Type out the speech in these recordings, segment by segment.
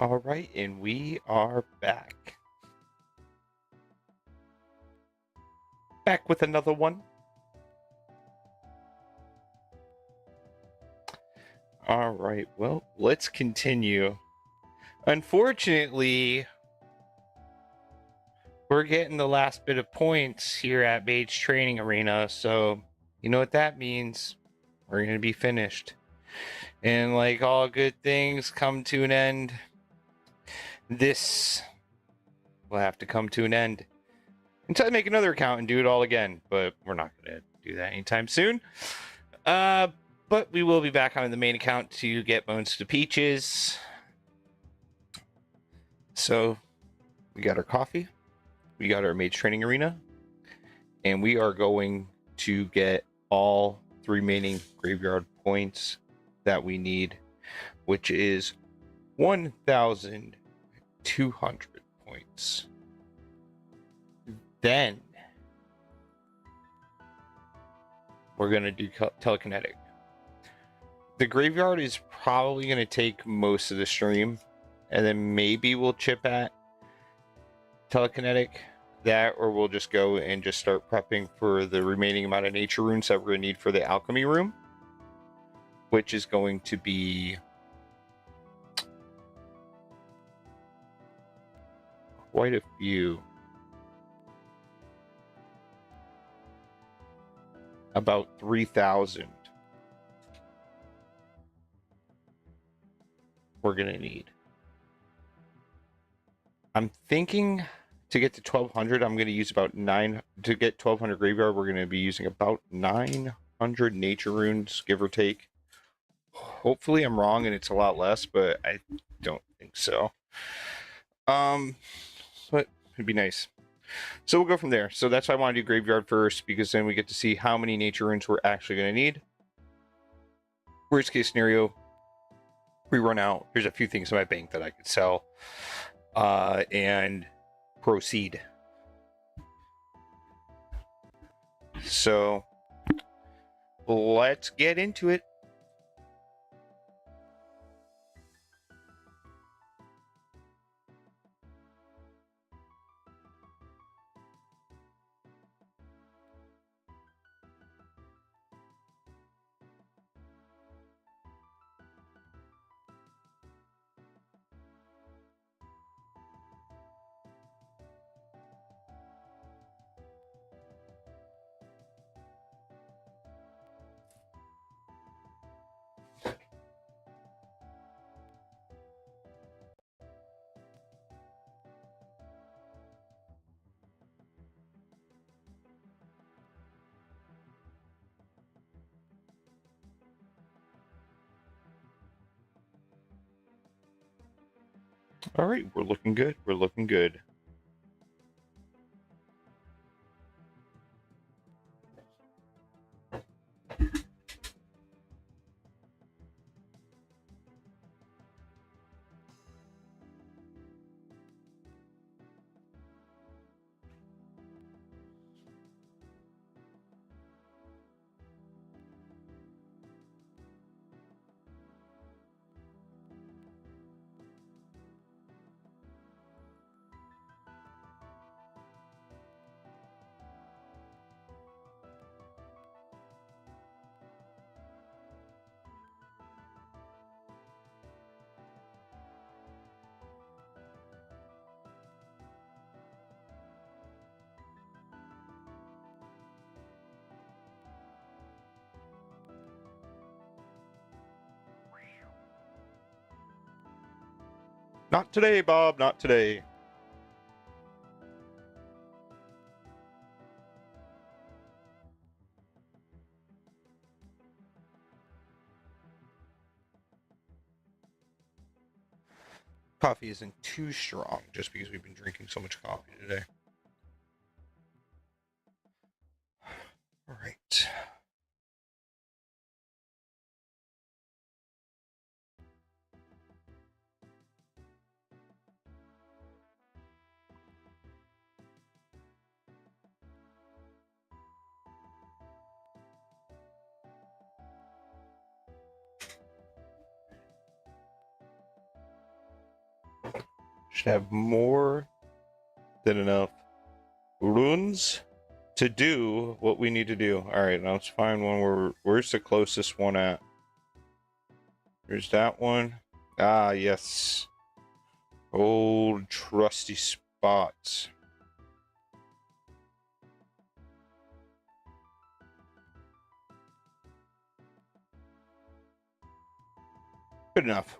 All right, and we are back. Back with another one. All right, well, let's continue. Unfortunately, we're getting the last bit of points here at Mage Training Arena, so you know what that means. We're going to be finished. And like all good things come to an end, this will have to come to an end until I make another account and do it all again. But we're not going to do that anytime soon. But we will be back on the main account to get Bones to Peaches. So we got our coffee, we got our Mage Training Arena, and we are going to get all the remaining graveyard points that we need, which is 1,200 points. Then we're going to do telekinetic. The graveyard is probably going to take most of the stream, and then maybe we'll chip at telekinetic, that, or we'll just go and just start prepping for the remaining amount of nature runes that we're going to need for the alchemy room, which is going to be quite a few. About 3,000 we're going to need. I'm thinking to get to 1,200, I'm going to use about 9. To get 1,200 graveyard, we're going to be using about 900 nature runes, give or take. Hopefully I'm wrong and it's a lot less, but I don't think so. But it'd be nice. So we'll go from there. So that's why I want to do graveyard first, because then we get to see how many nature runes we're actually going to need. Worst case scenario, we run out. There's a few things in my bank that I could sell and proceed. So let's get into it. All right, we're looking good. We're looking good. Not today, Bob. Not today. Coffee isn't too strong just because we've been drinking so much coffee today. All right. have more than enough runes to do what we need to do. All right, now let's find one where's the closest one at? There's that one. Ah, yes. Old trusty spots. Good enough.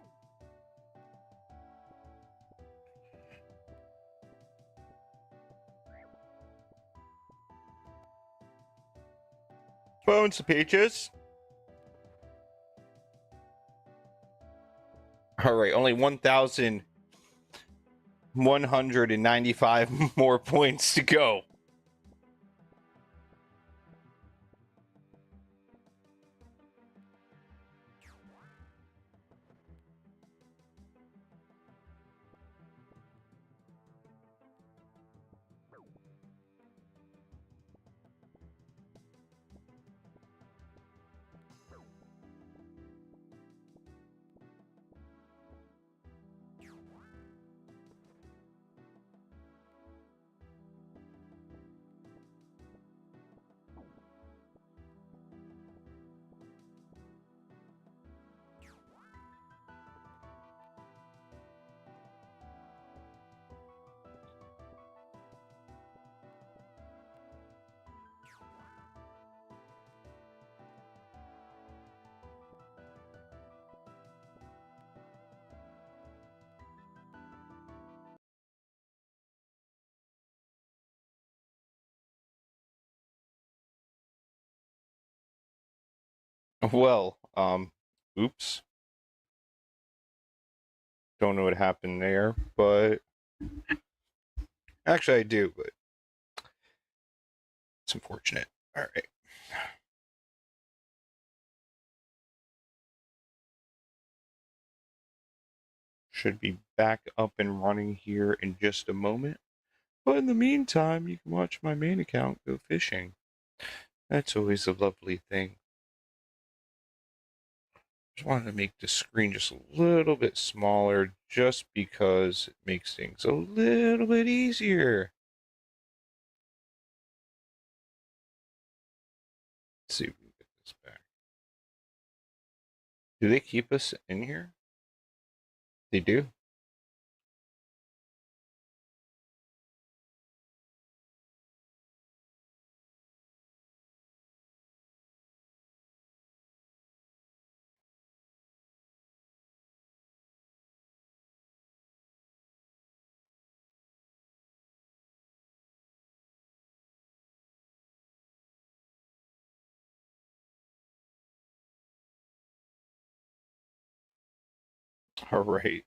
Bones to peaches. All right, only 1,195 more points to go. Well, oops. Don't know what happened there, but actually I do, but it's unfortunate. All right. Should be back up and running here in just a moment. But in the meantime, you can watch my main account go fishing. That's always a lovely thing. Just wanted to make the screen just a little bit smaller just because it makes things a little bit easier. Let's see if we can get this back. Do they keep us in here? They do. All right.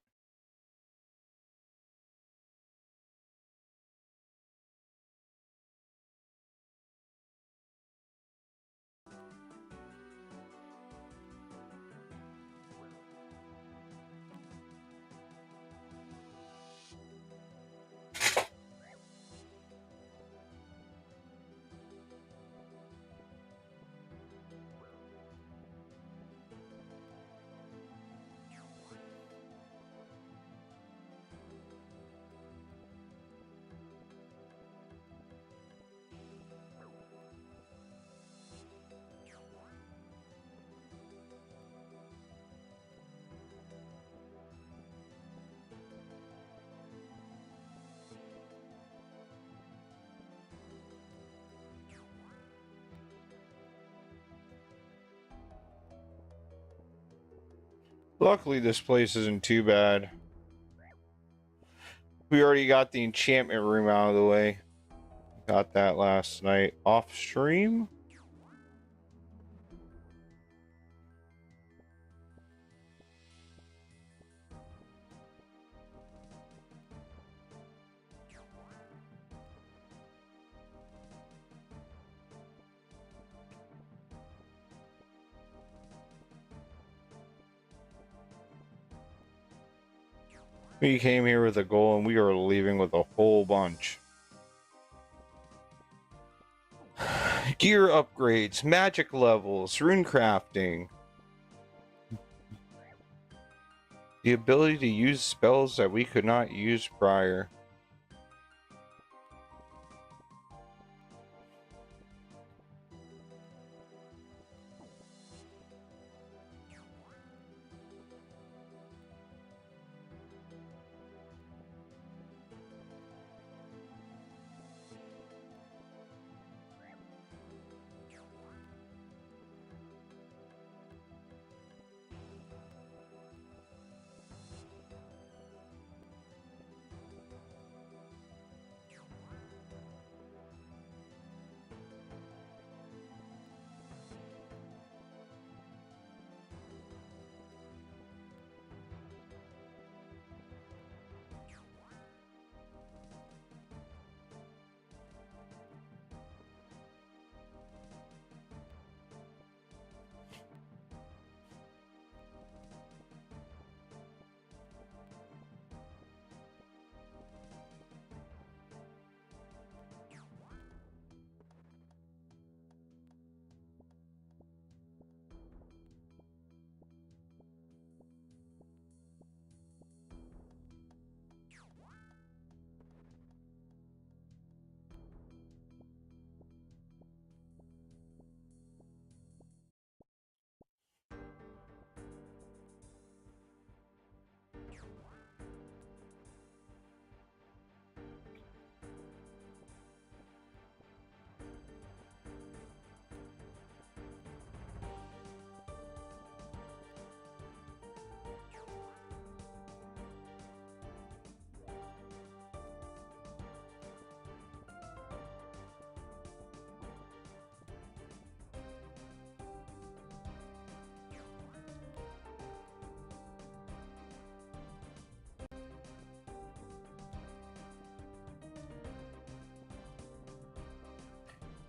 Luckily, this place isn't too bad. We already got the enchantment room out of the way. Got that last night off stream. We came here with a goal and we are leaving with a whole bunch. Gear upgrades, magic levels, rune crafting. The ability to use spells that we could not use prior.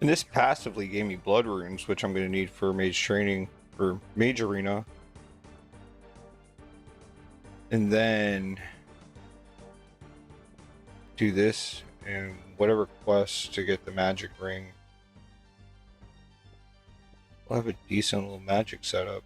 And this passively gave me blood runes, which I'm going to need for mage training for mage arena. And then do this and whatever quest to get the magic ring. We'll have a decent little magic setup.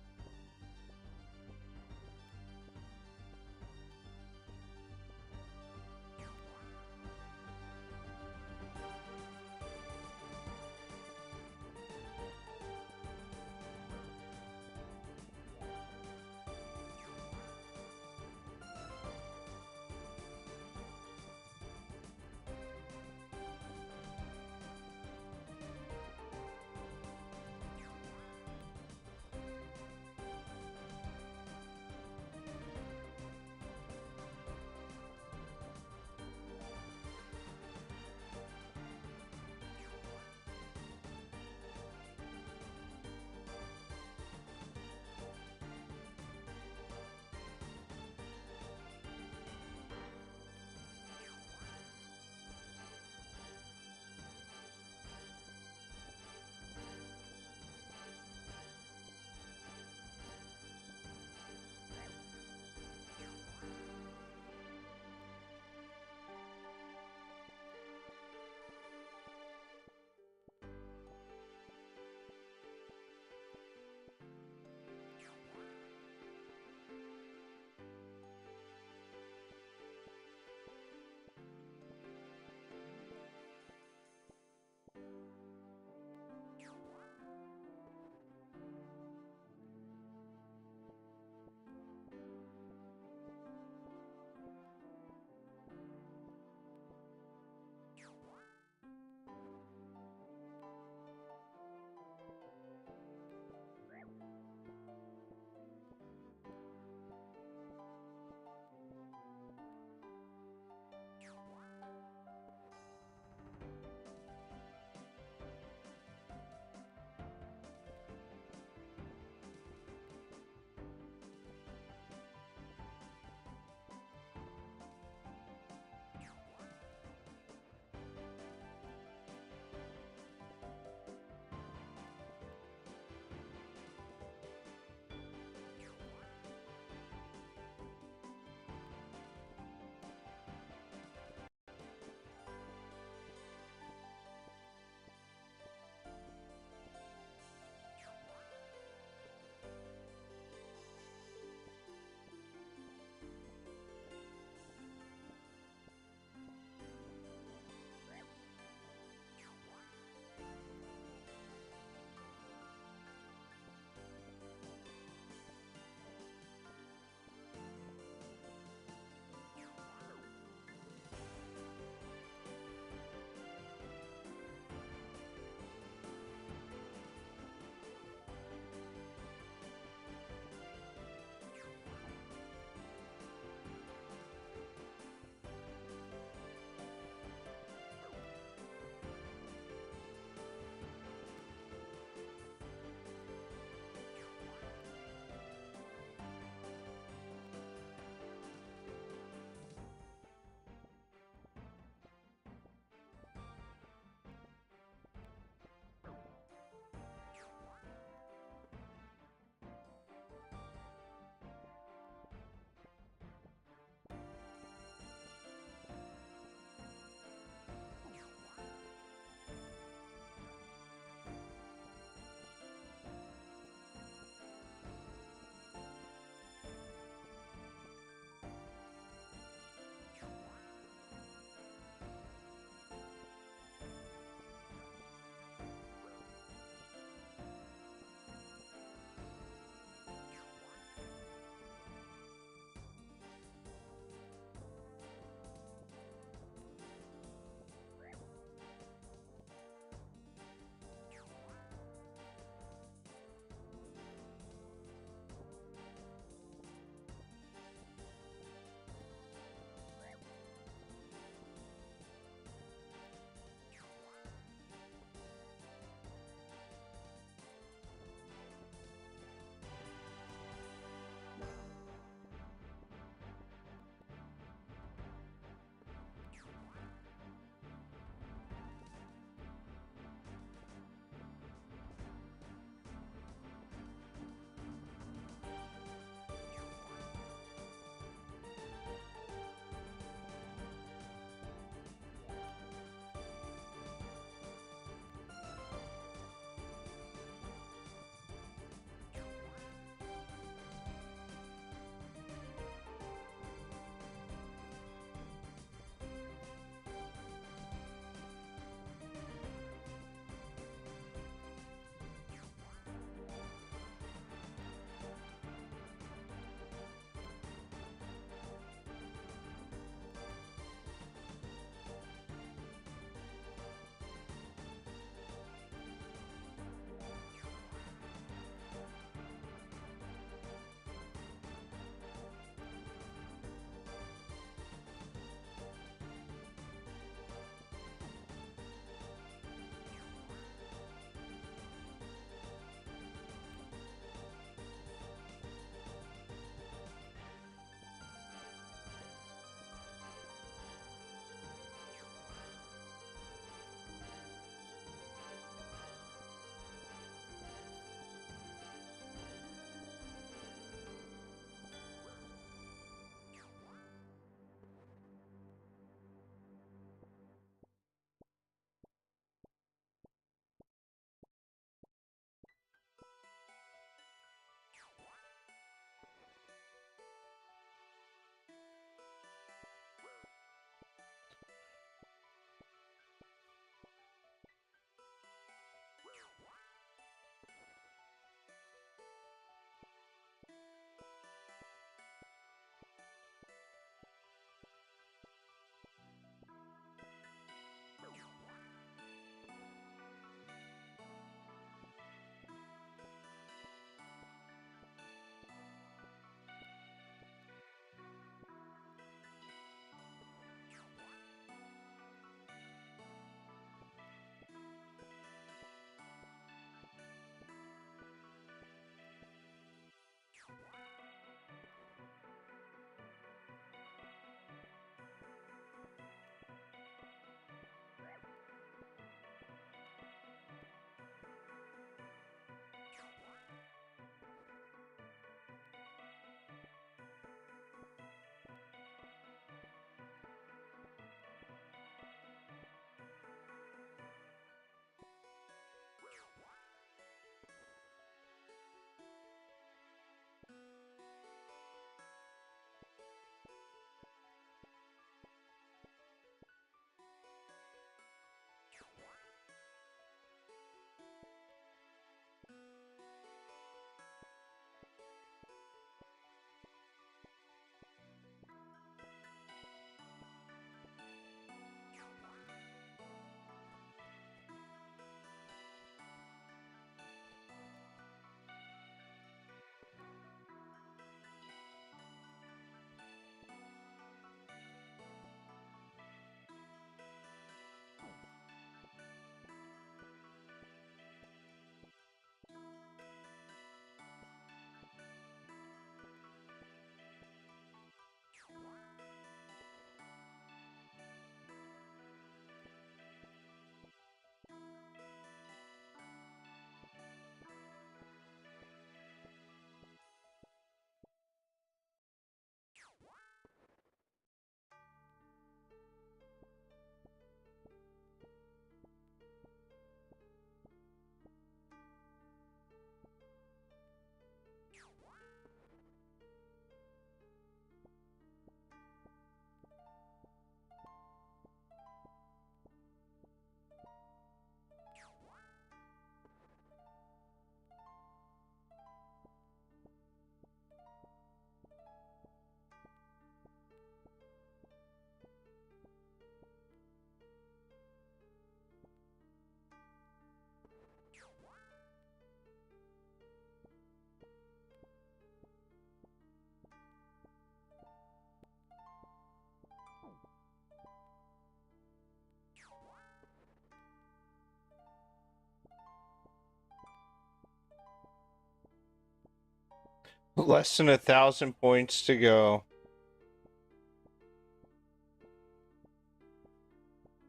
Less than 1,000 points to go.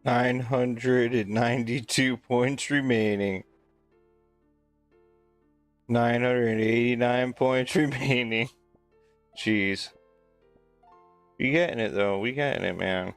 992 points remaining. 989 points remaining. Jeez. We getting it though. We getting it, man.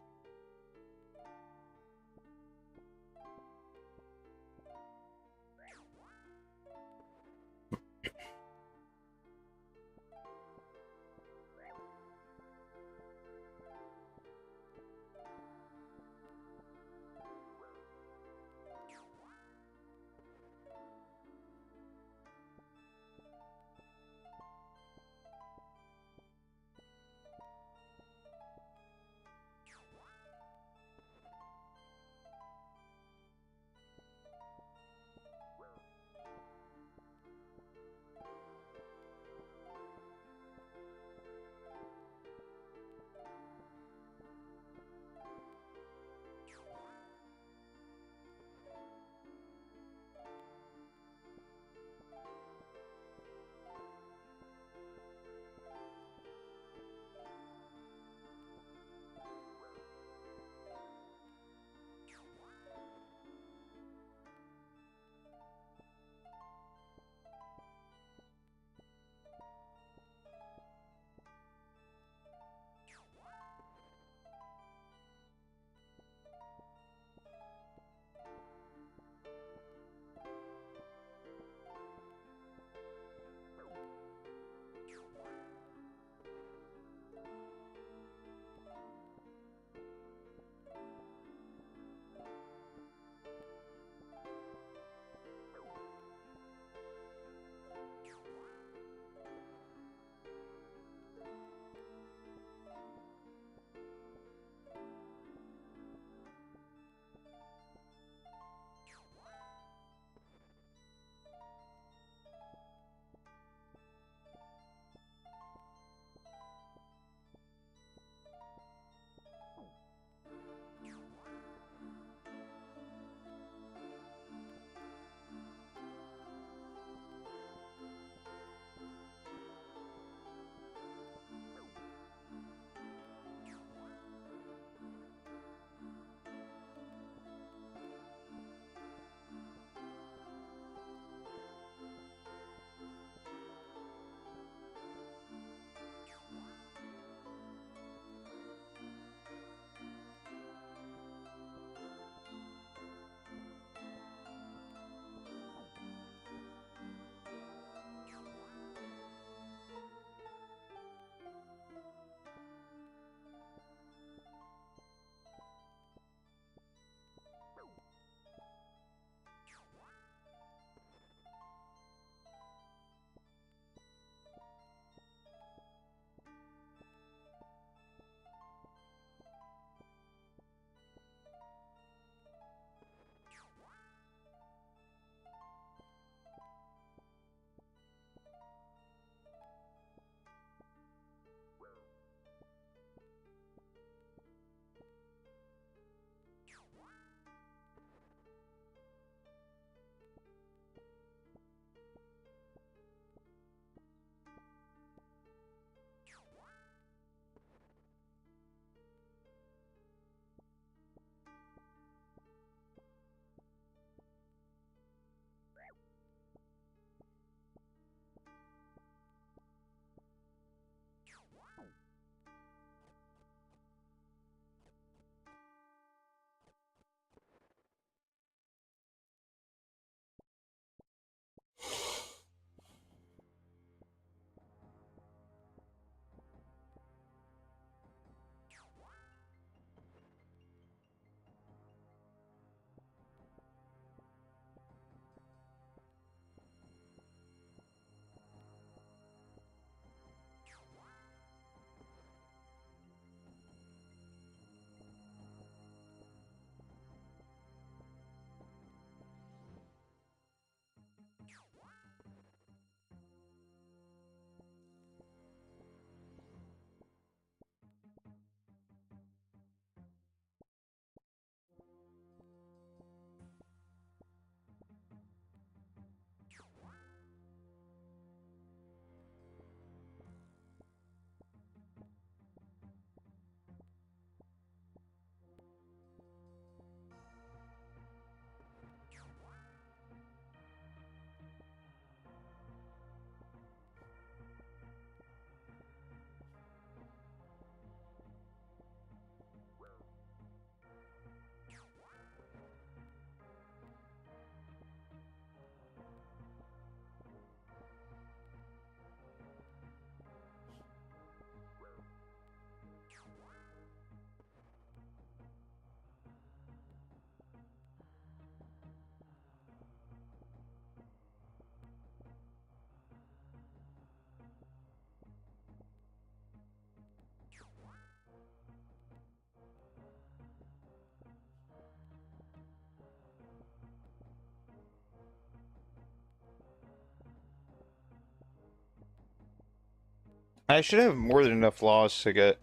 I should have more than enough laws to get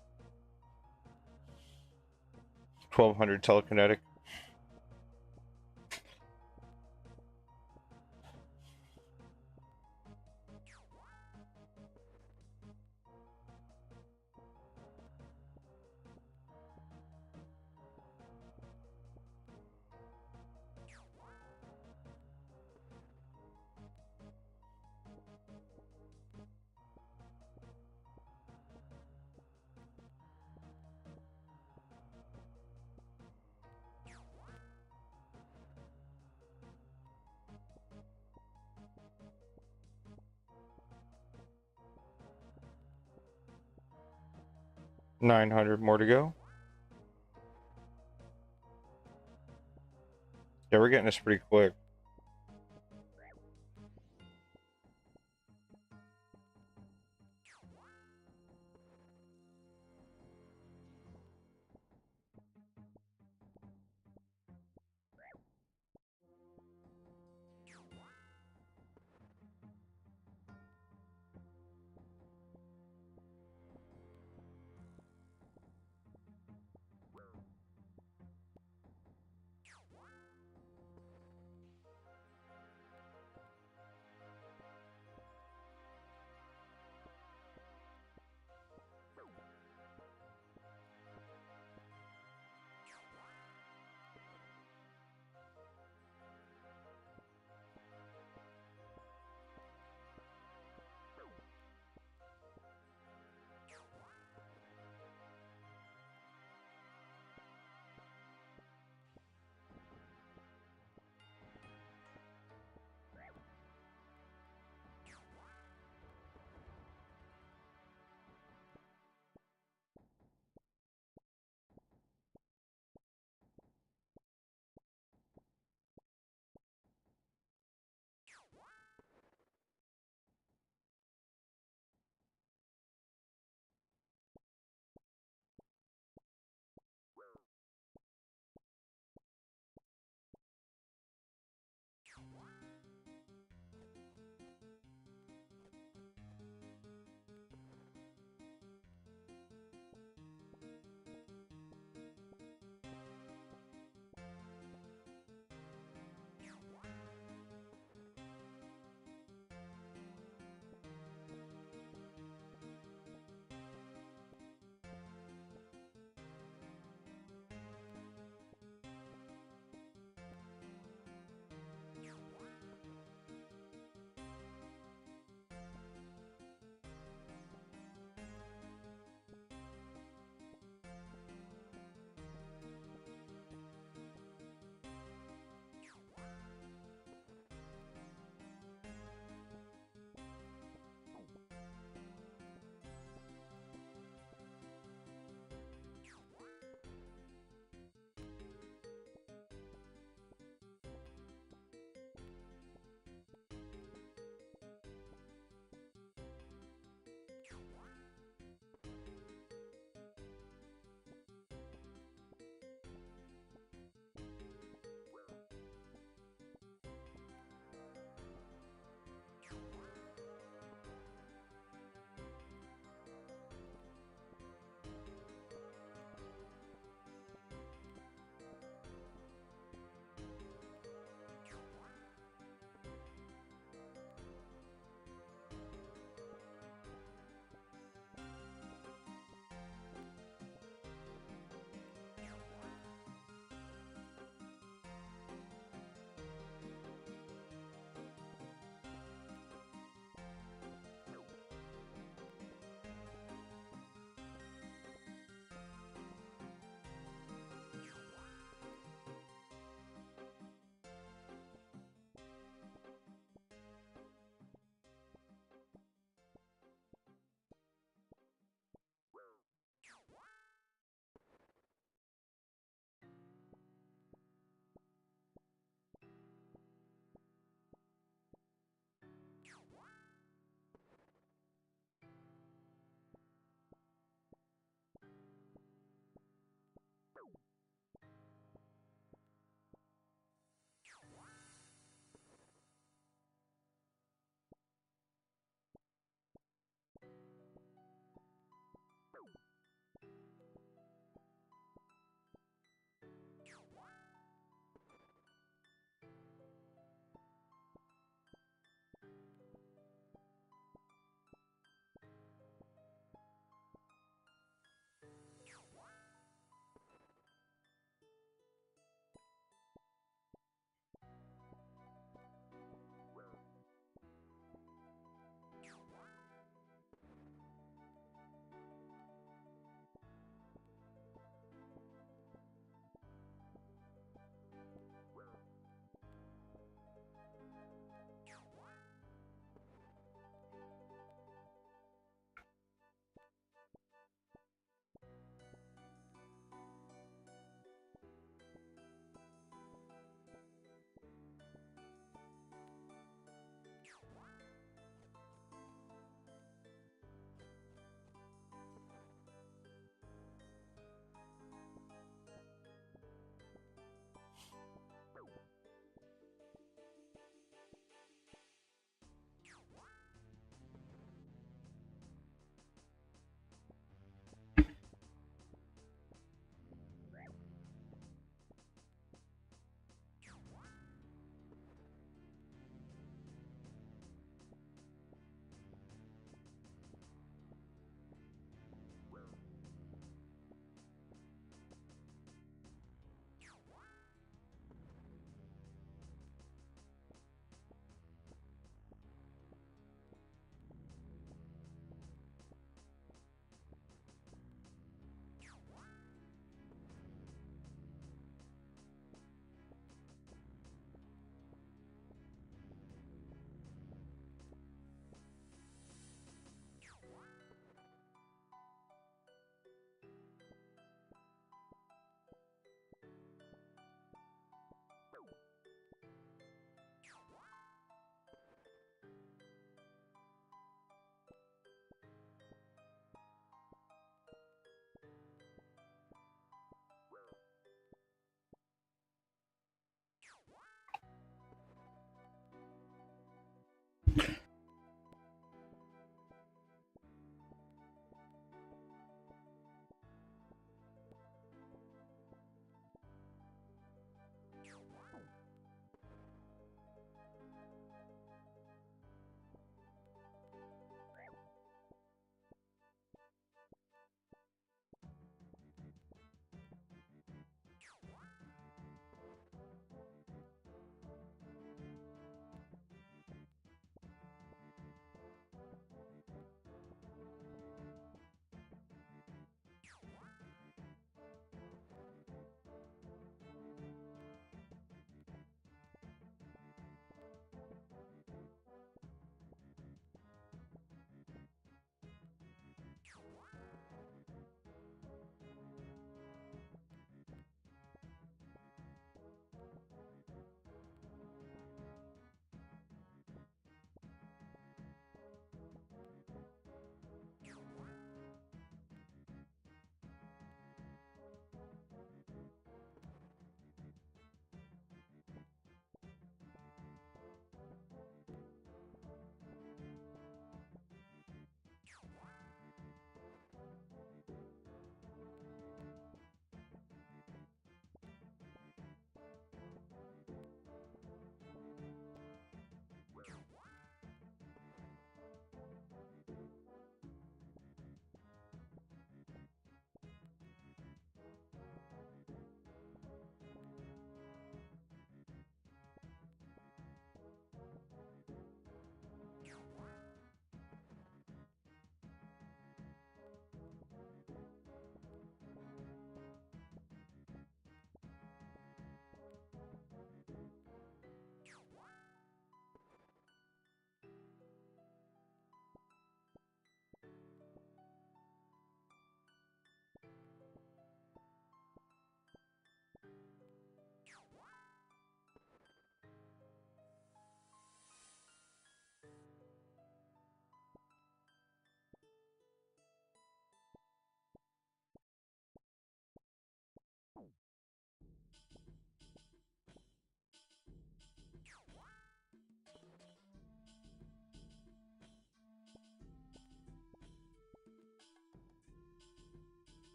1200 telekinetic. $900 more to go. Yeah, we're getting this pretty quick.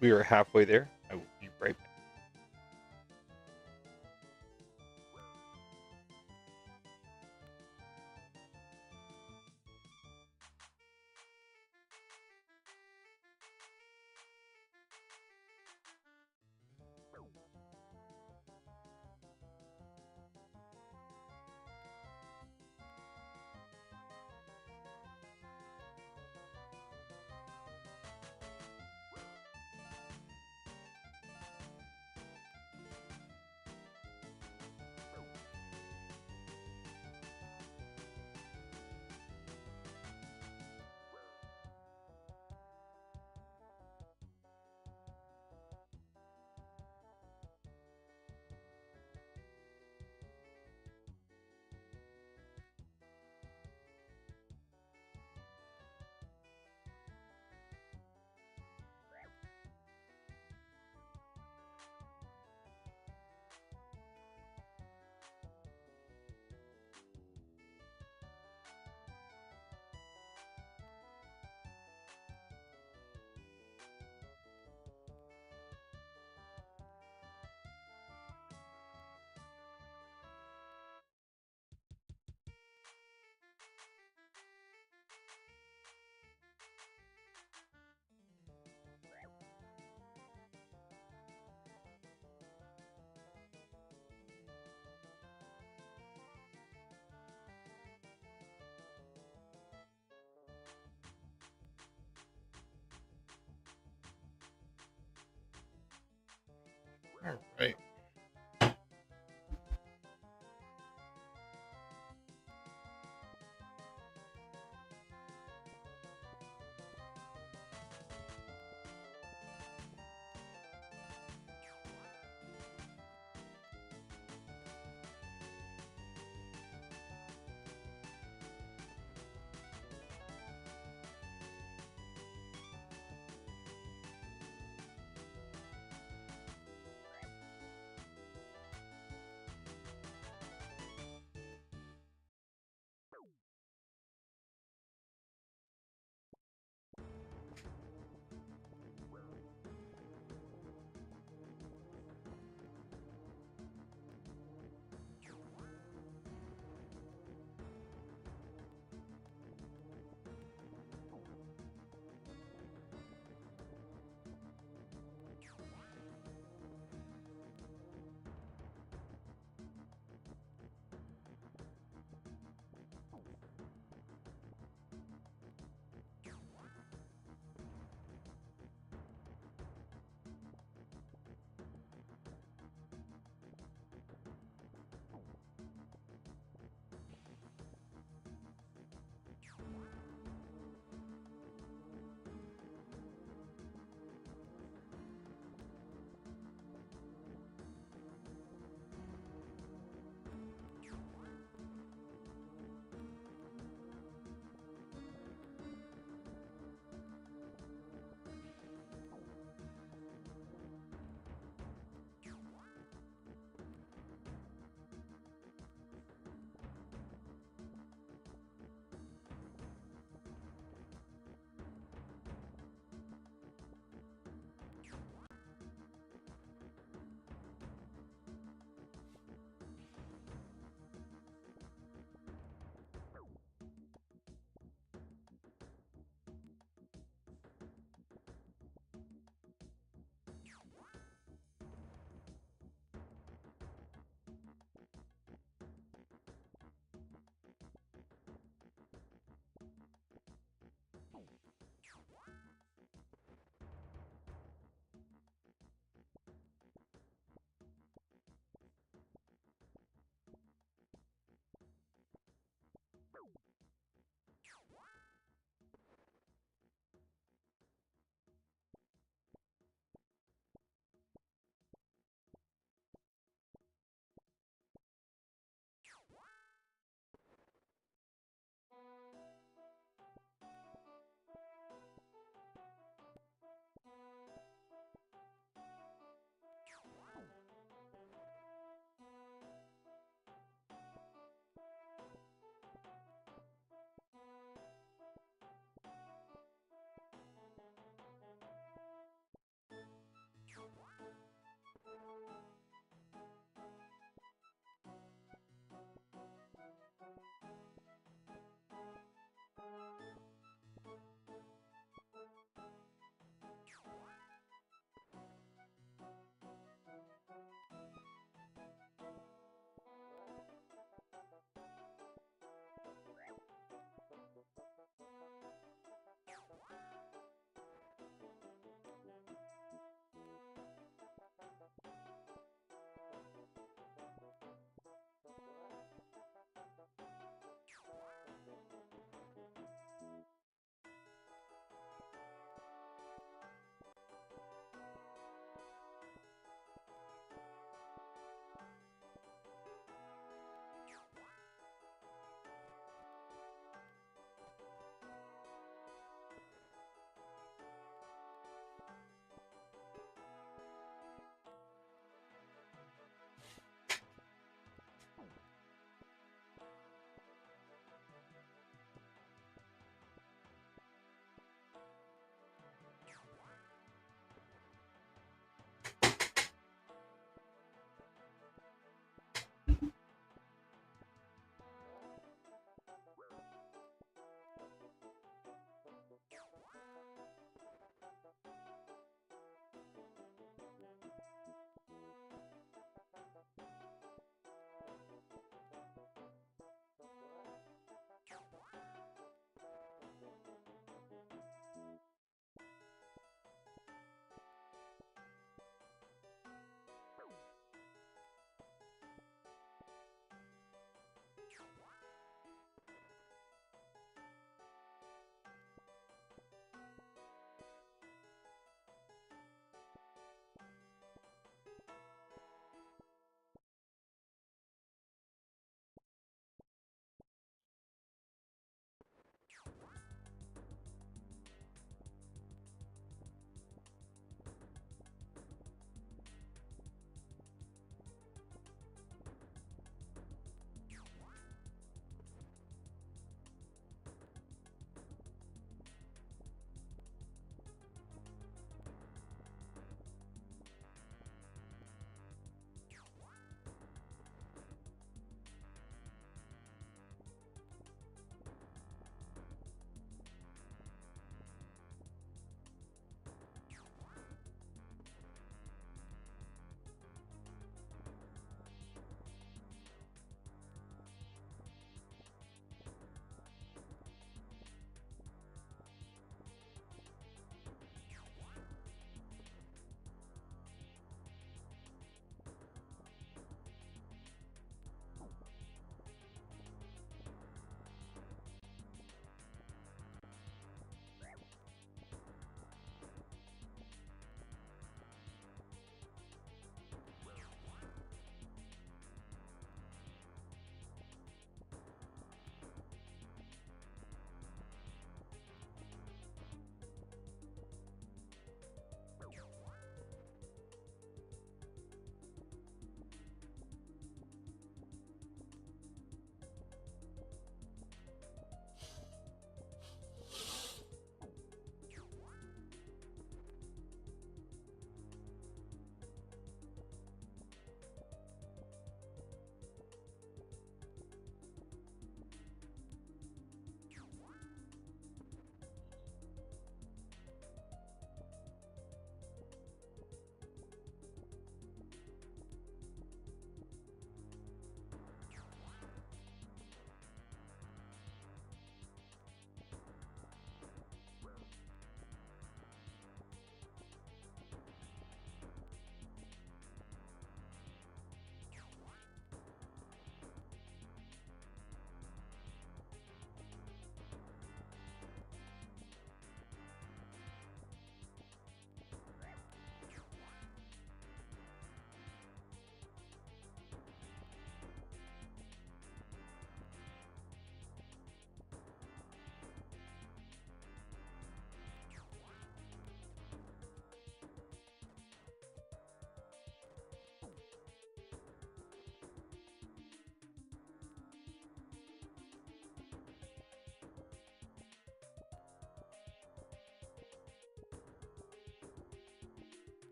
We are halfway there. I will be right back. All right.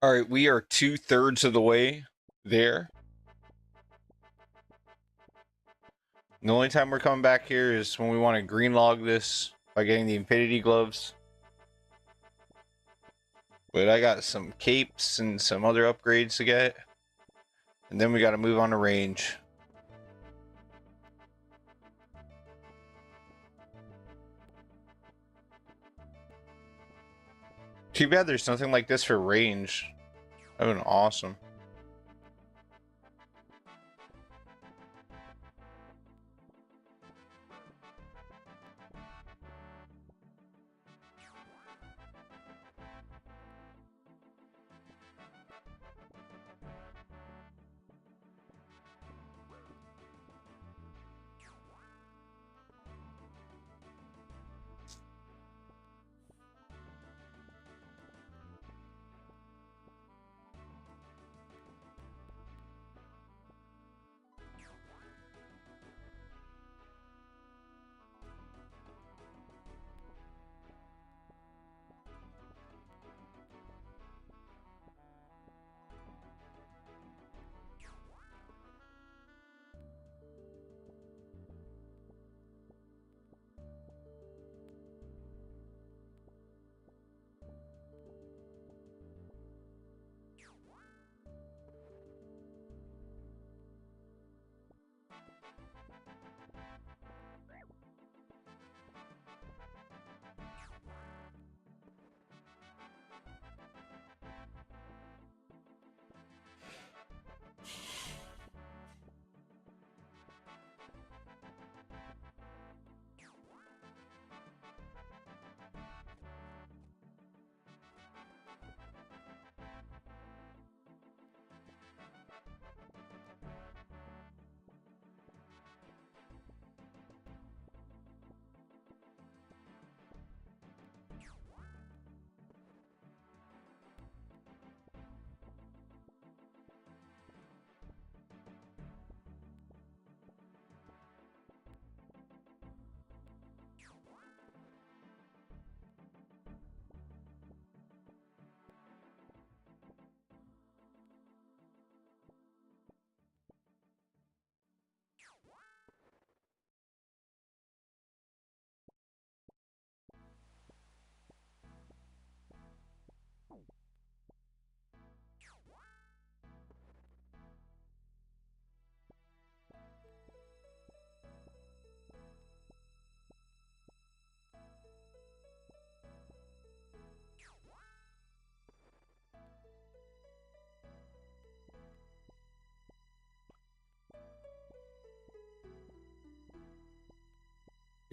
All right, we are 2/3 of the way there. The only time we're coming back here is when we want to green log this by getting the Infinity Gloves. But I got some capes and some other upgrades to get. And then we got to move on to range. Too bad there's nothing like this for range. That would have been awesome.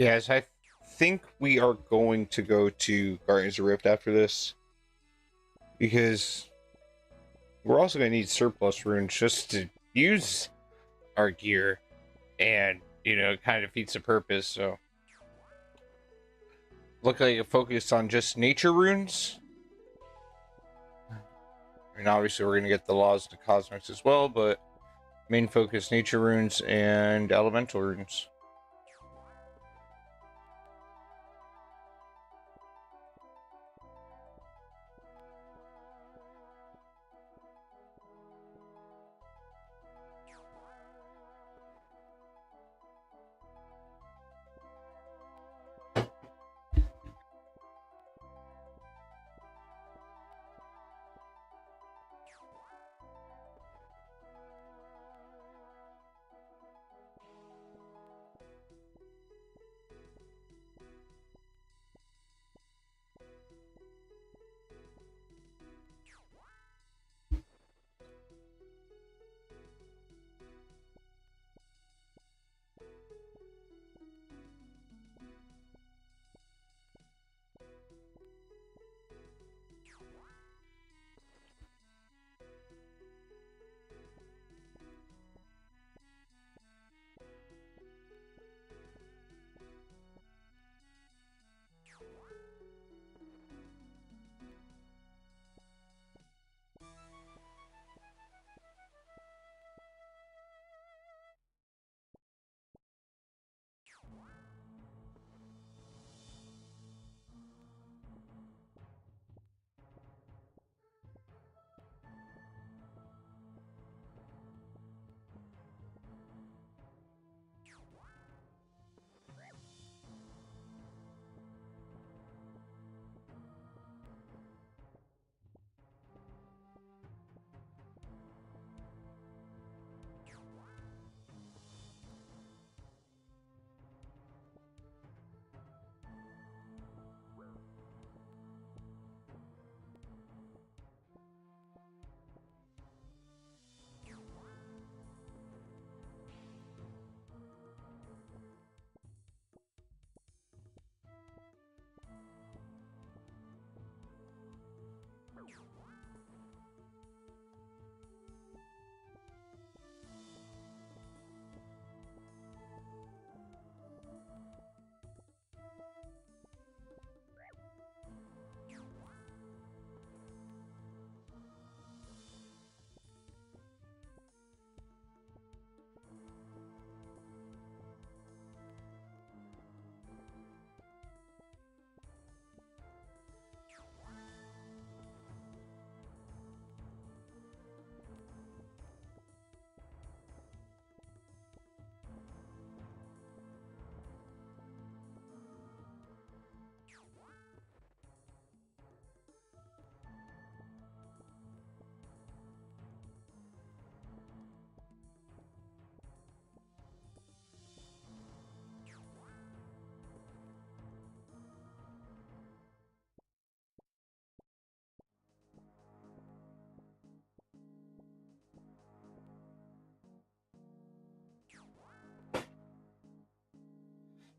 Yes, I think we are going to go to Guardians of the Rift after this. Because we're also going to need surplus runes just to use our gear. And, you know, it kind of defeats the purpose, so. Look like it focused on just nature runes. And obviously we're going to get the laws of the cosmics as well, but main focus nature runes and elemental runes.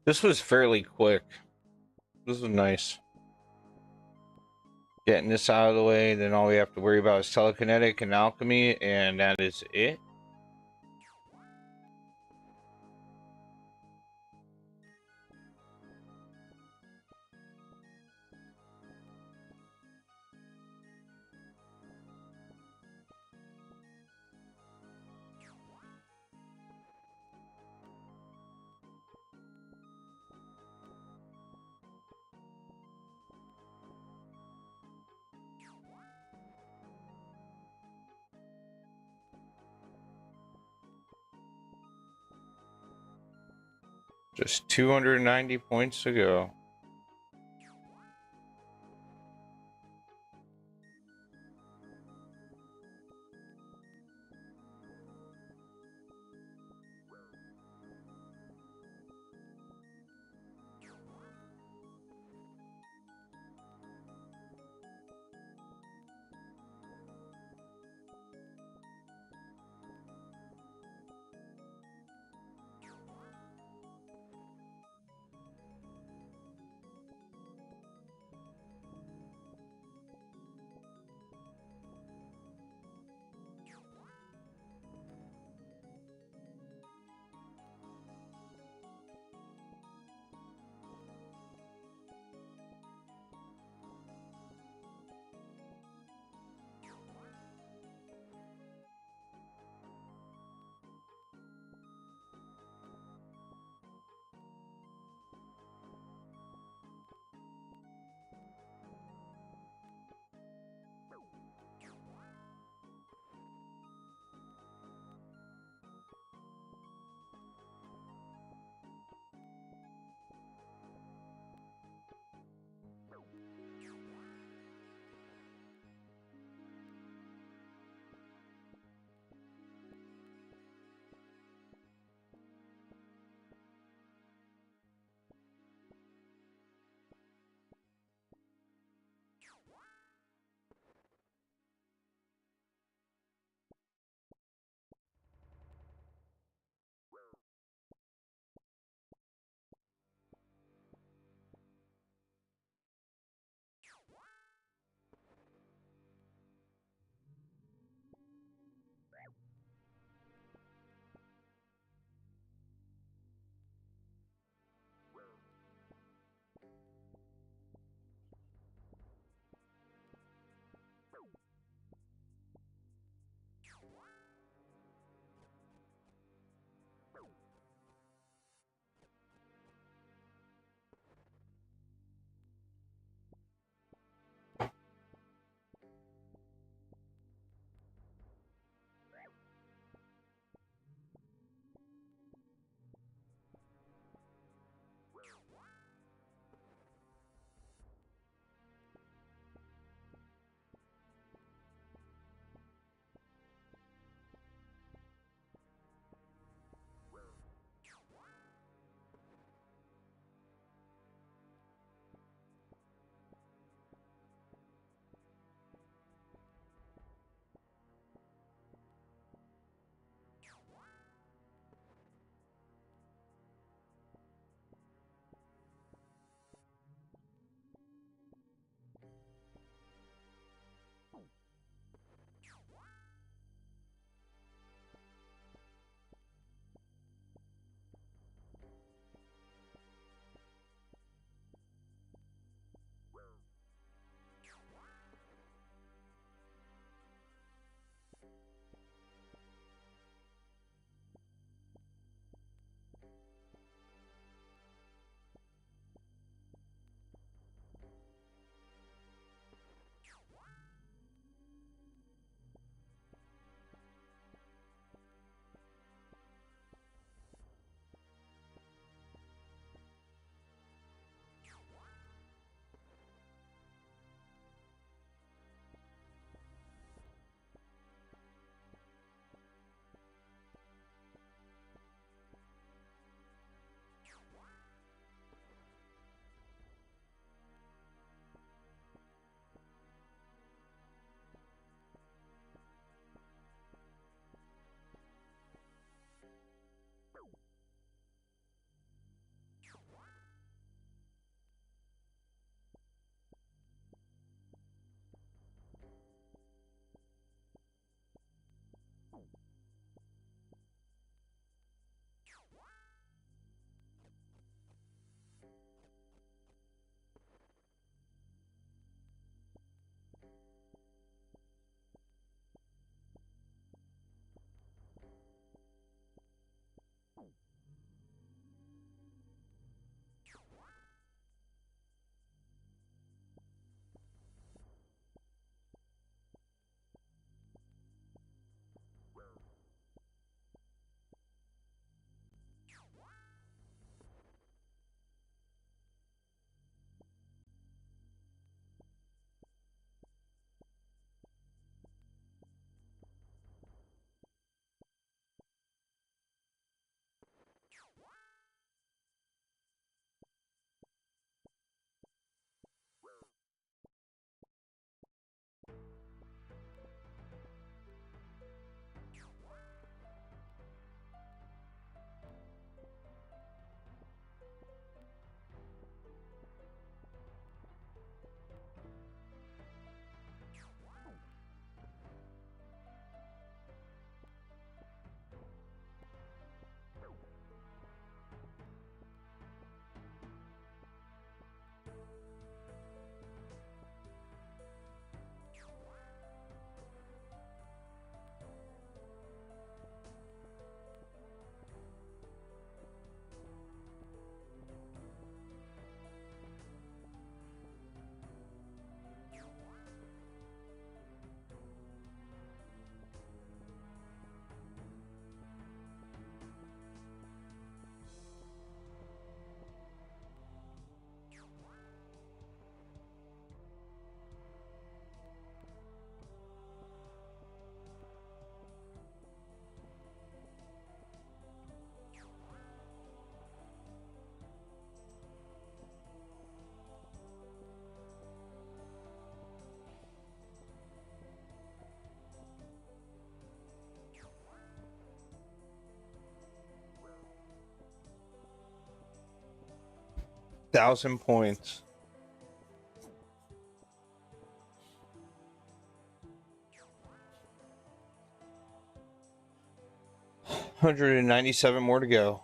This was fairly quick. This was nice. Getting this out of the way, then all we have to worry about is telekinetic and alchemy, and that is it. Just 290 points to go. 1,000 points. $197 more to go.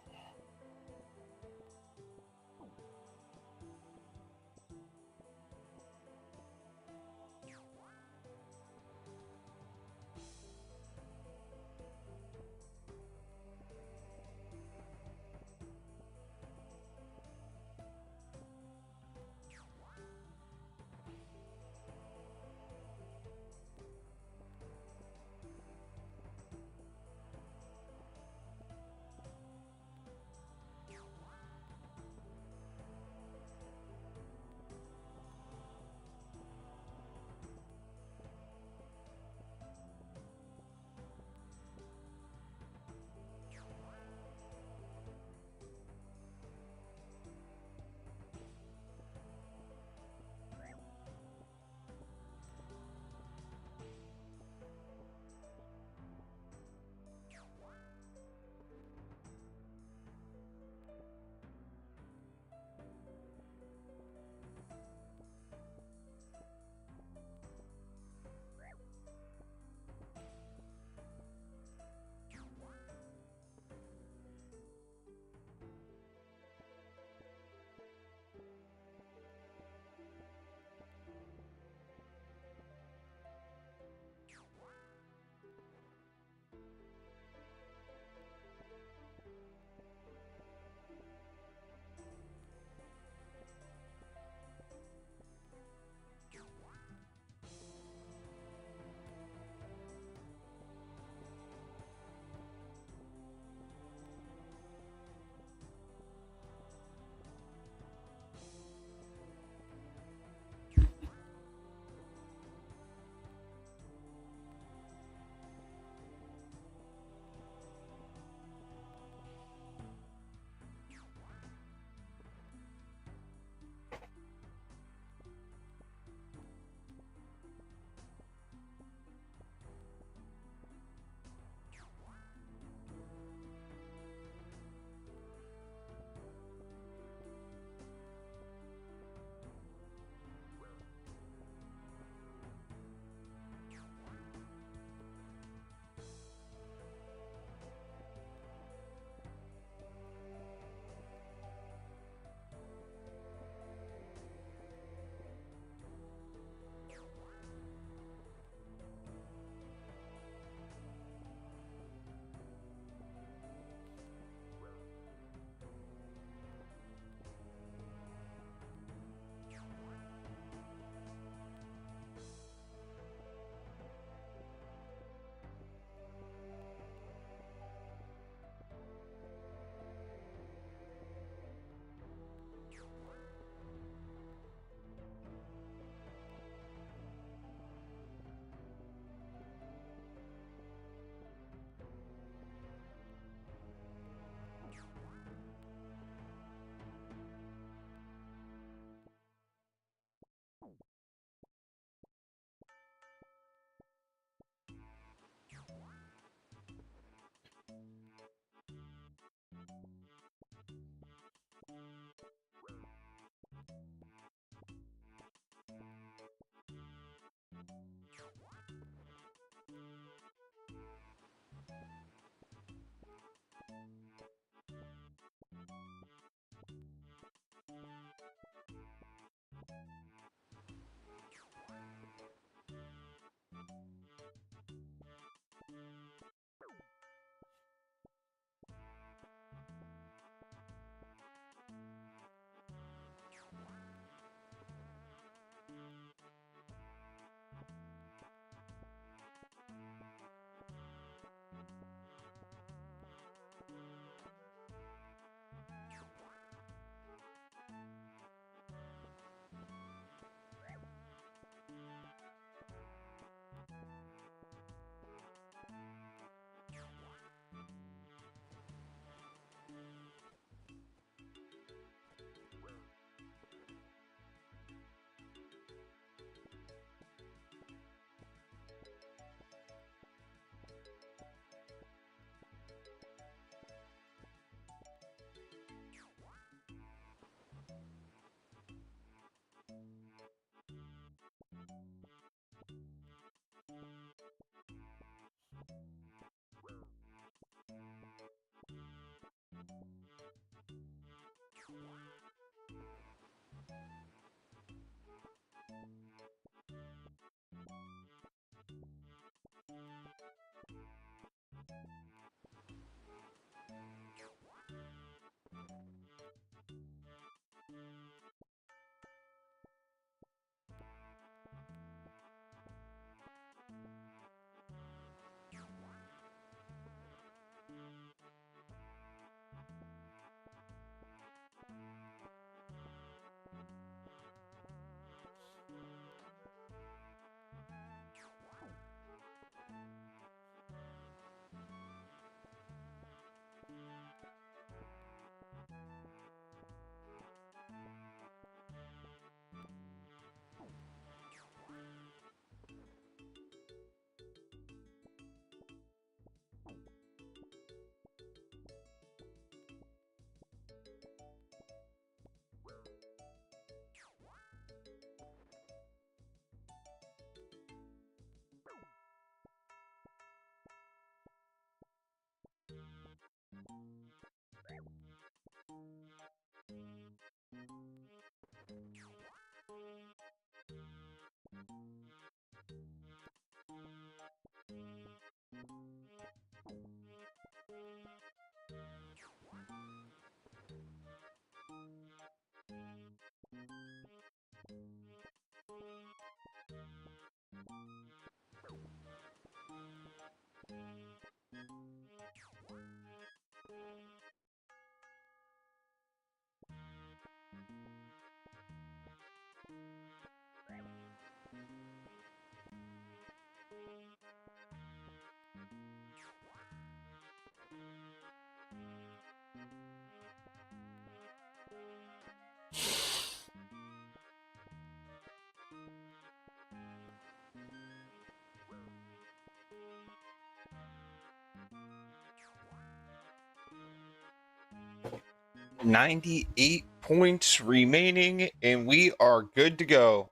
98 points remaining, and we are good to go.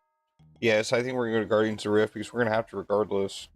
Yes, I think we're going to go to Guardians of the Rift because we're going to have to regardless.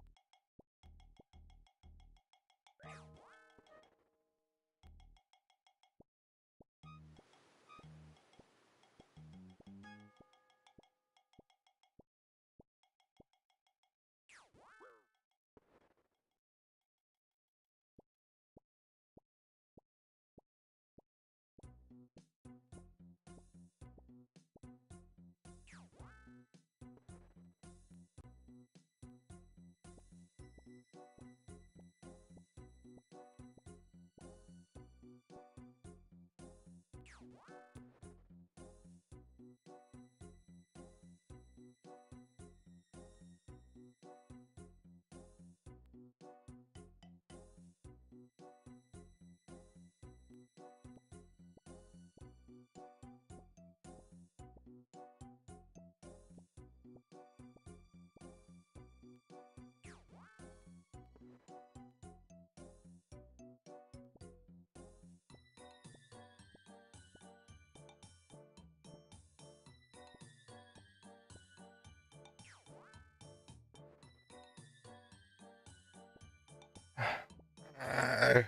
Uh,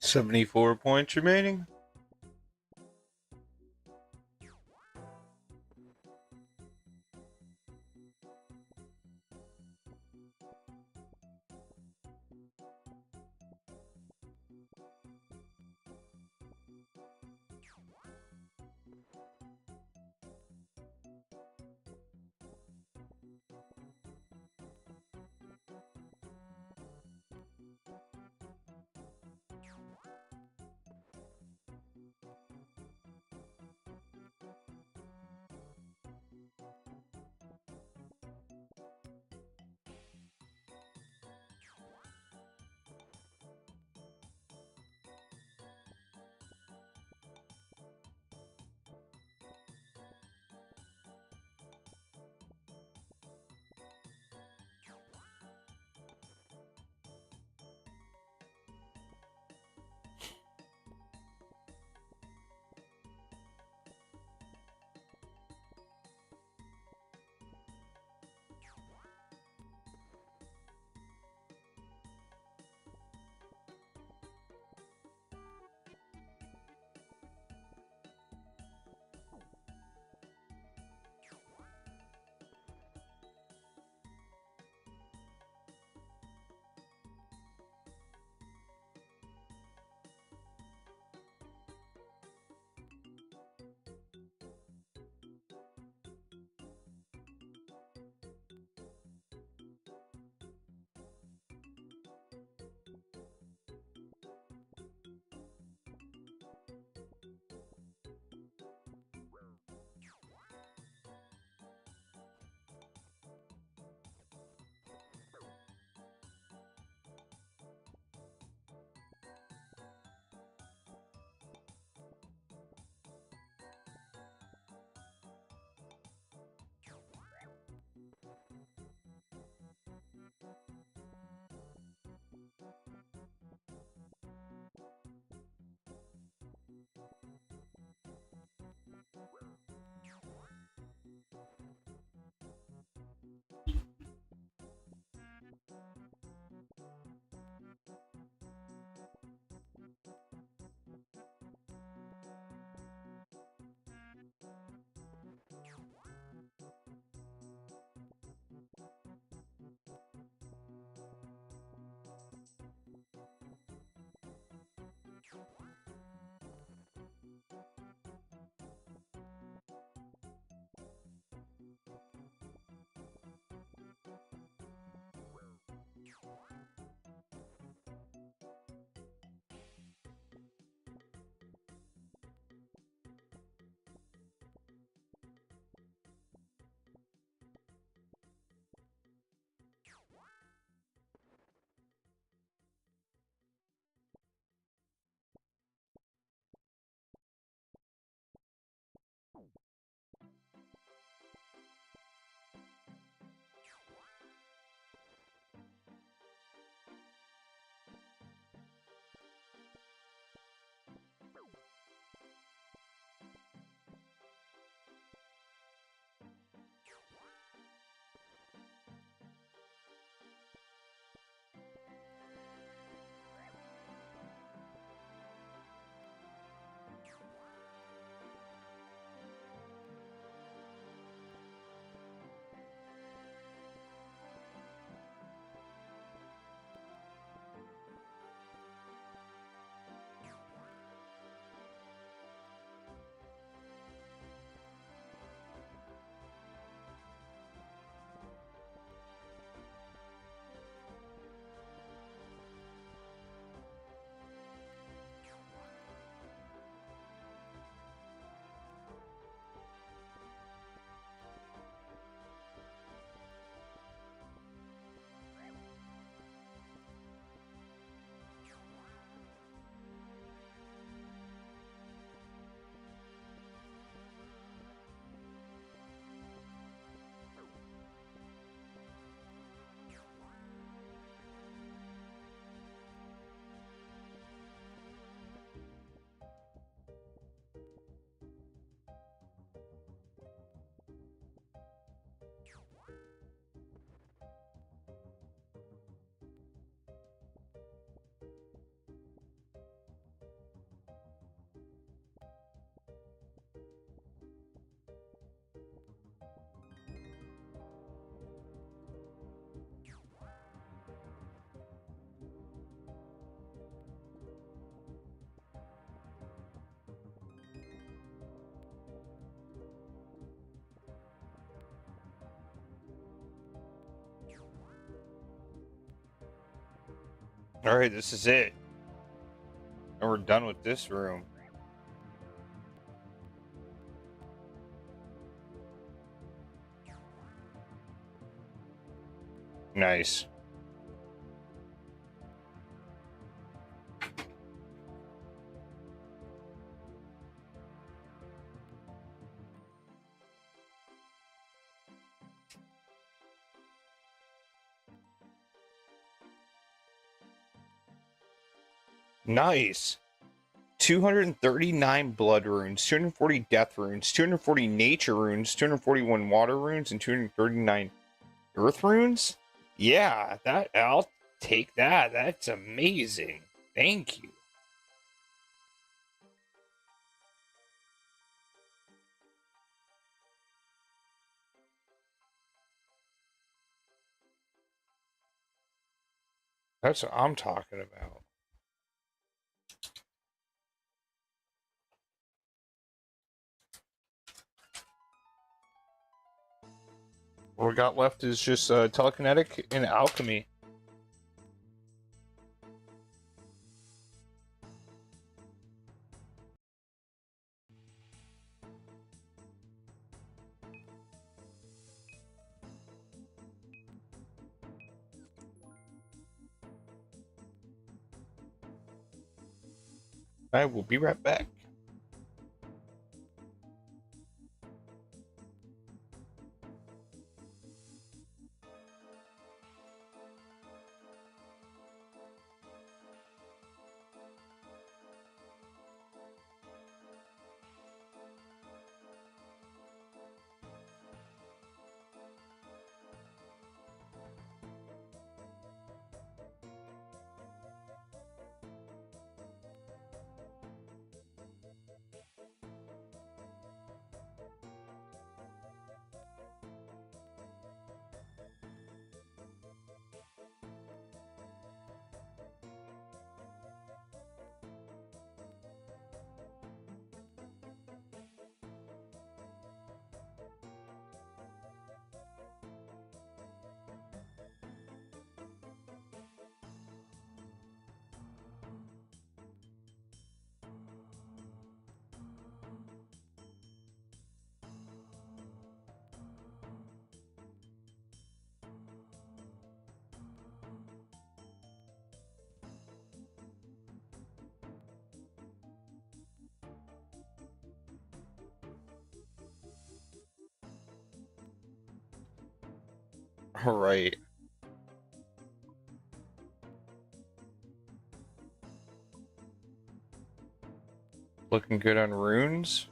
74 points remaining. All right, this is it. And we're done with this room. Nice. Nice. 239 blood runes, 240 death runes, 240 nature runes, 241 water runes, and 239 earth runes? Yeah, I'll take that. That's amazing. Thank you. That's what I'm talking about. What we got left is just telekinetic and alchemy. I will be right back. All right. Looking good on runes.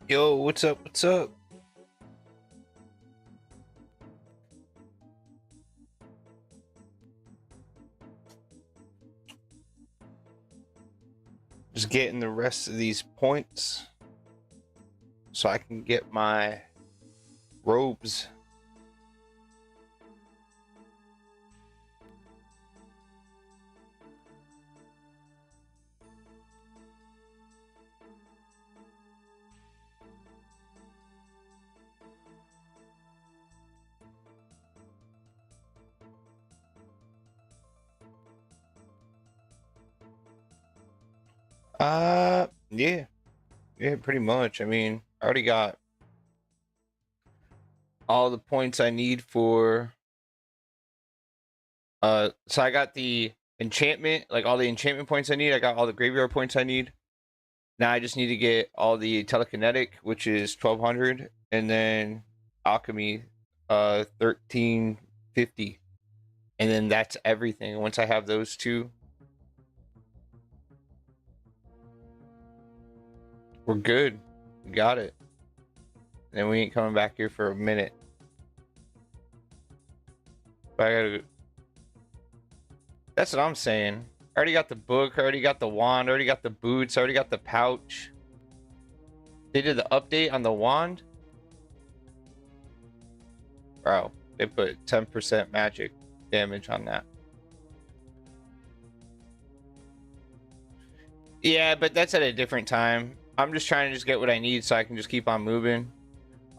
Yo, what's up? What's up? Just getting the rest of these points so I can get my robes. Yeah. Yeah, pretty much. I mean, I already got all the points I need for so I got the enchantment, like all the enchantment points I need. I got all the graveyard points I need. Now I just need to get all the telekinetic, which is 1200, and then alchemy 1350. And then that's everything. Once I have those two, we're good. We got it. And we ain't coming back here for a minute. But I gotta. That's what I'm saying. I already got the book, I already got the wand, I already got the boots, I already got the pouch. They did the update on the wand? Bro, they put 10% magic damage on that. Yeah, but that's at a different time. I'm just trying to just get what I need so I can just keep on moving.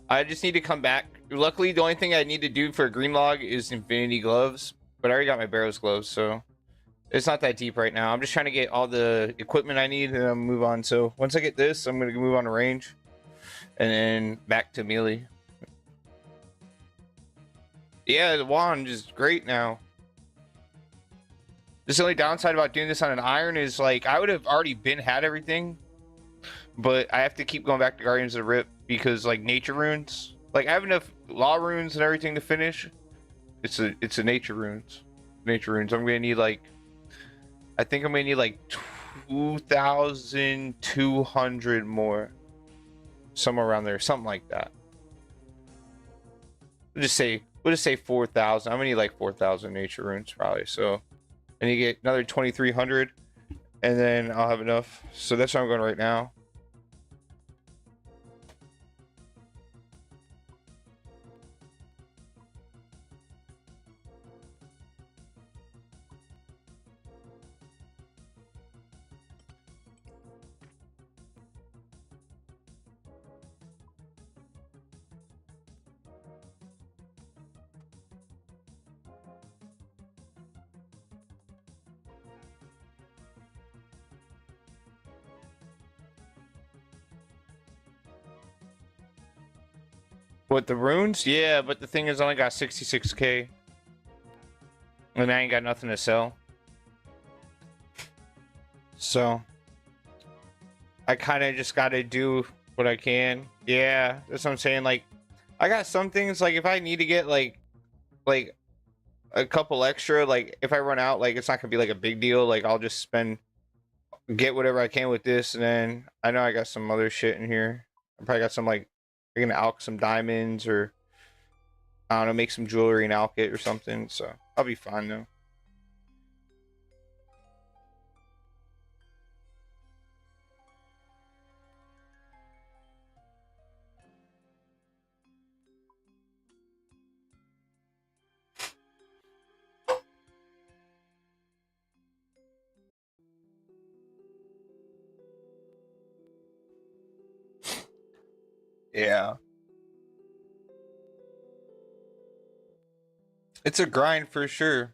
I just need to come back. Luckily, the only thing I need to do for a green log is infinity gloves. But I already got my Barrow's gloves, so it's not that deep right now. I'm just trying to get all the equipment I need and then I'll move on. So once I get this, I'm going to move on to range. And then back to melee. Yeah, the wand is great now. The only downside about doing this on an iron is like I would have already had everything, but I have to keep going back to Guardians of the Rip because like nature runes. Like I have enough law runes and everything to finish. It's a nature runes. Nature runes. I'm gonna need like I think I'm gonna need like 2,200 more. Somewhere around there, something like that. We'll just say 4,000. I'm gonna need like 4,000 nature runes probably. So I need to get another 2,300 and then I'll have enough. So that's where I'm going right now. What, the runes? Yeah, but the thing is I only got 66k. And I ain't got nothing to sell. So I kind of just got to do what I can. Yeah, that's what I'm saying. Like I got some things like if I need to get like a couple extra, like if I run out, like it's not gonna be like a big deal. Like I'll just get whatever I can with this, and then I know I got some other shit in here. I probably got some like I'm gonna alch some diamonds or I don't know, make some jewelry and alch it or something. So I'll be fine though. Yeah. It's a grind for sure.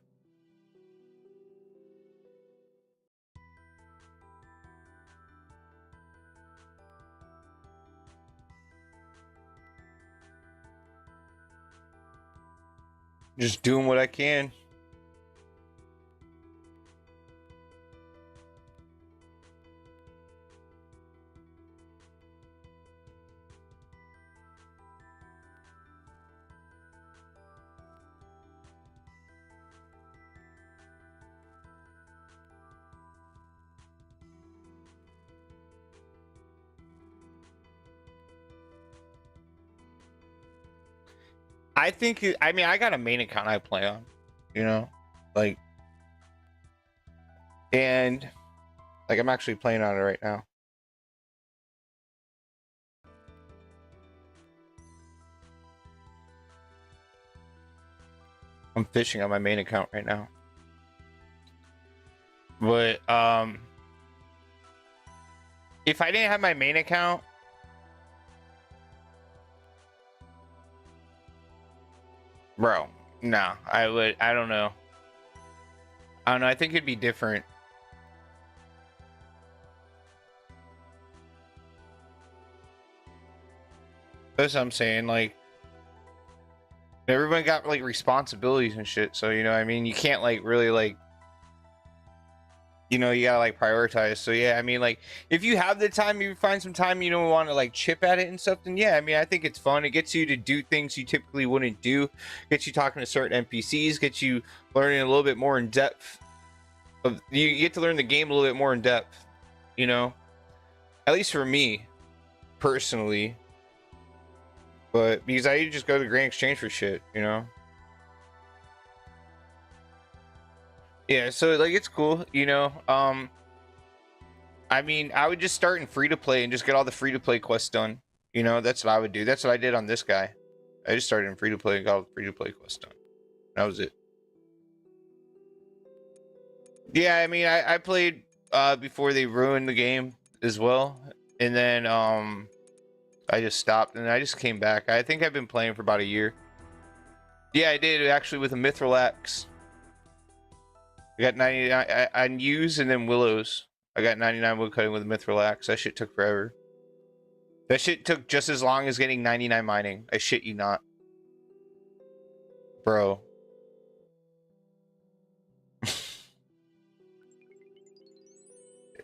Just doing what I can. I think I mean I got a main account I play on, you know, like, and like I'm actually playing on it right now. I'm fishing on my main account right now. But if I didn't have my main account, bro, no, I don't know. I don't know. I think it'd be different. That's what I'm saying. Like, Everyone got like responsibilities and shit, so you know, I mean, you can't like really like, you know, you gotta like prioritize. So yeah, I mean, like if you have the time, you find some time, you don't want to like chip at it and stuff, then yeah, I mean, I think it's fun. It gets you to do things you typically wouldn't do, gets you talking to certain NPCs, gets you learning a little bit more in depth. You get to learn the game a little bit more in depth, you know, at least for me personally. But because I just go to the Grand Exchange for shit, you know. Yeah, so like it's cool, you know. I mean, I would just start in free to play and just get all the free to play quests done. You know, that's what I would do. That's what I did on this guy. I just started in free to play and got all the free to play quests done. That was it. Yeah, I mean, I played before they ruined the game as well, and then I just stopped and I just came back. I think I've been playing for about a year. Yeah, I did actually with a Mithril Axe. I got 99 on Yews and then Willows. I got 99 woodcutting with a Mithril Axe. That shit took forever. That shit took just as long as getting 99 mining. I shit you not. Bro.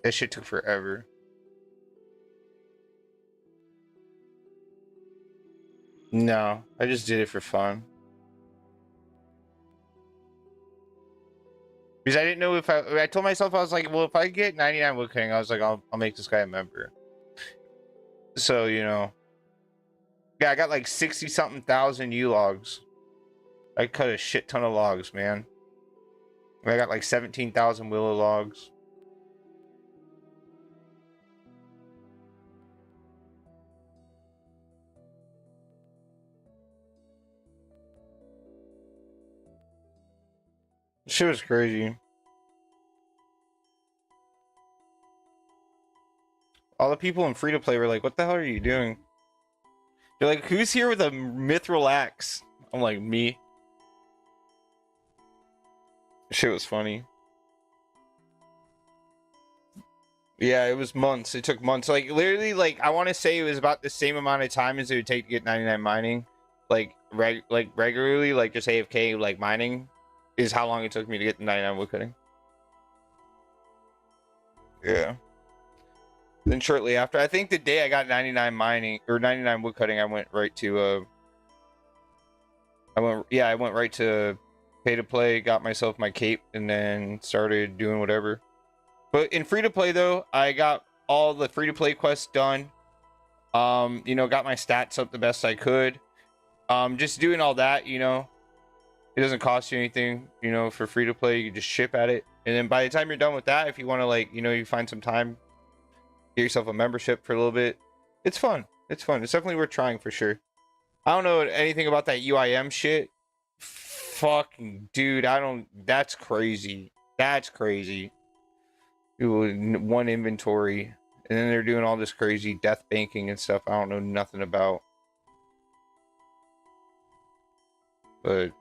That shit took forever. No, I just did it for fun. Because I didn't know if I told myself, I was like, well, if I get 99 woodcutting, I was like, I'll make this guy a member. So, you know. Yeah, I got like 60 something thousand U logs. I cut a shit ton of logs, man. I got like 17,000 willow logs. Shit was crazy. All the people in free to play were like, what the hell are you doing? They're like, who's here with a Mithril Axe? I'm like, me. Shit was funny. Yeah, it was months. It took months. Like, literally, like, I want to say it was about the same amount of time as it would take to get 99 mining. Like, regularly, like, just AFK, like, mining is how long it took me to get the 99 woodcutting. Yeah. Then shortly after, I think the day I got 99 mining, or 99 woodcutting, I went right to, I went right to pay to play, got myself my cape, and then started doing whatever. But in free to play though, I got all the free to play quests done. You know, got my stats up the best I could. Just doing all that, you know, it doesn't cost you anything, you know, for free to play. You just ship at it, and then by the time you're done with that, if you want to, like, you know, you find some time, get yourself a membership for a little bit. It's fun. It's fun. It's definitely worth trying for sure. I don't know anything about that UIM shit. Fucking dude, I don't. That's crazy. That's crazy. One inventory, and then they're doing all this crazy death banking and stuff I don't know nothing about. But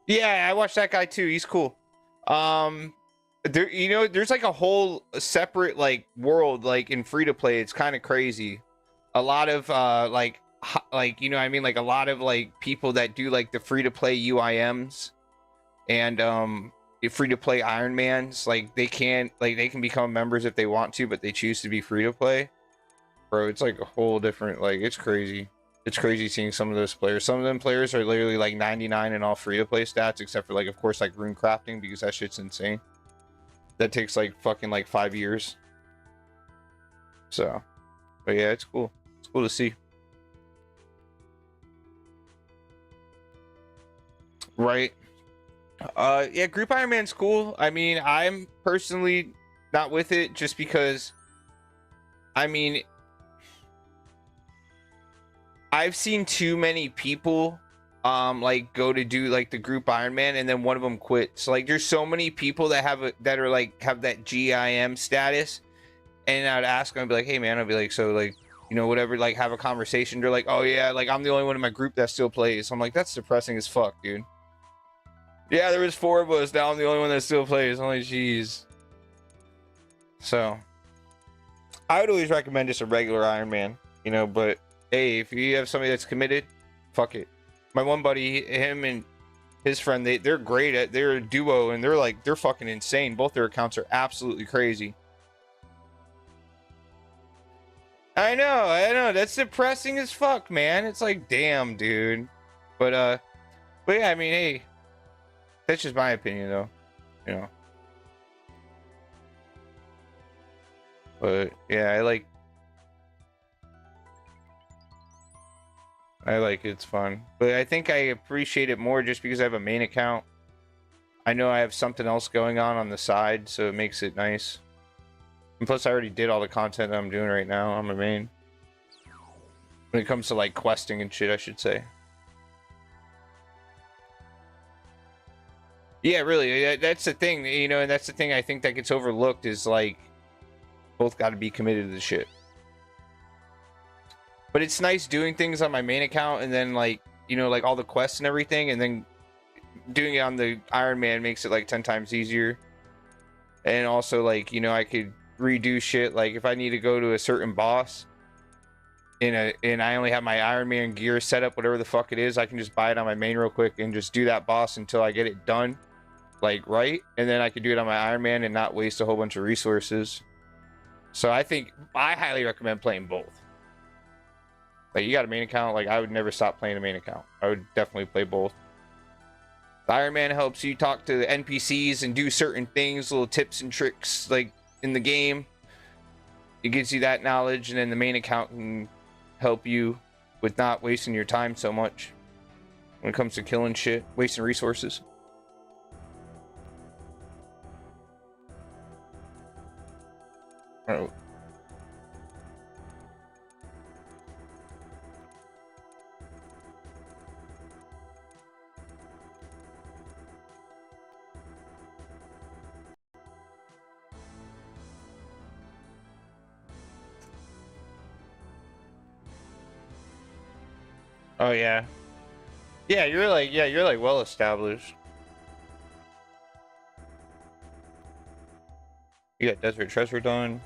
yeah, I watched that guy too. He's cool. There, you know, there's like a whole separate like world like in free to play. It's kind of crazy. A lot of like you know what I mean, like a lot of like people that do like the free to play UIMs and free to play Ironmans, like they can become members if they want to, but they choose to be free to play. Bro, it's like a whole different, like, it's crazy. It's crazy seeing some of those players. Some of them players are literally like 99 in all free to play stats, except for like, of course, like rune crafting, because that shit's insane. That takes like fucking like 5 years. So, but yeah, it's cool. It's cool to see. Right. Yeah, group Ironman's cool. I mean, I'm personally not with it just because, I mean, I've seen too many people like go to do like the group Ironman and then one of them quits. Like there's so many people that have that GIM status, and I'd ask them, I'd be like, hey man, I'd be like, so like, you know, whatever, like have a conversation. They're like, oh yeah, like I'm the only one in my group that still plays. So I'm like, that's depressing as fuck, dude. Yeah, there was 4 of us. Now I'm the only one that still plays. Only jeez. So I would always recommend just a regular Ironman, you know, but hey, if you have somebody that's committed, fuck it. My one buddy, him and his friend, they're great at, they're a duo, and they're fucking insane. Both their accounts are absolutely crazy. I know, that's depressing as fuck, man. It's like, damn, dude. But yeah, I mean, hey, that's just my opinion, though, you know. But yeah, I like it's fun. But I think I appreciate it more just because I have a main account. I know I have something else going on the side, so it makes it nice. And plus, I already did all the content that I'm doing right now on my main. When it comes to like questing and shit, I should say. Yeah, really, that's the thing, you know, and that's the thing I think that gets overlooked is like both got to be committed to the shit. But it's nice doing things on my main account and then like, you know, like all the quests and everything, and then doing it on the Ironman makes it like 10 times easier. And also like, you know, I could redo shit like if I need to go to a certain boss and I only have my Ironman gear set up, whatever the fuck it is, I can just buy it on my main real quick and just do that boss until I get it done, like, right? And then I could do it on my Ironman and not waste a whole bunch of resources. So I think I highly recommend playing both. Like, you got a main account, like, I would never stop playing a main account. I would definitely play both. The Ironman helps you talk to the NPCs and do certain things, little tips and tricks, like, in the game. It gives you that knowledge, and then the main account can help you with not wasting your time so much when it comes to killing shit, wasting resources. Oh. Oh yeah. Yeah, you're like well established. You got Desert Treasure done.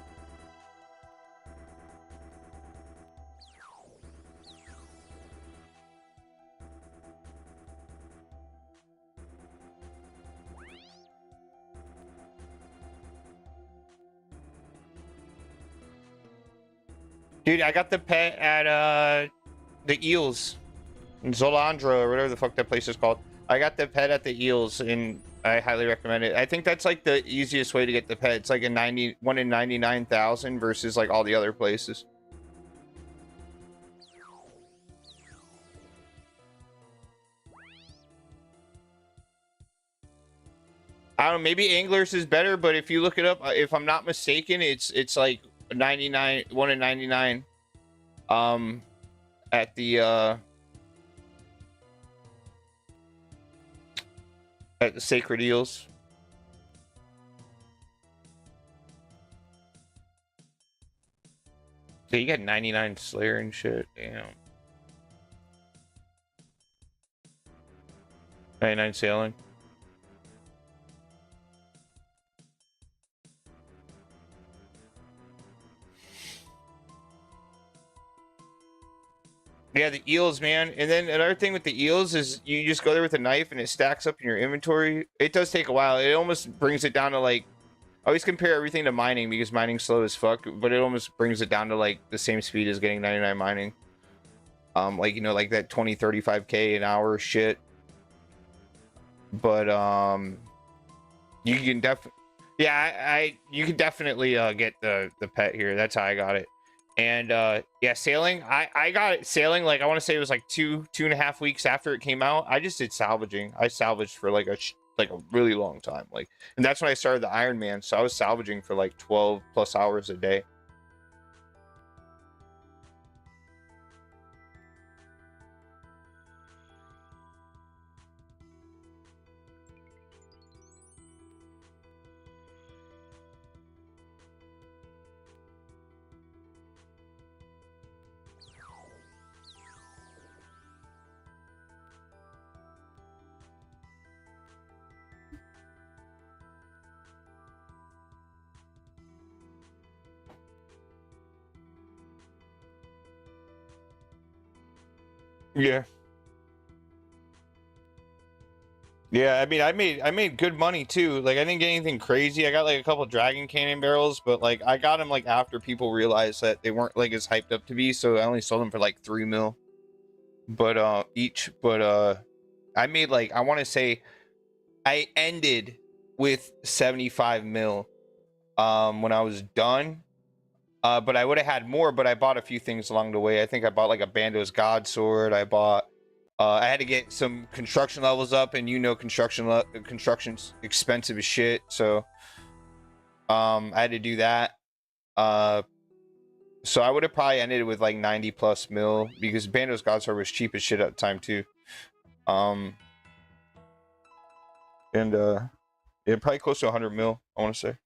Dude, I got the pet at the Eels. In Zolandra, or whatever the fuck that place is called. I got the pet at the Eels, and I highly recommend it. I think that's like the easiest way to get the pet. It's like a 1 in 99,000 versus like all the other places. I don't know, maybe Anglers is better, but if you look it up, if I'm not mistaken, it's like 99, 1 in 99 at the Sacred Eels. Yeah, you got 99 Slayer and shit. Damn. 99 Sailing. Yeah, the eels, man. And then another thing with the eels is you just go there with a knife and it stacks up in your inventory. It does take a while. It almost brings it down to like, I always compare everything to mining because mining's slow as fuck, but it almost brings it down to like the same speed as getting 99 mining. Like, you know, like that 20, 35K an hour shit. But you can definitely, yeah, you can definitely get the pet here. That's how I got it. And yeah, sailing, I got it sailing, like I want to say it was like 2.5 weeks after it came out. I just did salvaging. I salvaged for like a really long time, like, and that's when I started the Ironman, so I was salvaging for like 12 plus hours a day. Yeah. Yeah, I mean, I made good money too. Like, I didn't get anything crazy. I got like a couple Dragon Cannon barrels, but like I got them like after people realized that they weren't like as hyped up to be, so I only sold them for like 3 mil. But each, but I made like, I want to say I ended with 75 mil when I was done. But I would have had more, but I bought a few things along the way. I think I bought like a Bando's God Sword. I had to get some construction levels up, and you know, construction's expensive as shit. So I had to do that. So I would have probably ended with like 90 plus mil, because Bando's God Sword was cheap as shit at the time too. And yeah, probably close to 100 mil, I want to say.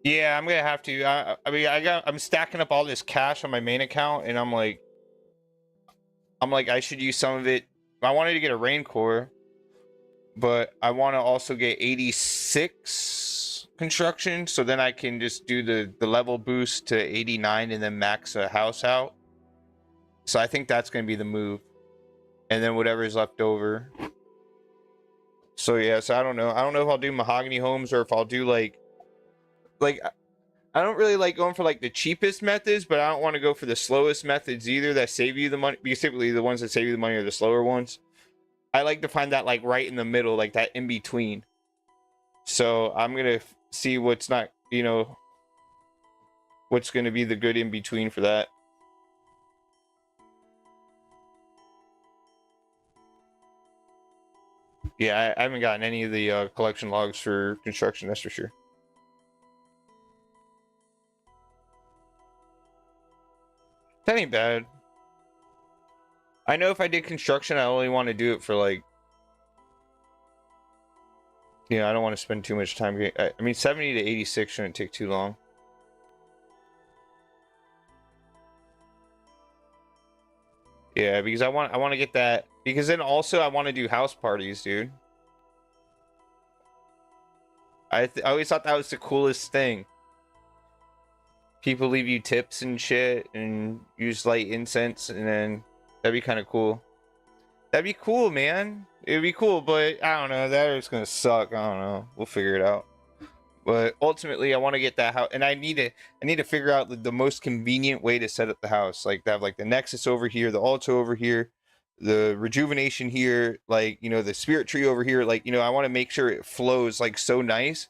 Yeah, I'm gonna have to. I mean, I'm stacking up all this cash on my main account, and I'm like, I should use some of it. I wanted to get a rain core, but I want to also get 86 construction, so then I can just do the level boost to 89 and then max a house out. So I think that's gonna be the move, and then whatever is left over. So yeah, so I don't know. I don't know if I'll do mahogany homes or if I'll do like I don't really like going for like the cheapest methods, but I don't want to go for the slowest methods either that save you the money, because typically the ones that save you the money are the slower ones. I like to find that like right in the middle, like that in between. So I'm gonna see what's not, you know, what's gonna be the good in between for that. Yeah, I haven't gotten any of the collection logs for construction, that's for sure. That ain't bad. I know if I did construction, I only want to do it for like, you know, I don't want to spend too much time. I mean, 70 to 86 shouldn't take too long. Yeah, because I want to get that, because then also I want to do house parties, dude. I always thought that was the coolest thing. People leave you tips and shit and use light incense, and then that'd be kind of cool. That'd be cool, man. It'd be cool, but I don't know. That is gonna suck. I don't know. We'll figure it out. But ultimately, I want to get that house, and I need to figure out the most convenient way to set up the house. Like to have like the Nexus over here, the Alto over here, the Rejuvenation here, like, you know, the Spirit Tree over here. Like, you know, I want to make sure it flows like so nice,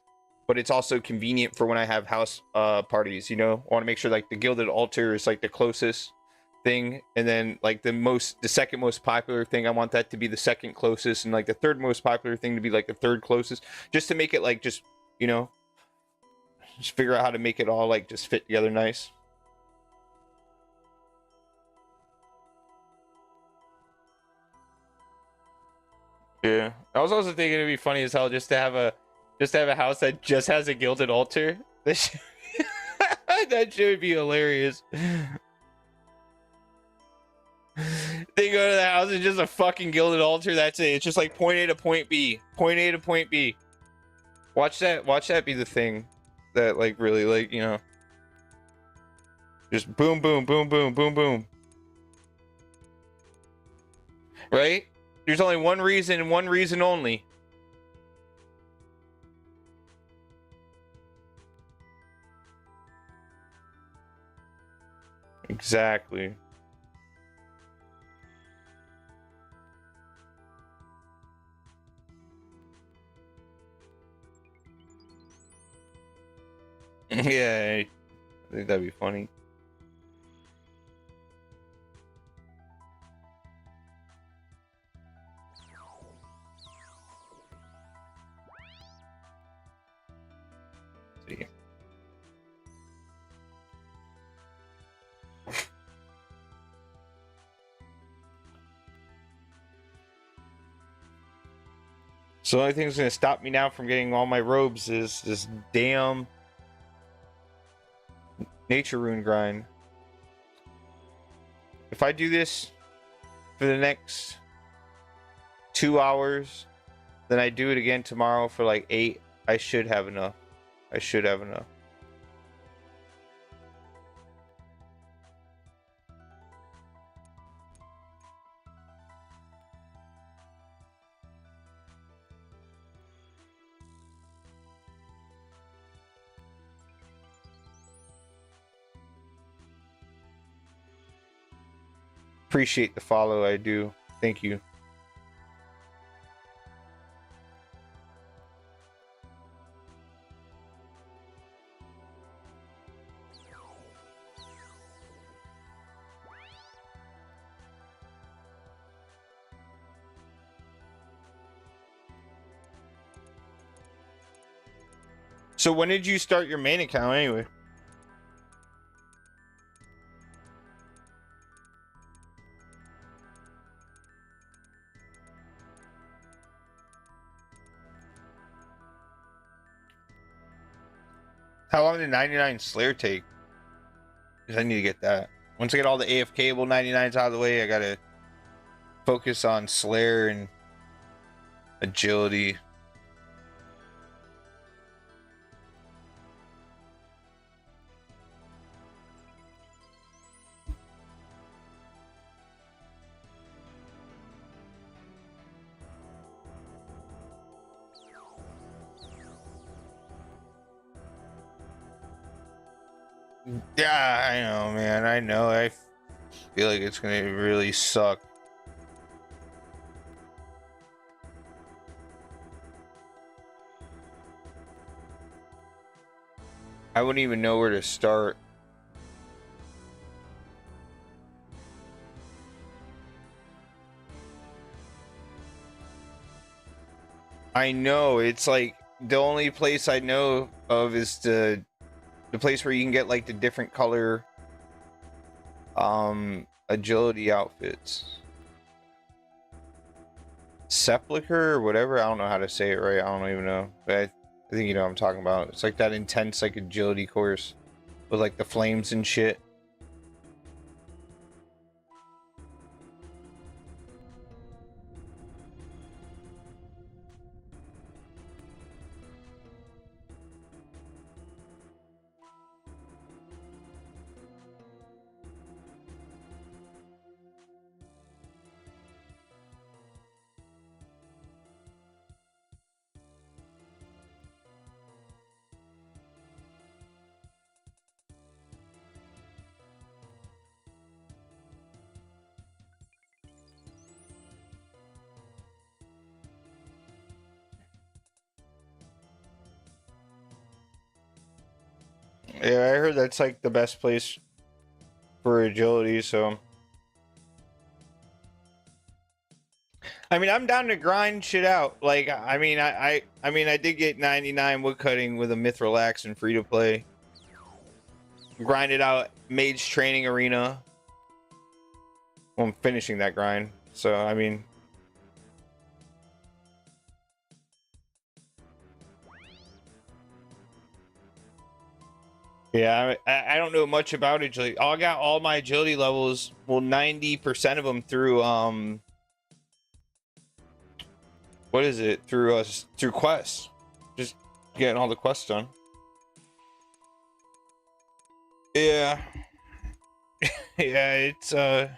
but it's also convenient for when I have house parties. You know, I want to make sure like the Gilded Altar is like the closest thing, and then like the second most popular thing, I want that to be the second closest, and like the third most popular thing to be like the third closest, just to make it like, just, you know, just figure out how to make it all like just fit together nice. Yeah, I was also thinking it'd be funny as hell just to have a house that just has a gilded altar. That shit, that shit would be hilarious. They go to the house and just a fucking gilded altar. That's it. It's just like point A to point B, point A to point B. Watch that be the thing that like really, like, you know, just boom boom boom boom boom boom. Right? There's only one reason and one reason only. Exactly. Yeah, I think that'd be funny. See. So the only thing that's gonna stop me now from getting all my robes is this damn nature rune grind. If I do this for the next 2 hours, then I do it again tomorrow for like 8, I should have enough. I should have enough. Appreciate the follow, I do. Thank you. So when did you start your main account anyway? How long did 99 Slayer take? Because I need to get that. Once I get all the AFK-able 99s out of the way, I gotta focus on Slayer and agility. Yeah, I know, man. I know. I feel like it's gonna really suck. I wouldn't even know where to start. I know. It's like the only place I know of is the place where you can get like the different color agility outfits. Sepulcher or whatever. I don't know how to say it right. I don't even know. But I think you know what I'm talking about. It's like that intense like agility course with like the flames and shit. Yeah, I heard that's like the best place for agility, so I mean I'm down to grind shit out. Like I mean I did get 99 woodcutting with a Mithril axe and free to play. Grinded out Mage Training Arena. Well, I'm finishing that grind. So I mean yeah, I don't know much about agility. I got all my agility levels, well 90% of them through what is it? Through quests. Just getting all the quests done. Yeah. Yeah, it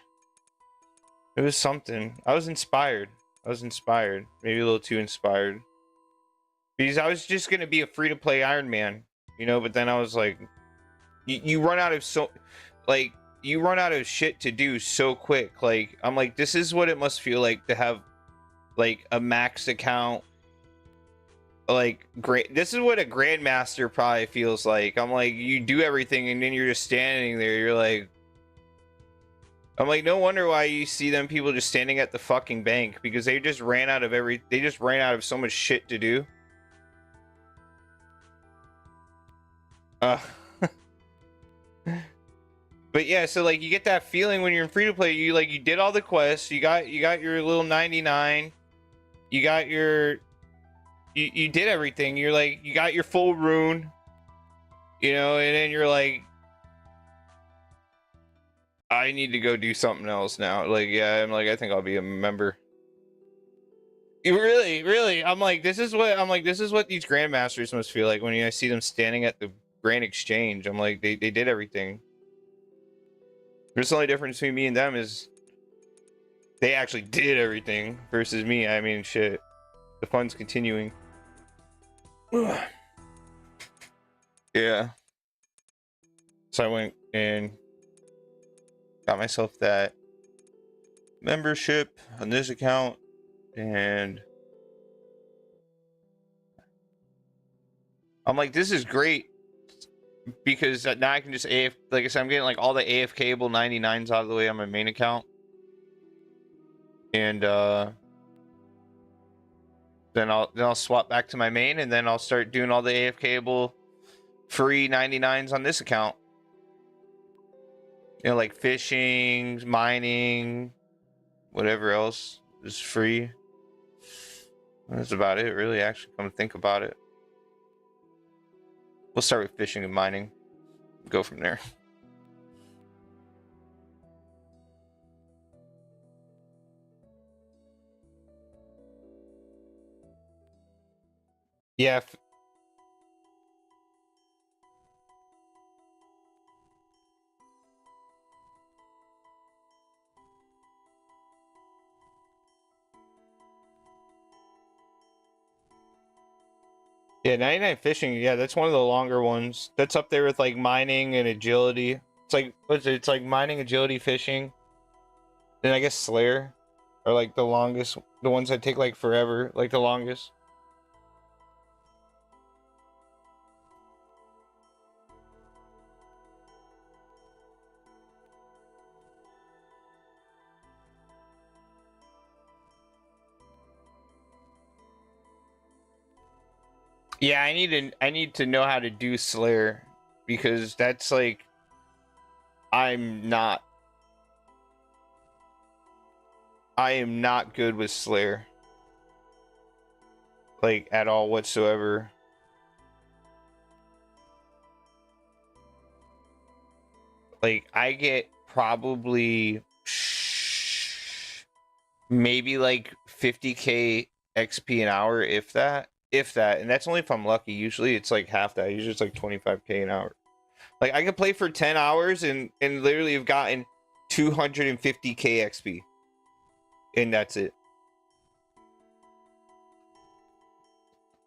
was something. I was inspired. Maybe a little too inspired. Because I was just gonna be a free to play Ironman, you know, but then I was like you run out of you run out of shit to do so quick. Like I'm like, this is what it must feel like to have like a max account. Like great, this is what a grandmaster probably feels like. I'm like, you do everything and then you're just standing there. You're like, I'm like, no wonder why you see them people just standing at the fucking bank, because they just ran out of they just ran out of so much shit to do. But yeah, so like you get that feeling when you're in free to play. You like, you did all the quests, you got your little 99, you got your you did everything. You're like, you got your full rune, you know, and then you're like, I need to go do something else now. Like, yeah, I'm like, I think I'll be a member. Really, I'm like, this is what these grandmasters must feel like when I see them standing at the Grand Exchange. I'm like, they did everything. There's the only difference between me and them is they actually did everything versus me. I mean, shit, the fun's continuing. Yeah. So I went and got myself that. membership on this account, and I'm like, this is great because now I can just like I said, I'm getting like all the AFKable 99s out of the way on my main account, and then I'll swap back to my main, and then I'll start doing all the AFKable free 99s on this account. You know, like fishing, mining, whatever else is free. That's about it, really, actually, come to think about it. We'll start with fishing and mining. Go from there. Yeah. Yeah, 99 fishing. Yeah, that's one of the longer ones. That's up there with like mining and agility. It's like, what's it? It's like mining, agility, fishing. Then I guess Slayer are like the longest, the ones that take like forever, like the longest. Yeah, I need to know how to do Slayer because that's like I am not good with Slayer. Like at all whatsoever. Like I get probably maybe like 50k XP an hour, if that, and that's only if I'm lucky. Usually it's like half that. Usually it's like 25k an hour. Like I could play for 10 hours and literally have gotten 250k XP, and that's it.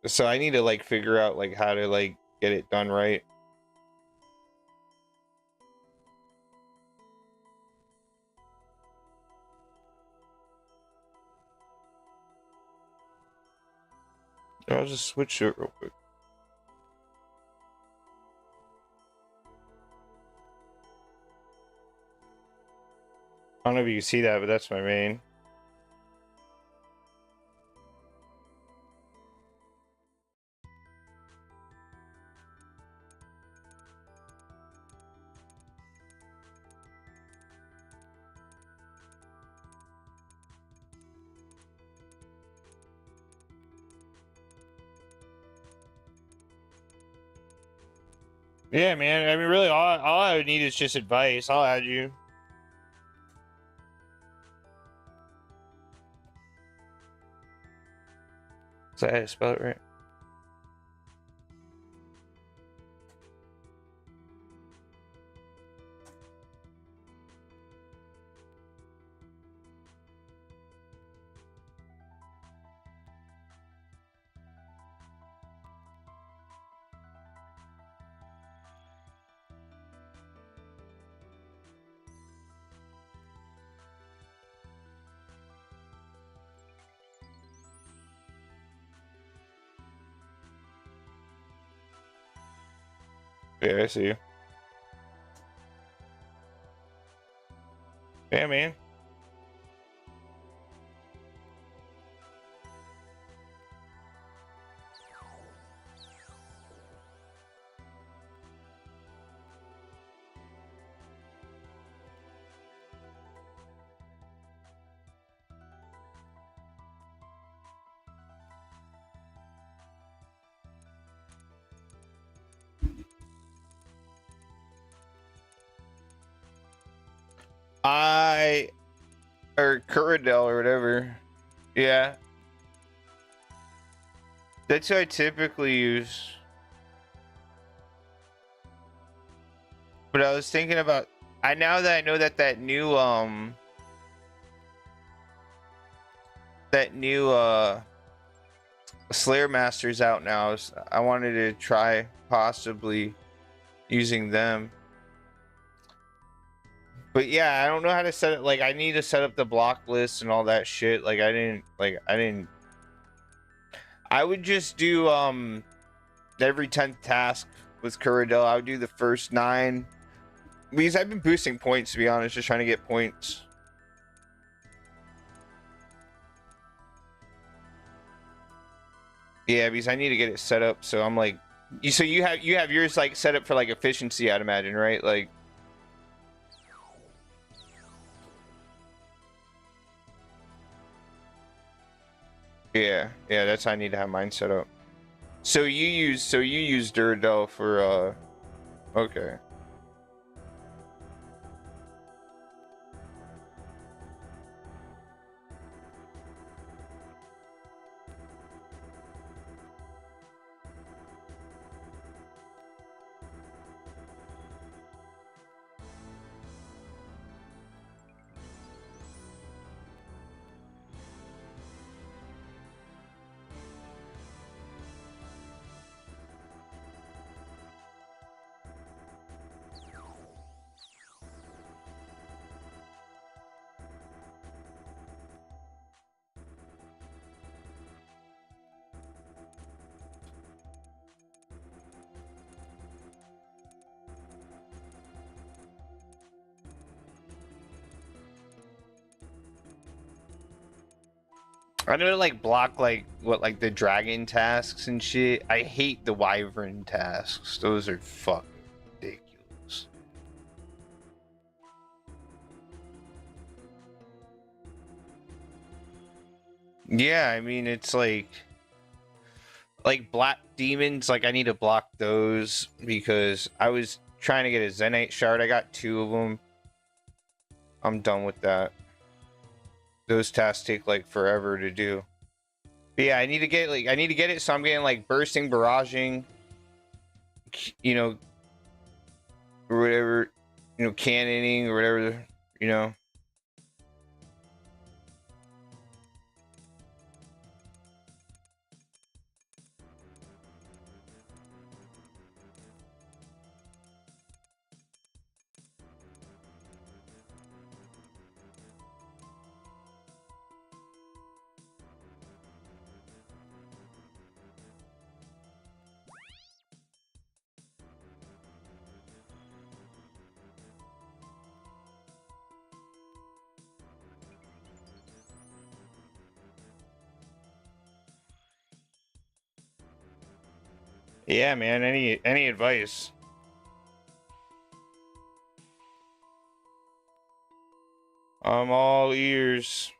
So I need to like figure out like how to like get it done right. I'll just switch it real quick. I don't know if you can see that, but that's my main. Yeah, man. I mean, really, all I would need is just advice. I'll add you. So I had to spell it right. Yeah, I see you. Yeah, man. Or Curadel or whatever. Yeah. That's what I typically use. But I was thinking about, now that I know that that new Slayer Master's out now, I wanted to try possibly using them. But yeah, I don't know how to set it. Like, I need to set up the block list and all that shit. Like, I didn't. I would just do every 10th task with Kuradel. I would do the first 9 because I've been boosting points, to be honest, just trying to get points. Yeah, because I need to get it set up. So I'm like, so you have yours like set up for like efficiency, I'd imagine, right? Like. Yeah, that's how I need to have mine set up. So you use Duradel for okay. I know to like block like what like the dragon tasks and shit. I hate the wyvern tasks. Those are fucking ridiculous. Yeah, I mean it's like black demons, like I need to block those because I was trying to get a Zenite shard. I got 2 of them. I'm done with that. Those tasks take like forever to do. But yeah, I need to get it so I'm getting like bursting, barraging, you know, or whatever, you know, cannoning or whatever, you know. Yeah, man, any advice? I'm all ears.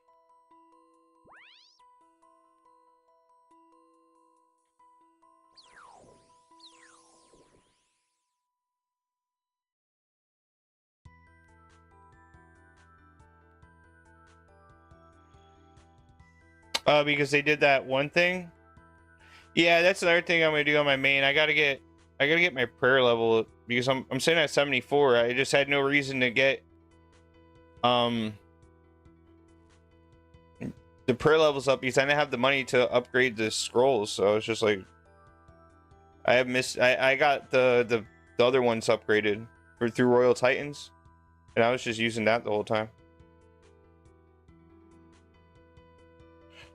Because they did that one thing. Yeah, that's another thing I'm gonna do on my main. I gotta get my prayer level because I'm sitting at 74. I just had no reason to get the prayer levels up because I didn't have the money to upgrade the scrolls. So it's just like I got the other ones upgraded through Royal Titans, and I was just using that the whole time.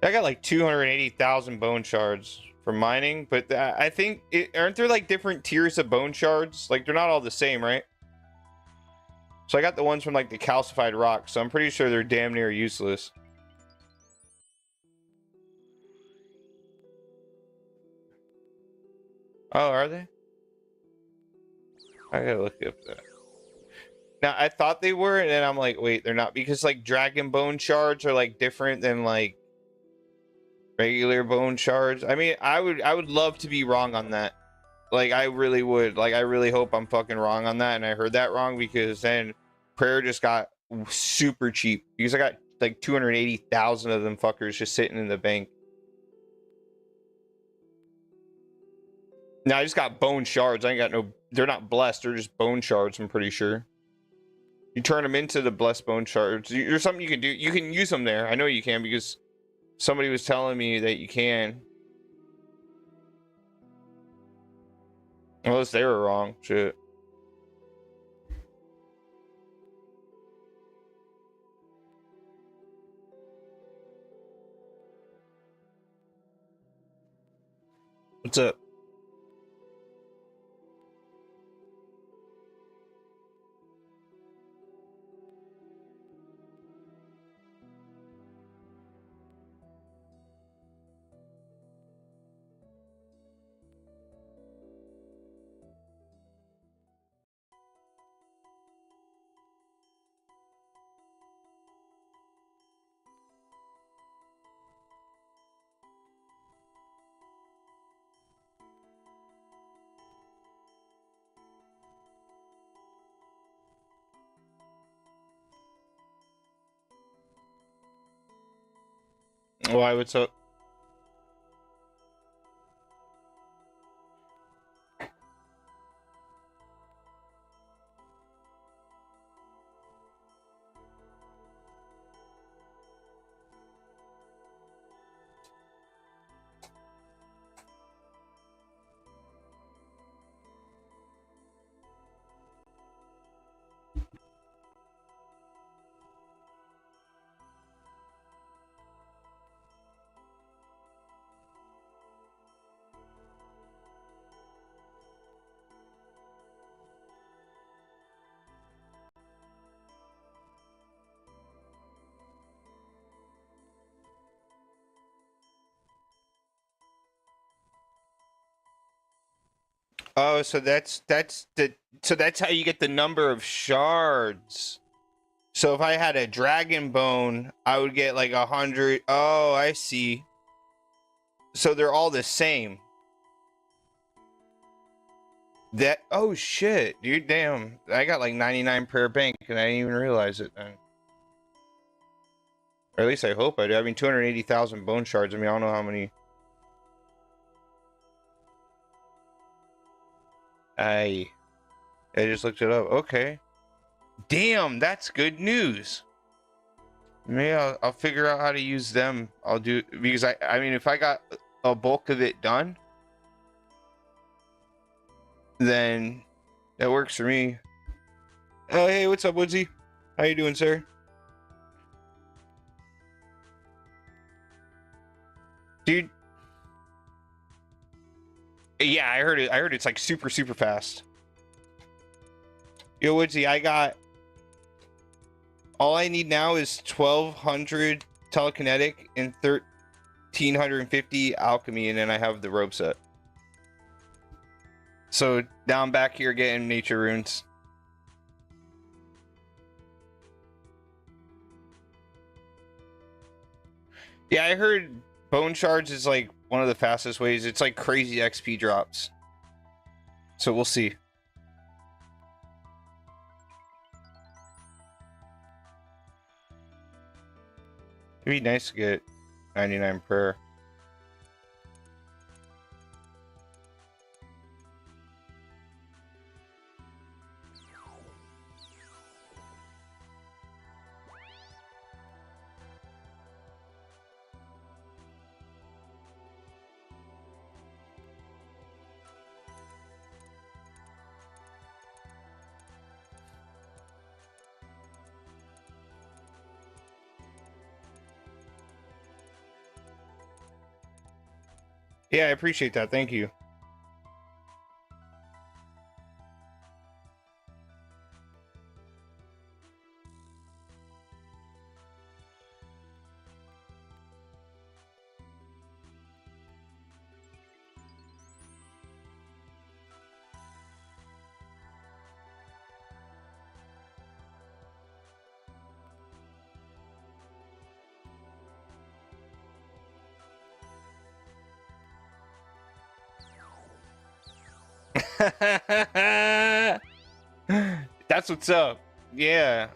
I got like 280,000 bone shards for mining, but I think aren't there like different tiers of bone shards? Like they're not all the same, right? So I got the ones from like the calcified rock, so I'm pretty sure they're damn near useless. Oh, are they? I gotta look up that. Now I thought they were, and then I'm like, wait, they're not, because like dragon bone shards are like different than like regular bone shards. I mean, I would love to be wrong on that. Like I really would. Like I really hope I'm fucking wrong on that, and I heard that wrong, because then prayer just got super cheap because I got like 280,000 of them fuckers just sitting in the bank. Now I just got bone shards. I ain't got no. They're not blessed. They're just bone shards. I'm pretty sure. You turn them into the blessed bone shards. There's something you can do. You can use them there. I know you can because somebody was telling me that you can. Unless they were wrong. Shit. What's up? Why? What's up? Oh, so that's how you get the number of shards. So if I had a dragon bone, I would get like 100. Oh, I see. So they're all the same. That, oh shit, dude, damn. I got like 99 per bank and I didn't even realize it then. Or at least I hope I do. I mean, 280,000 bone shards. I mean, I don't know how many. I just looked it up. Okay. Damn, that's good news. Maybe I'll figure out how to use them. I'll do, because I mean, if I got a bulk of it done, then that works for me. Oh, hey, what's up, Woodsy? How you doing, sir? Dude. Yeah, I heard it. I heard it's like super, super fast. Yo, Woodsy, I got, all I need now is 1,200 telekinetic and 1,350 alchemy, and then I have the robe set. So now I'm back here getting nature runes. Yeah, I heard bone shards is like one of the fastest ways. It's like crazy XP drops. So we'll see. It'd be nice to get 99 per. Yeah, I appreciate that. Thank you. That's what's up. Yeah.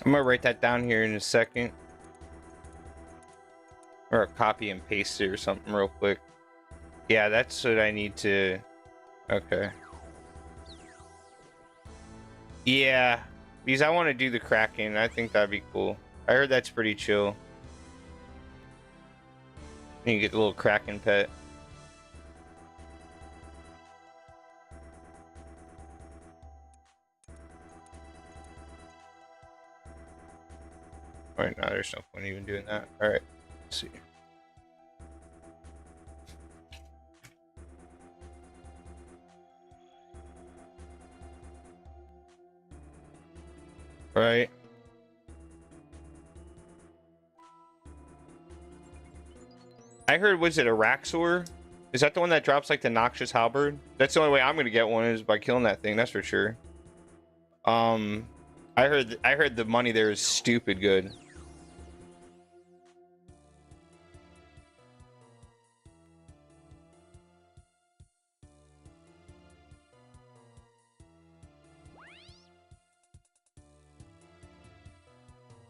I'm gonna write that down here in a second. Or copy and paste it or something real quick. Yeah, that's what I need to... Okay. Yeah, because I want to do the Kraken. I think that'd be cool. I heard that's pretty chill. And you get the little Kraken pet. Alright, no, there's no point even doing that. Alright, let's see. Right. I heard, was it a Raxor? Is that the one that drops like the Noxious Halberd? That's the only way I'm gonna get one is by killing that thing, that's for sure. I heard the money there is stupid good.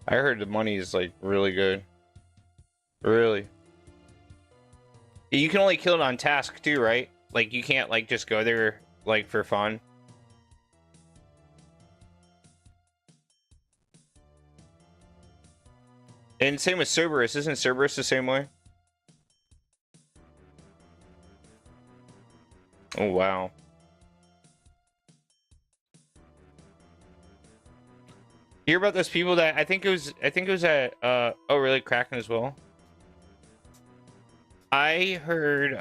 I heard the money is like really good. Really. You can only kill it on task too, right? Like you can't like just go there like for fun. And same with Cerberus. Isn't Cerberus the same way? Oh wow. You hear about those people that I think it was at oh really, Kraken as well? I heard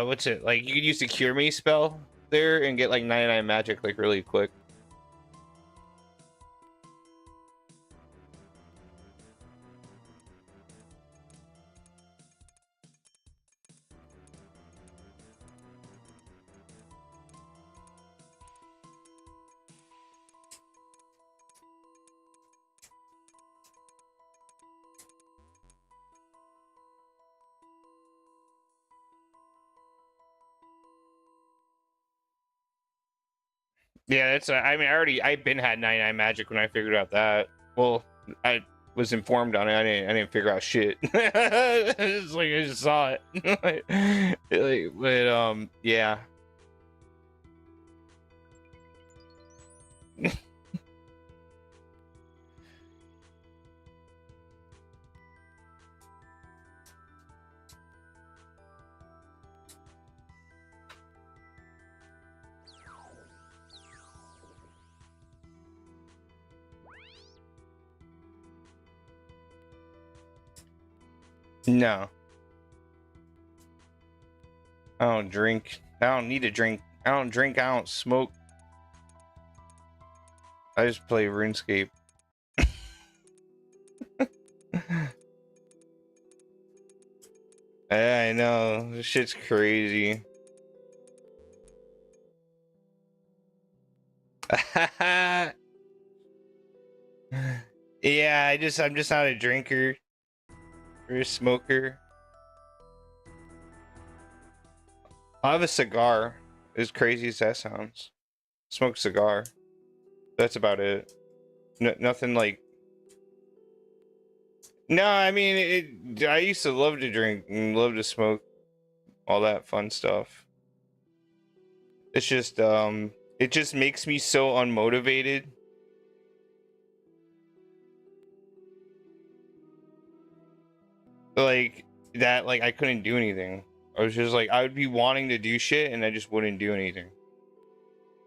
what's it like, you could use the Cure Me spell there and get like 99 magic like really quick. Yeah, that's I mean I've been had 99 magic when I figured out that. Well, I was informed on it. I didn't figure out shit. It's like I just saw it. But yeah. No. I don't drink. I don't need to drink. I don't drink. I don't smoke. I just play RuneScape. I know. This shit's crazy. Yeah, I'm just not a drinker or a smoker. I have a cigar, as crazy as that sounds. Smoke cigar. That's about it. Nothing like. No, I mean, I used to love to drink and love to smoke, all that fun stuff. It's just, it just makes me so unmotivated. Like that, like I couldn't do anything. I was just like, I would be wanting to do shit and I just wouldn't do anything.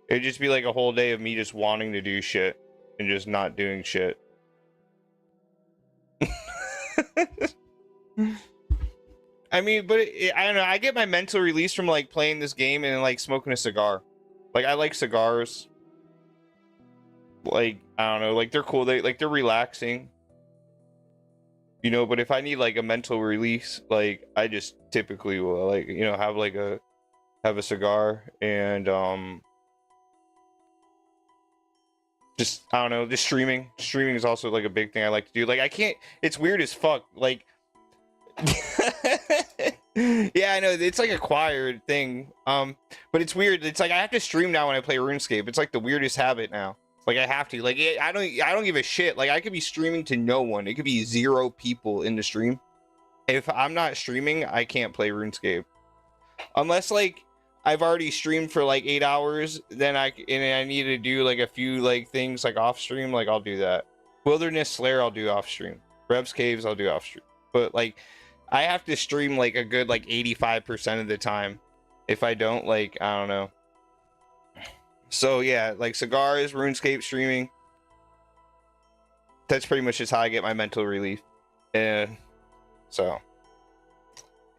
It'd just be like a whole day of me just wanting to do shit and just not doing shit. I mean, but I don't know. I get my mental release from like playing this game and like smoking a cigar. Like I like cigars. Like I don't know. Like they're cool. They're relaxing. You know, but if I need like a mental release, like I just typically will like, you know, have a cigar and just I don't know, just streaming. Streaming is also like a big thing I like to do. Like I can't, it's weird as fuck. Like yeah, I know it's like acquired thing. But it's weird. It's like I have to stream now when I play RuneScape. It's like the weirdest habit now. Like I have to. Like I don't give a shit. Like I could be streaming to no one. It could be 0 people in the stream. If I'm not streaming, I can't play RuneScape. Unless like I've already streamed for like 8 hours, then I need to do like a few like things like off stream, like I'll do that. Wilderness Slayer I'll do off stream. Rebs Caves I'll do off stream. But like I have to stream like a good like 85% of the time. If I don't, like I don't know. So yeah, like cigars, RuneScape, streaming. That's pretty much just how I get my mental relief. And so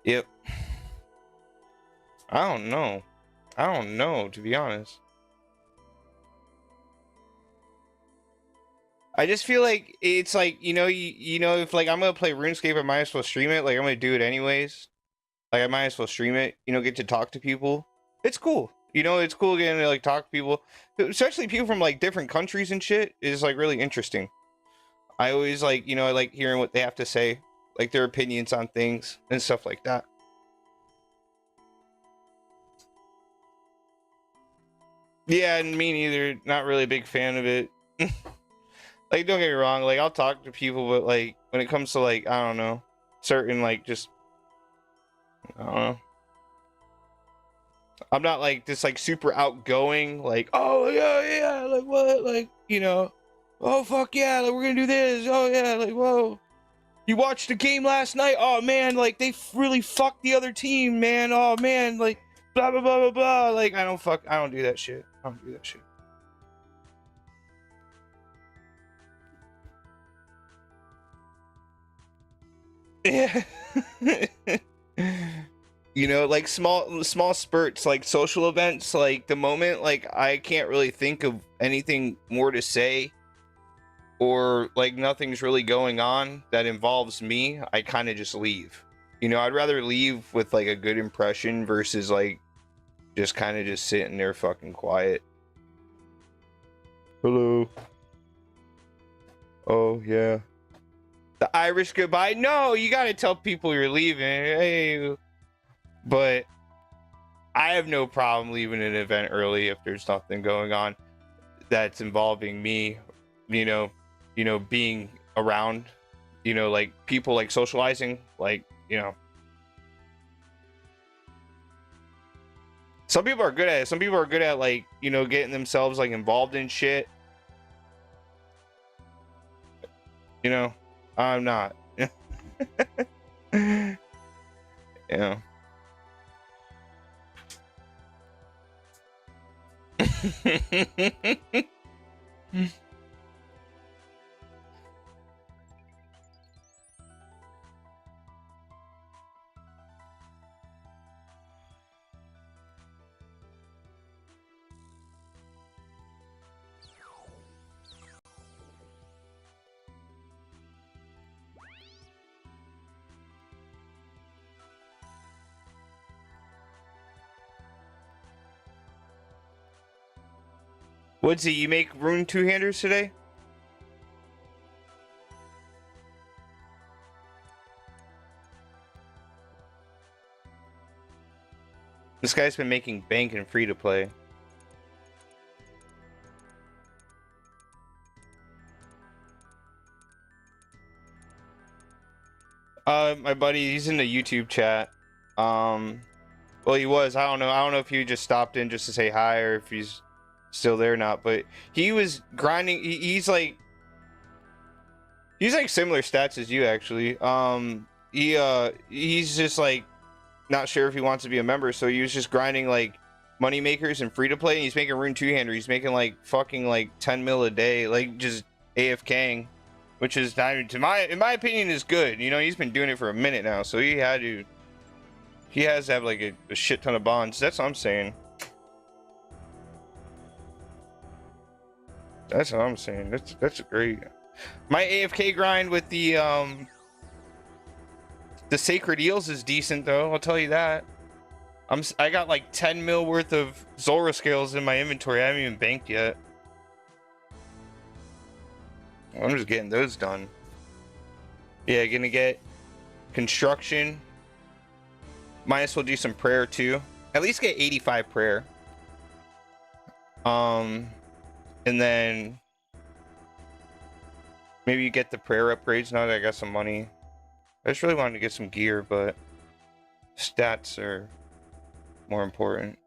yep. I don't know, to be honest. I just feel like it's like, you know, if like I'm gonna play RuneScape, I might as well stream it. Like I'm gonna do it anyways. Like I might as well stream it, you know, get to talk to people. It's cool. You know, it's cool getting to like talk to people, especially people from like different countries and shit is like really interesting. I always like, you know, I like hearing what they have to say, like their opinions on things and stuff like that. Yeah, and me neither. Not really a big fan of it. Like, don't get me wrong. Like, I'll talk to people, but like when it comes to like, I don't know, certain like just, I don't know. I'm not like this like super outgoing. Like, oh yeah, like what, like you know, oh fuck yeah, like we're gonna do this. Oh yeah, like whoa. You watched the game last night? Oh man, like they really fucked the other team, man. Oh man, like blah blah blah blah blah. Like I don't do that shit. I don't do that shit. Yeah. You know, like small spurts, like social events, like the moment like I can't really think of anything more to say or like nothing's really going on that involves me, I kind of just leave. You know, I'd rather leave with like a good impression versus like just kind of just sitting there fucking quiet. Hello. Oh yeah. The Irish goodbye. No, you got to tell people you're leaving. Hey. But I have no problem leaving an event early if there's nothing going on that's involving me, you know, being around, you know, like people like socializing, like, you know. Some people are good at it. Some people are good at like, you know, getting themselves like involved in shit. You know, I'm not. Yeah. Woodsy, you make rune two-handers today? This guy's been making bank and free to play. My buddy, he's in the YouTube chat. Well, he was. I don't know if he just stopped in just to say hi or if he's still there or not. But he was grinding. He's like similar stats as you actually. He's just like not sure if he wants to be a member, so he was just grinding like money makers and free to play. And he's making rune two-hander. He's making like fucking like 10 mil a day, like just AFKing, which is, in my opinion, is good. You know, he's been doing it for a minute now, so he has to have like a shit ton of bonds. That's what I'm saying. That's what I'm saying. That's great. My AFK grind with the sacred eels is decent though. I'll tell you that. I got like 10 mil worth of Zora scales in my inventory. I haven't even banked yet. I'm just getting those done. Yeah, gonna get construction. Might as well do some prayer too. At least get 85 prayer. And then maybe you get the prayer upgrades now that I got some money. I just really wanted to get some gear, but stats are more important.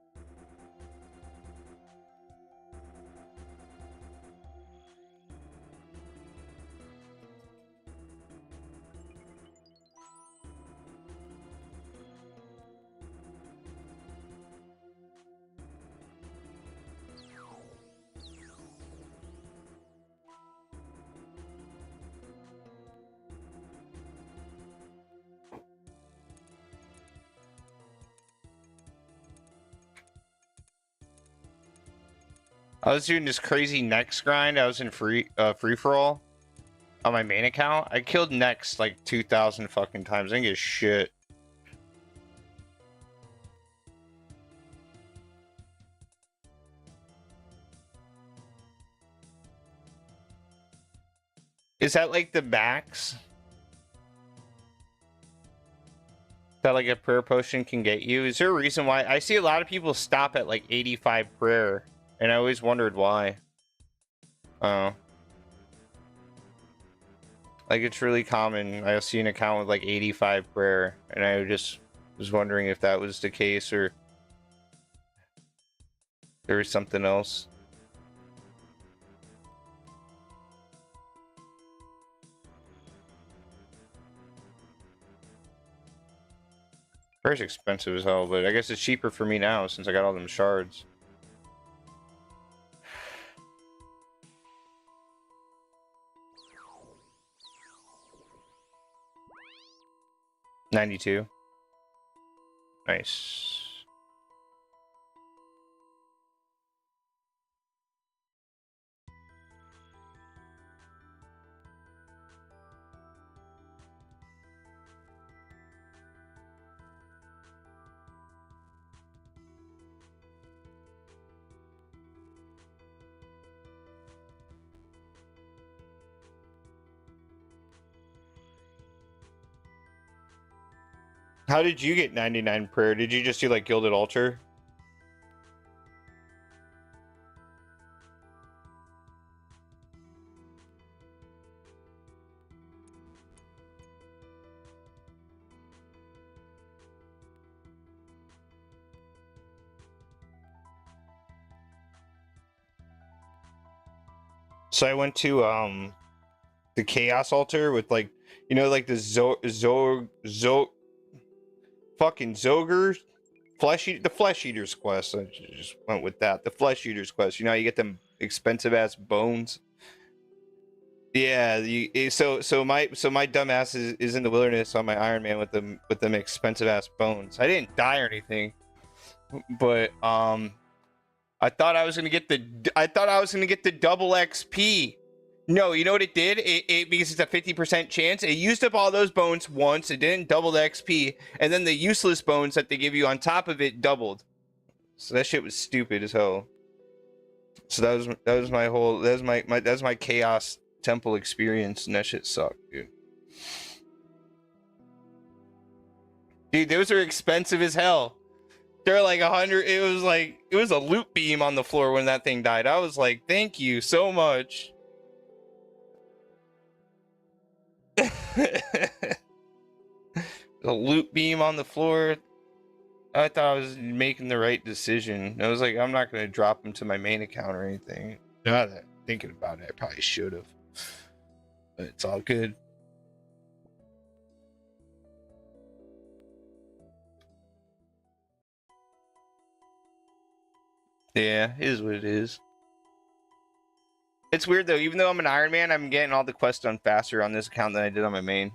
I was doing this crazy next grind. I was in free for all on my main account. I killed next like 2,000 fucking times. I didn't get shit. Is that like the max that like a prayer potion can get you? Is there a reason why? I see a lot of people stop at like 85 prayer, and I always wondered why. Oh. Like, it's really common. I see an account with like 85 prayer, and I just was wondering if that was the case or there was something else. Prayer's expensive as hell, but I guess it's cheaper for me now since I got all them shards. $92. Nice. How did you get 99 prayer? Did you just do like Gilded Altar? So I went to the Chaos Altar with like, you know, like the fucking Zogre the Flesh Eater's quest. I just went with that. The Flesh Eater's quest. You know, you get them expensive ass bones. Yeah, so my dumbass is in the wilderness on my Ironman with them expensive ass bones. I didn't die or anything, but I thought I was gonna get the double XP. No, you know what it did? It because it's a 50% chance. It used up all those bones once. It didn't double the XP, and then the useless bones that they give you on top of it doubled. So that shit was stupid as hell. So that was my whole that was my chaos temple experience, and that shit sucked, dude. Dude, those are expensive as hell. They're like 100. It was a loot beam on the floor when that thing died. I was like, thank you so much. A loot beam on the floor. I thought I was making the right decision. I was like, I'm not gonna drop them to my main account or anything. Now that thinking about it, I probably should have. But it's all good. Yeah, it is what it is. It's weird though, even though I'm an Iron Man, I'm getting all the quests done faster on this account than I did on my main.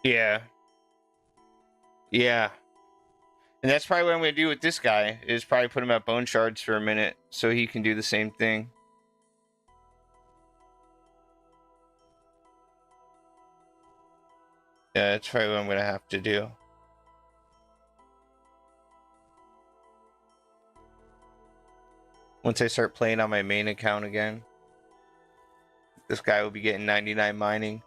Yeah. Yeah. And that's probably what I'm going to do with this guy, is probably put him at bone shards for a minute so he can do the same thing. Yeah, that's probably what I'm going to have to do. Once I start playing on my main account again, this guy will be getting 99 mining.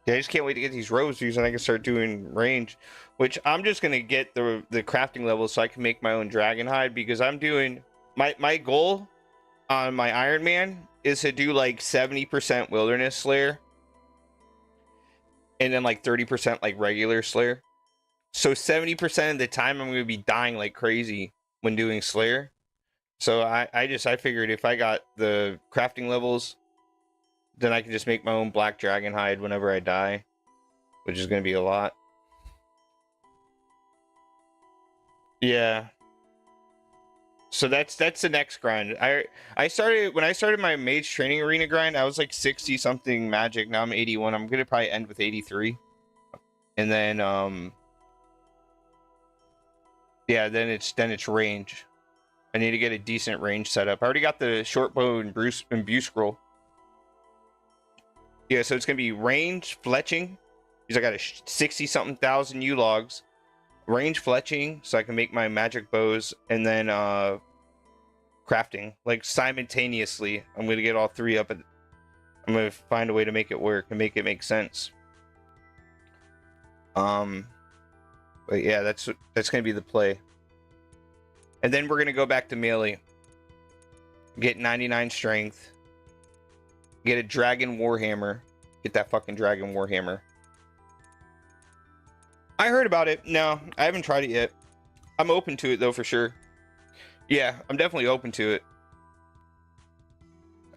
Yeah, I just can't wait to get these robes because then I can start doing range, which I'm just gonna get the crafting level so I can make my own dragon hide, because I'm doing my goal on my Ironman is to do like 70% wilderness slayer and then like 30% like regular slayer. So 70% of the time I'm gonna be dying like crazy when doing slayer. So I figured if I got the crafting levels, then I can just make my own black dragon hide whenever I die, which is gonna be a lot. Yeah. So that's the next grind. I started when I started my mage training arena grind, I was like 60 something magic. Now I'm 81. I'm gonna probably end with 83. And then yeah, then it's range. I need to get a decent range setup. I already got the short bow and Brew scroll. Yeah, so it's gonna be range fletching, because I got a 60 something thousand U logs. Range fletching, so I can make my magic bows, and then crafting, like simultaneously. I'm gonna get all three up. I'm gonna find a way to make it work and make it make sense. But yeah, that's gonna be the play. And then we're gonna go back to melee. Get 99 strength. Get a dragon warhammer. Get that fucking dragon warhammer. I heard about it. No, I haven't tried it yet. I'm open to it though, for sure. Yeah, I'm definitely open to it.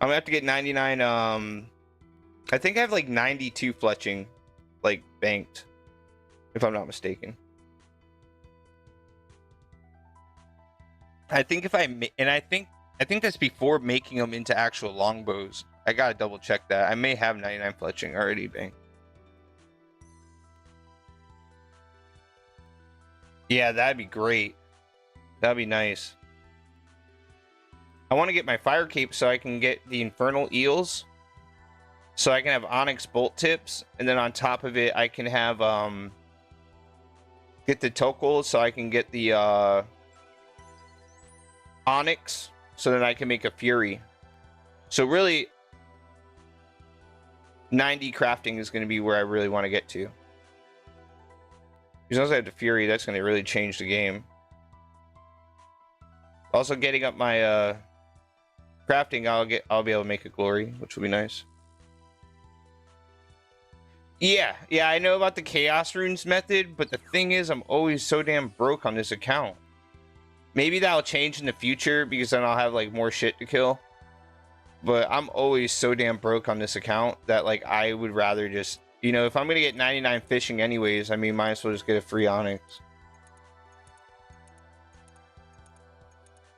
I'm gonna have to get 99. I think I have like 92 fletching, like banked, if I'm not mistaken. I think if I think that's before making them into actual longbows. I gotta double check that. I may have 99 fletching already banked. Yeah, that'd be great. That'd be nice. I want to get my fire cape so I can get the infernal eels. So I can have onyx bolt tips, and then on top of it I can have get the tokul so I can get the onyx, so then I can make a fury. So really 90 crafting is going to be where I really want to get to. As long as I have the fury, that's going to really change the game. Also, getting up my crafting, I'll be able to make a glory, which will be nice. Yeah, I know about the chaos runes method, but the thing is, I'm always so damn broke on this account. Maybe that'll change in the future, because then I'll have like more shit to kill. But I'm always so damn broke on this account that like I would rather just, you know, if I'm gonna get 99 fishing anyways, I mean, might as well just get a free onyx.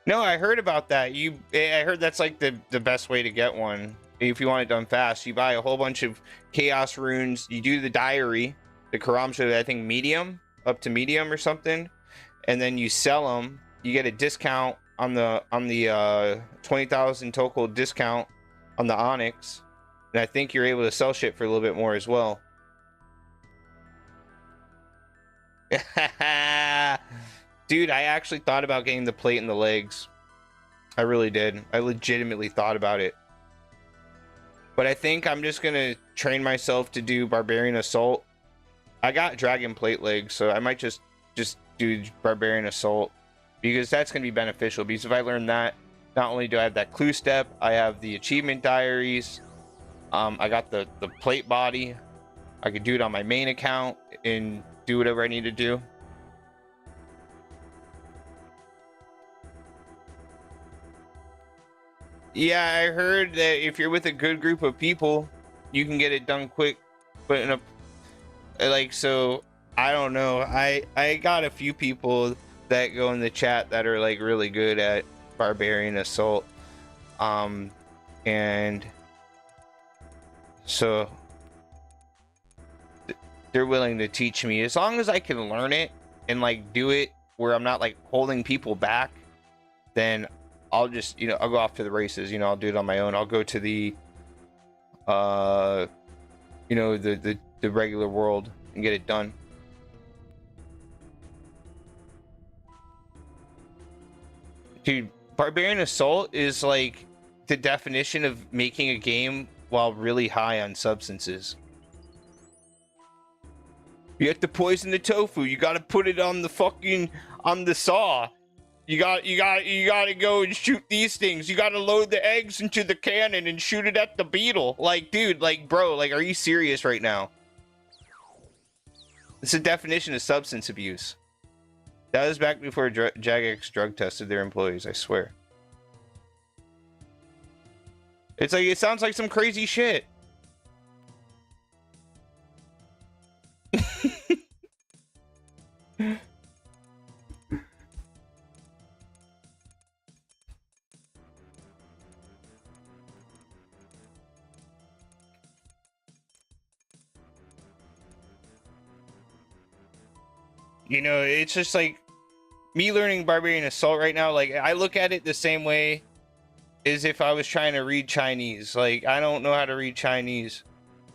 No, I heard about that. I heard that's like the best way to get one. If you want it done fast, you buy a whole bunch of chaos runes. You do the diary, the Karamsha, I think medium, up to medium or something, and then you sell them. You get a discount on the 20,000 tokul discount on the onyx, and I think you're able to sell shit for a little bit more as well. Dude, I actually thought about getting the plate and the legs. I really did. I legitimately thought about it. But I think I'm just gonna train myself to do barbarian assault. I got dragon plate legs, so I might just do barbarian assault, because that's gonna be beneficial. Because if I learn that, not only do I have that clue step, I have the achievement diaries. I got the plate body. I could do it on my main account and do whatever I need to do. Yeah, I heard that if you're with a good group of people, you can get it done quick. But in a like, so I don't know. I got a few people that go in the chat that are like really good at barbarian assault, and so they're willing to teach me as long as I can learn it and like do it where I'm not like holding people back. Then I'll just, you know, I'll go off to the races. You know, I'll do it on my own. I'll go to the you know, the regular world and get it done. Dude, barbarian assault is like the definition of making a game while really high on substances. You have to poison the tofu. You got to put it on the fucking on the saw. You got to go and shoot these things. You got to load the eggs into the cannon and shoot it at the beetle. Like, dude, like, bro, like, are you serious right now? It's a definition of substance abuse. That was back before Jagex drug tested their employees, I swear. It's like, it sounds like some crazy shit. You know, it's just like me learning Barbarian Assault right now. Like, I look at it the same way as if I was trying to read Chinese. Like, I don't know how to read Chinese.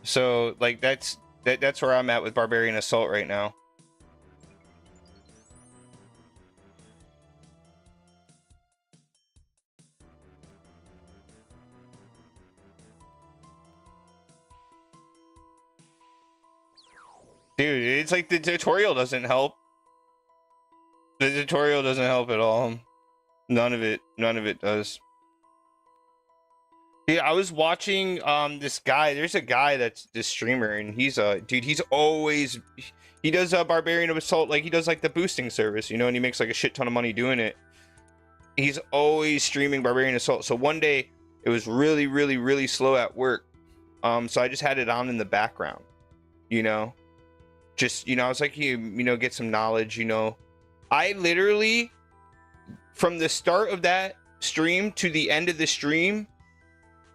So, like, that's where I'm at with Barbarian Assault right now. Dude, it's like the tutorial doesn't help. The tutorial doesn't help at all. None of it does. Yeah, I was watching this guy. There's a guy that's this streamer, and he's dude, he's always he does Barbarian Assault, like he does like the boosting service, you know, and he makes like a shit ton of money doing it. He's always streaming Barbarian Assault. So one day it was really slow at work. So I just had it on in the background, you know. Just, you know, I was like, you know, get some knowledge, you know. I literally, from the start of that stream to the end of the stream,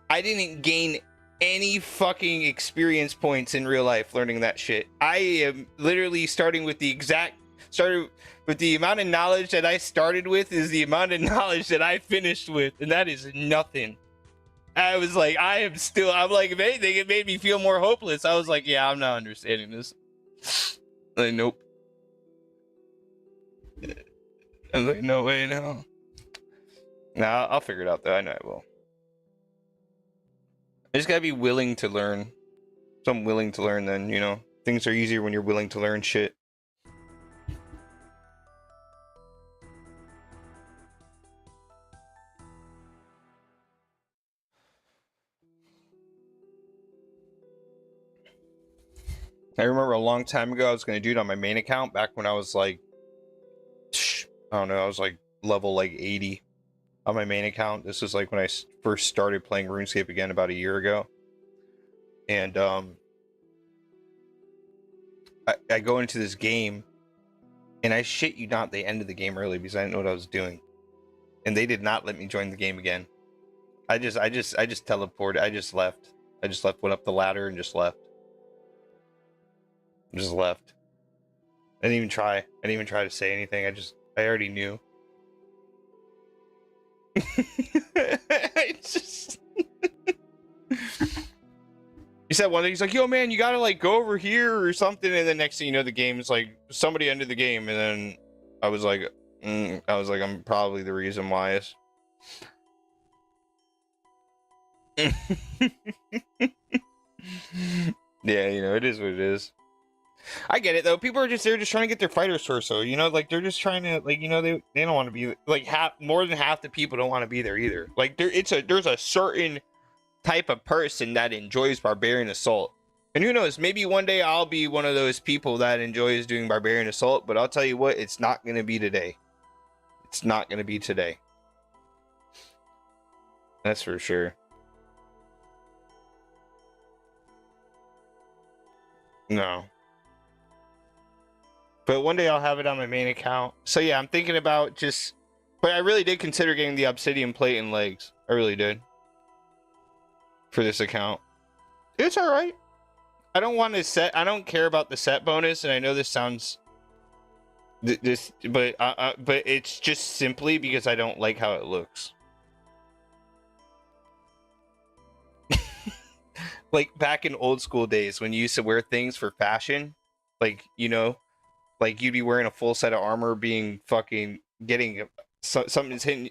I didn't gain any fucking experience points in real life learning that shit. I am literally started with the amount of knowledge that I started with is the amount of knowledge that I finished with, and that is nothing. I was like, I'm like, if anything, it made me feel more hopeless. I was like, yeah, I'm not understanding this. Like, nope. I was like, no way, no. Nah, I'll figure it out though. I know I will. I just gotta be willing to learn. So I'm willing to learn, then, you know, things are easier when you're willing to learn shit. I remember a long time ago, I was going to do it on my main account back when I was like, I don't know, I was like level like 80 on my main account. This is like when I first started playing RuneScape again about a year ago. And I go into this game, and I shit you not, they ended the game early because I didn't know what I was doing. And they did not let me join the game again. I just teleported. I just left, went up the ladder and just left. Just left. I didn't even try to say anything. I already knew. It's just he said one thing, he's like, yo man, you gotta like go over here or something, and then next thing you know, the game's like somebody ended the game, and then I was like, I'm probably the reason why. Yeah, you know, it is what it is. I get it though. People are they're just trying to get their fighter's torso, you know, like they're just trying to, like, you know, they don't want to be like more than half the people don't want to be there either. Like there's a certain type of person that enjoys Barbarian Assault. And who knows, maybe one day I'll be one of those people that enjoys doing Barbarian Assault, but I'll tell you what, it's not going to be today. It's not going to be today. That's for sure. No. But one day I'll have it on my main account. So yeah, I'm thinking about just... But I really did consider getting the obsidian plate and legs. I really did. For this account. It's alright. I don't want to set... I don't care about the set bonus, and I know this sounds... but it's just simply because I don't like how it looks. Like back in old school days when you used to wear things for fashion, like, you know, like you'd be wearing a full set of armor, being fucking getting something's hitting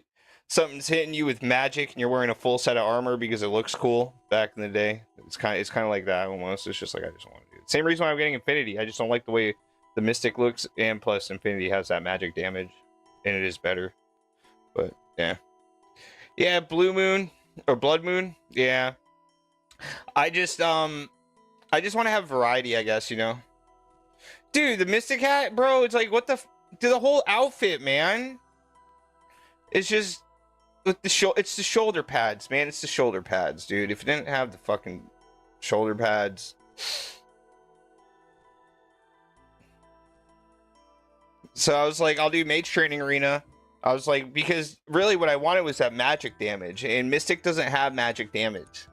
you with magic, and you're wearing a full set of armor because it looks cool. Back in the day, it's kind of like that almost. It's just like I just want to do it. Same reason why I'm getting Infinity. I just don't like the way the Mystic looks, and plus Infinity has that magic damage, and it is better. But yeah, yeah, Blue Moon or Blood Moon. Yeah, I just want to have variety, I guess, you know. Dude, the Mystic hat, bro. It's like what the whole outfit, man. It's just with the it's the shoulder pads, man. It's the shoulder pads, dude. If it didn't have the fucking shoulder pads. So I was like, I'll do Mage Training Arena. I was like, because really what I wanted was that magic damage, and Mystic doesn't have magic damage.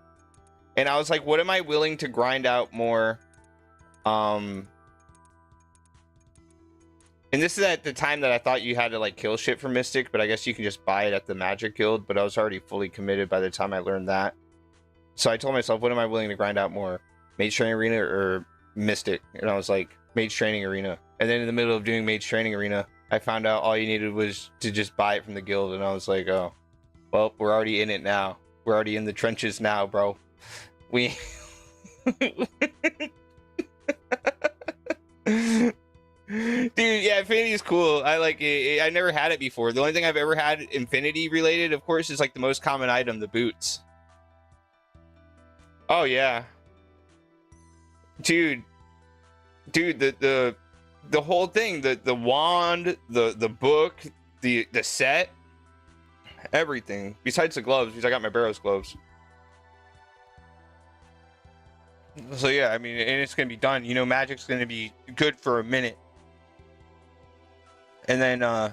And I was like, what am I willing to grind out more? And this is at the time that I thought you had to like kill shit for Mystic, but I guess you can just buy it at the Magic Guild. But I was already fully committed by the time I learned that. So I told myself, what am I willing to grind out more? Mage Training Arena or Mystic? And I was like, Mage Training Arena. And then in the middle of doing Mage Training Arena, I found out all you needed was to just buy it from the guild. And I was like, oh, well, we're already in it now. We're already in the trenches now, bro. We... Dude, yeah, Infinity is cool. I like it. I never had it before. The only thing I've ever had Infinity related, of course, is like the most common item, the boots. Oh yeah. Dude, the whole thing, the wand, the book, the set, everything. Besides the gloves, because I got my Barrows gloves. So yeah, I mean, and it's gonna be done. You know, Magic's gonna be good for a minute, and then I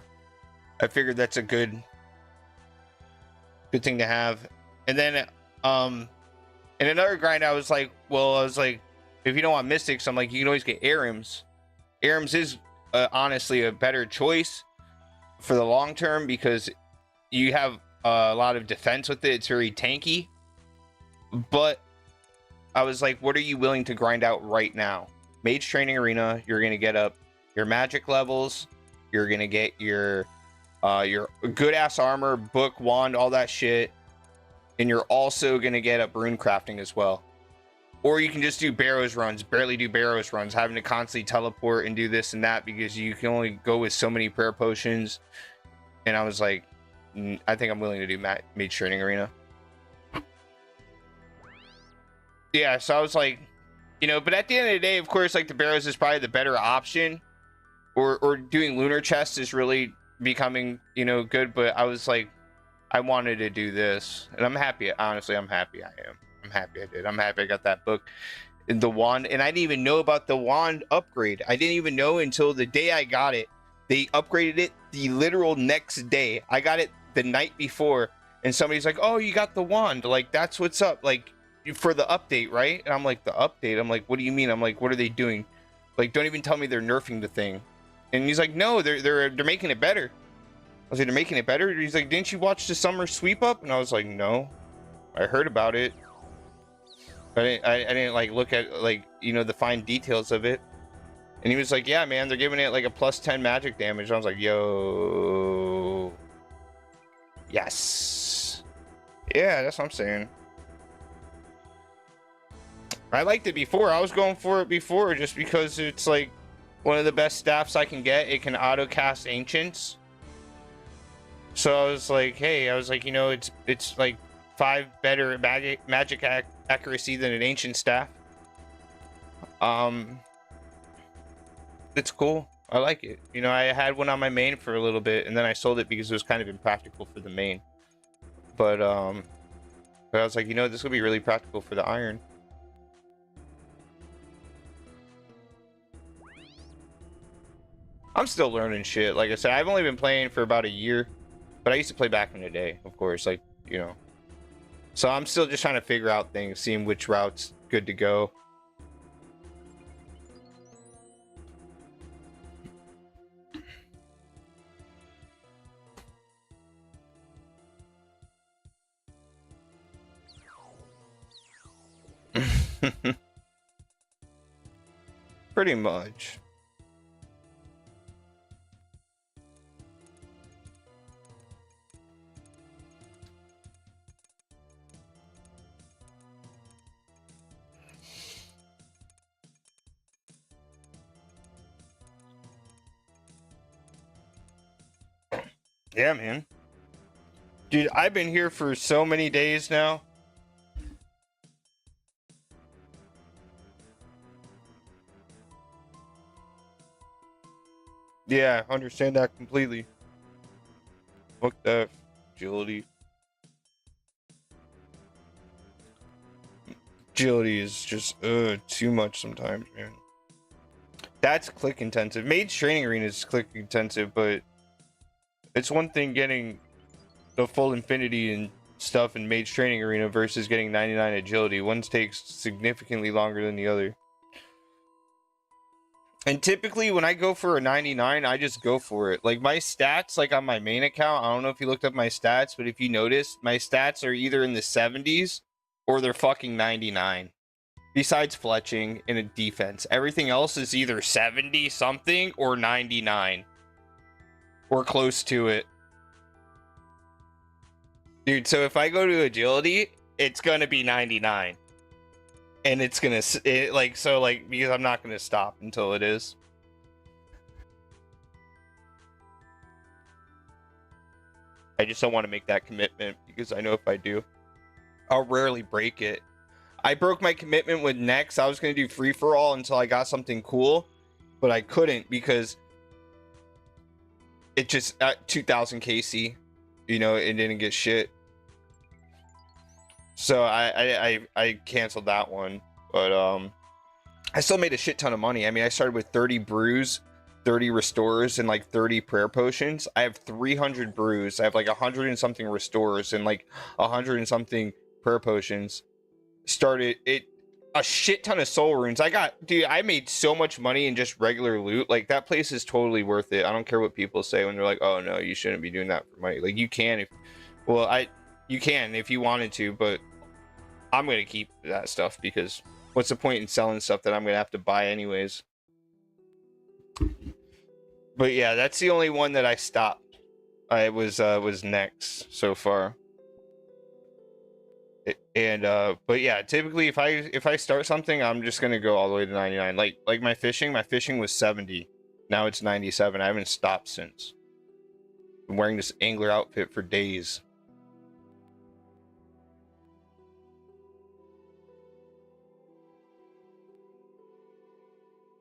figured that's a good thing to have. And then in another grind, I was like, if you don't want Mystics, I'm like, you can always get Arims. Arims is honestly a better choice for the long term because you have a lot of defense with it. It's very tanky. But I was like, what are you willing to grind out right now? Mage Training Arena, you're going to get up your magic levels. You're going to get your good-ass armor, book, wand, all that shit. And you're also going to get up rune crafting as well. Or you can just do Barrows runs, barely do Barrows runs, having to constantly teleport and do this and that because you can only go with so many prayer potions. And I was like, I think I'm willing to do Mage Training Arena. Yeah, so I was like, you know, but at the end of the day, of course, like the Barrows is probably the better option. Or doing Lunar Chest is really becoming, you know, good. But I was like, I wanted to do this. And I'm happy. Honestly, I'm happy I am. I'm happy I did. I'm happy I got that book. The wand. And I didn't even know about the wand upgrade. I didn't even know until the day I got it. They upgraded it the literal next day. I got it the night before. And somebody's like, oh, you got the wand. Like, that's what's up. Like, for the update, right? And I'm like, the update? I'm like, what do you mean? I'm like, what are they doing? Like, don't even tell me they're nerfing the thing. And he's like, no, they're making it better. I was like, they're making it better? He's like, didn't you watch the summer sweep up? And I was like, no. I heard about it. I didn't like look at like, you know, the fine details of it. And he was like, yeah, man, they're giving it like a +10 magic damage. And I was like, yo. Yes. Yeah, that's what I'm saying. I liked it before. I was going for it before just because it's like one of the best staffs I can get. It can auto cast Ancients. So I was like, hey, I was like, you know, it's like 5 better magic accuracy than an Ancient staff. It's cool. I like it. You know, I had one on my main for a little bit, and then I sold it because it was kind of impractical for the main. But I was like, you know, this will be really practical for the iron. I'm still learning shit. Like I said, I've only been playing for about a year, but I used to play back in the day, of course, like, you know. So I'm still just trying to figure out things, seeing which route's good to go. Pretty much. Yeah, man. Dude, I've been here for so many days now. Yeah, I understand that completely. Fuck that agility. Agility is just too much sometimes, man. That's click intensive. Mage training arena is click intensive, but it's one thing getting the full infinity and stuff in Mage training arena versus getting 99 agility. One takes significantly longer than the other. And typically when I go for a 99, I just go for it. Like my stats, like on my main account, I don't know if you looked up my stats, but if you notice, my stats are either in the 70s or they're fucking 99. Besides fletching in a defense, everything else is either 70 something or 99 or close to it. Dude, so if I go to agility, it's gonna be 99. And it's gonna, because I'm not gonna stop until it is. I just don't want to make that commitment because I know if I do, I'll rarely break it. I broke my commitment with Next. I was going to do free for all until I got something cool, but I couldn't because it just at 2000 KC, you know, it didn't get shit. So I canceled that one, but I still made a shit ton of money. I mean, I started with 30 brews, 30 restores, and like 30 prayer potions. I have 300 brews. I have like 100 and something restores and like 100 and something prayer potions. Started it a shit ton of soul runes. I made so much money in just regular loot. Like that place is totally worth it. I don't care what people say when they're like, oh no, you shouldn't be doing that for money. Like you can you can if you wanted to, but I'm gonna keep that stuff because what's the point in selling stuff that I'm gonna have to buy anyways? But yeah, that's the only one that I stopped. I was Next so far. But yeah, typically if I start something, I'm just gonna go all the way to 99. Like my fishing was 70. Now it's 97. I haven't stopped since. I'm wearing this angler outfit for days.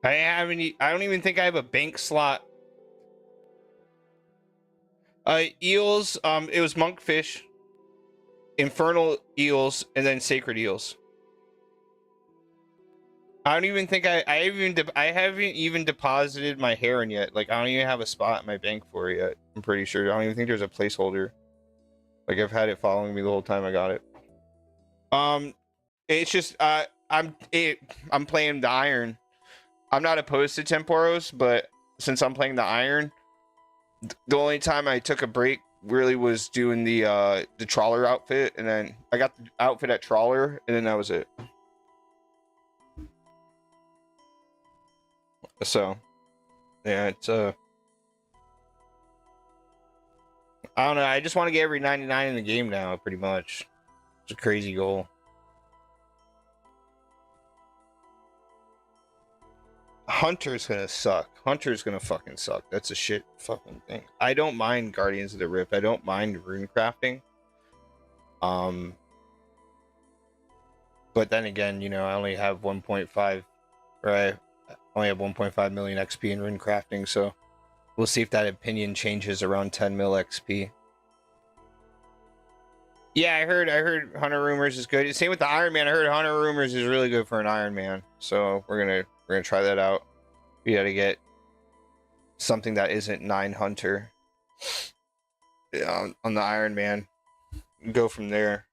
I don't even think I have a bank slot. Eels, it was monkfish, infernal eels, and then sacred eels. I don't even think I haven't even deposited my heron yet. Like I don't even have a spot in my bank for it yet. I'm pretty sure. I don't even think there's a placeholder. Like I've had it following me the whole time I got it. It's just I'm playing the iron. I'm not opposed to temporos, but since I'm playing the iron, the only time I took a break really was doing the trawler outfit, and then I got the outfit at trawler, and then that was it. So yeah, it's I don't know. I just want to get every 99 in the game now, pretty much. It's a crazy goal. Hunter's gonna suck. Hunter's gonna fucking suck. That's a shit fucking thing. I don't mind Guardians of the Rift. I don't mind rune crafting. But then again, you know, I only have 1.5, right? I only have 1.5 million XP in rune crafting, so we'll see if that opinion changes around 10 mil XP. Yeah, I heard Hunter Rumors is good. Same with the Iron Man. I heard Hunter Rumors is really good for an Iron Man. So we're gonna try that out. We gotta get something that isn't 9 Hunter on the Iron Man. Go from there.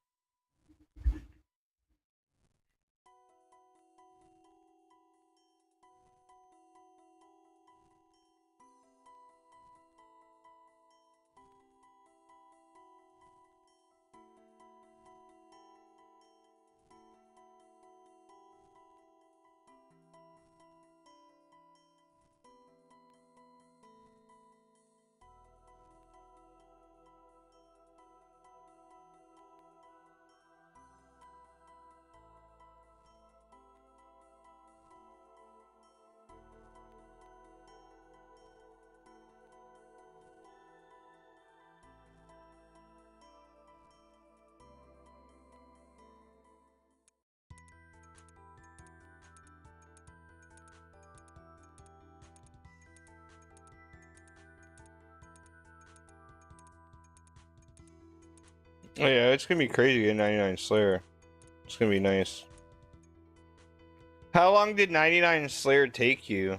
Oh yeah, it's gonna be crazy at 99 Slayer. It's gonna be nice. How long did 99 Slayer take you?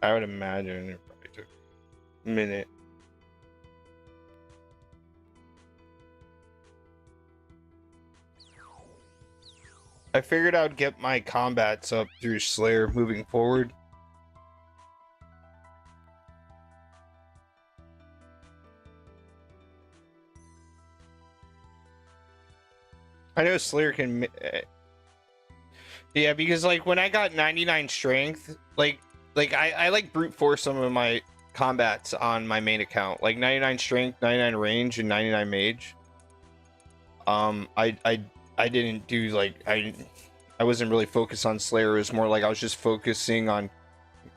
I would imagine it probably took a minute. I figured I'd get my combats up through Slayer moving forward. I know Slayer can... yeah, because like when I got 99 strength, like I like brute force some of my combats on my main account, like 99 strength, 99 range, and 99 mage. I didn't do like I wasn't really focused on Slayer. It was more like I was just focusing on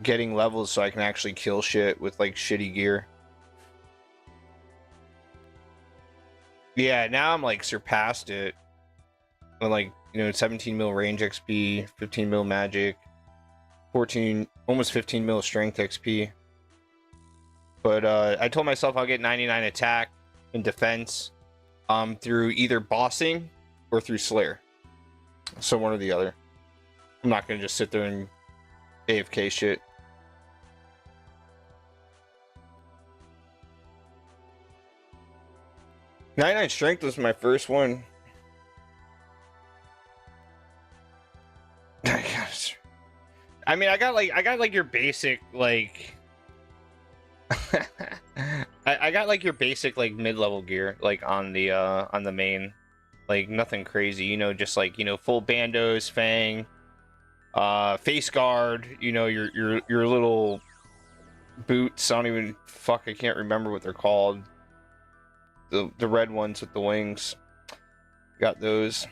getting levels so I can actually kill shit with like shitty gear. Yeah, now I'm like surpassed it. I'm like, you know, 17 mil range XP, 15 mil magic, 14, almost 15 mil strength XP. But I told myself I'll get 99 attack and defense through either bossing or through Slayer. So one or the other. I'm not gonna just sit there and AFK shit. '99 strength was my first one. I mean, I got like your basic like. I got like your basic like mid-level gear like on the main, like nothing crazy, you know, just like, you know, full bandos, fang, face guard, you know, your little boots. I can't remember what they're called. The red ones with the wings. Got those.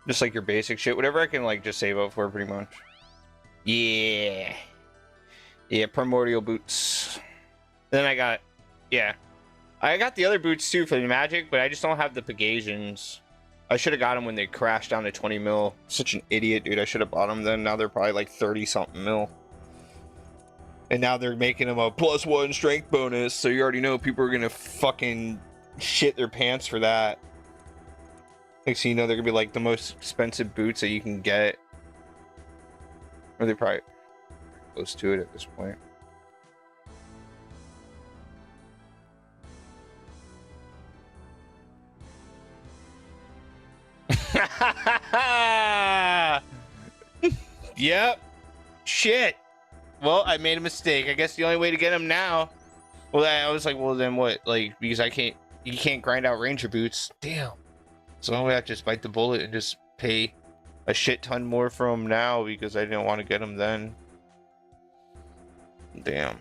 Just like your basic shit, whatever I can like just save up for pretty much. Yeah. Yeah, primordial boots. Then I got, yeah. I got the other boots too for the magic, but I just don't have the Pegasians. I should have got them when they crashed down to 20 mil. Such an idiot, dude. I should have bought them then. Now they're probably like 30 something mil. And now they're making them a +1 strength bonus. So you already know people are going to fucking shit their pants for that. Next thing you know, they're going to be like the most expensive boots that you can get. Or they probably close to it at this point. Yep. Shit. Well, I made a mistake. I guess the only way to get them now. Well, I was like, well, then what? Like, because you can't grind out ranger boots. Damn. So I'm gonna have to just bite the bullet and just pay a shit ton more for them now because I didn't want to get them then. Damn.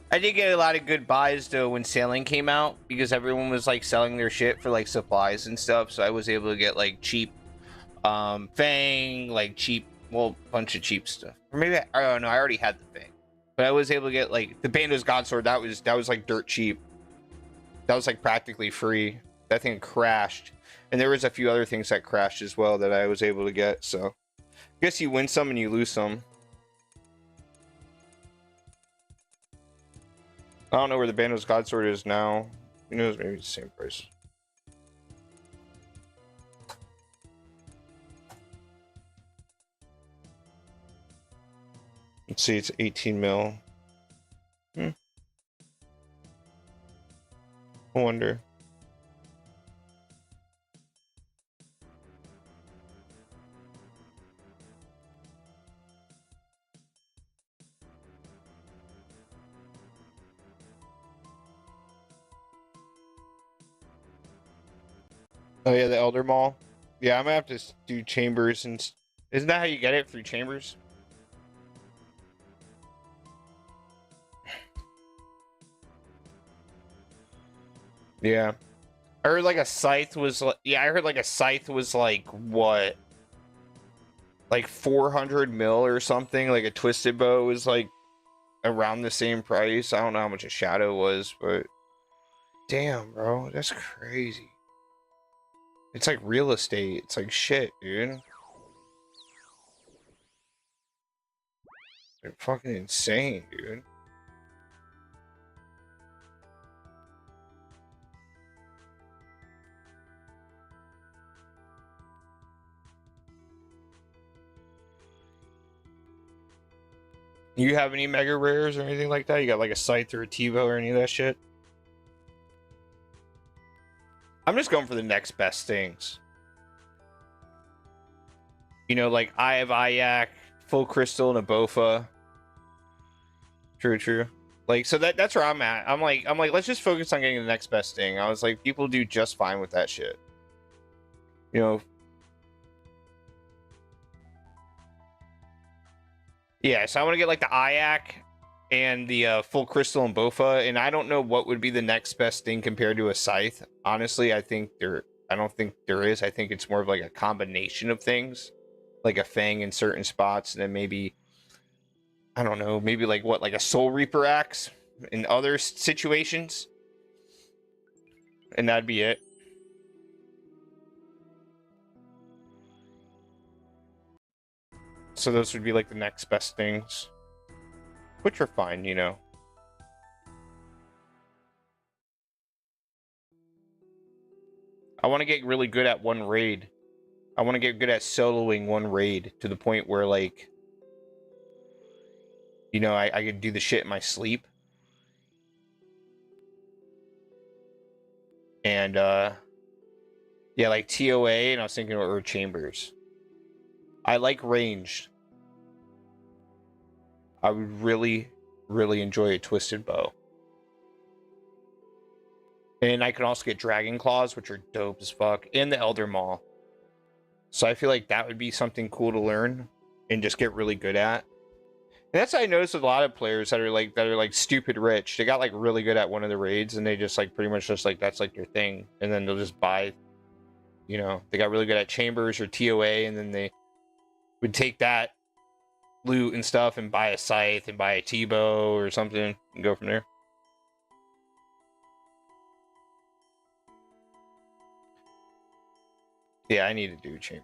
I did get a lot of good buys though when sailing came out because everyone was like selling their shit for like supplies and stuff. So I was able to get like cheap fang, like cheap, well, bunch of cheap stuff. Or maybe I don't know, I already had the fang. But I was able to get like the Bando's Godsword, that was like dirt cheap. That was like practically free. That thing crashed. And there was a few other things that crashed as well that I was able to get, so I guess you win some and you lose some. I don't know where the Bando's Godsword is now. Who knows, maybe it's the same price. Let's see, it's 18 mil. I wonder. Oh yeah, the Elder Mall. Yeah, I'm gonna have to do chambers, and isn't that how you get it, through chambers? Yeah, I heard like a scythe was like, yeah, I heard like a scythe was like what, like 400 mil or something. Like a twisted bow was like around the same price. I don't know how much a shadow was, but damn, bro, that's crazy. It's like real estate. It's like shit, dude. They're fucking insane, dude. You have any mega rares or anything like that? You got like a Scythe or a TiVo or any of that shit? I'm just going for the next best things. You know, like I have Ayak, Full Crystal, and a Bofa. True. Like, so that's where I'm at. I'm like, let's just focus on getting the next best thing. I was like, people do just fine with that shit. You know. Yeah, so I want to get like the Ayak and the Full Crystal and Bofa, and I don't know what would be the next best thing compared to a Scythe. Honestly, I don't think there is. I think it's more of like a combination of things, like a Fang in certain spots, and then maybe, I don't know, maybe like what, like a Soul Reaper axe in other situations, and that'd be it. So those would be like the next best things, which are fine, you know. I want to get really good at one raid. I want to get good at soloing one raid to the point where, like, you know, I could do the shit in my sleep. And, yeah, like TOA, and I was thinking of Chambers. I like ranged. I would really, really enjoy a Twisted Bow. And I can also get Dragon Claws, which are dope as fuck, and the Elder Maw. So I feel like that would be something cool to learn and just get really good at. And that's what I noticed with a lot of players that are like stupid rich. They got like really good at one of the raids, and they just like pretty much just like that's like their thing. And then they'll just buy, you know, they got really good at Chambers or TOA, and then they would take that loot and stuff and buy a Scythe and buy a T-bow or something and go from there. Yeah, I need to do Chambers.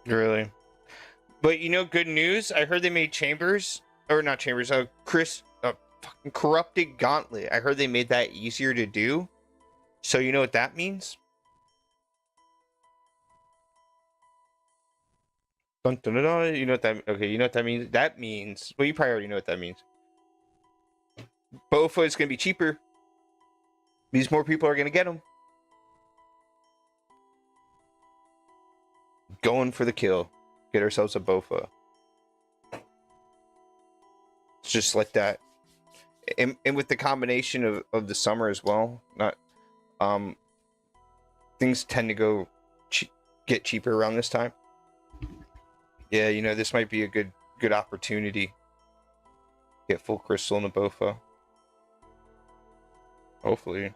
Really? But you know, good news. I heard they made Chambers, or not Chambers. Fucking Corrupted Gauntlet. I heard they made that easier to do. So you know what that means? Dun, dun, dun, dun. You know what that? Okay, you know what that means. That means. Well, you probably already know what that means. Bofa is gonna be cheaper. Means more people are gonna get them. Going for the kill. Get ourselves a Bofa. It's just like that. And with the combination of the summer as well, not things tend to go get cheaper around this time. Yeah, you know, this might be a good opportunity. Get Full Crystal and a Bofa. Hopefully.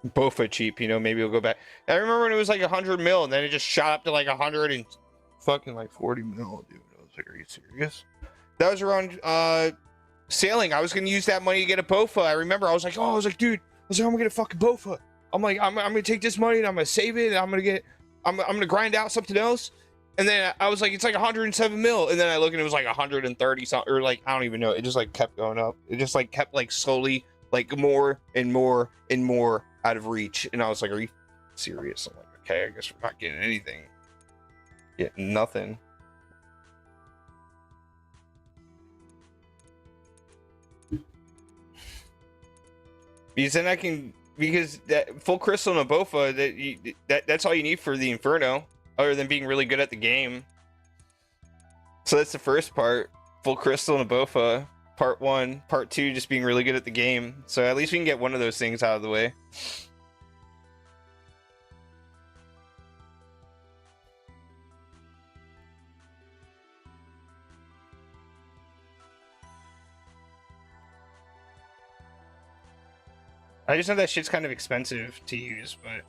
Bofa cheap, you know, maybe we'll go back. I remember when it was like 100 mil, and then it just shot up to like 100 and fucking like 40 mil, dude. I was like, are you serious? That was around sailing. I was gonna use that money to get a Bofa. I remember I was like, dude, I'm gonna get a fucking Bofa. I'm like, I'm gonna take this money and I'm gonna save it, and I'm gonna grind out something else. And then I was like, it's like 107 mil, and then I look and it was like 130 something, or like I don't even know. It just like kept going up. It just like kept like slowly like more and more and more out of reach. And I was like, are you serious? I'm like, okay, I guess we're not getting anything. Getting nothing. Because then I can because that full crystal and a Bofa, that's all you need for the Inferno, other than being really good at the game. So that's the first part. Full crystal and a Bofa, part 1. Part 2, just being really good at the game. So at least we can get one of those things out of the way. I just know that shit's kind of expensive to use, but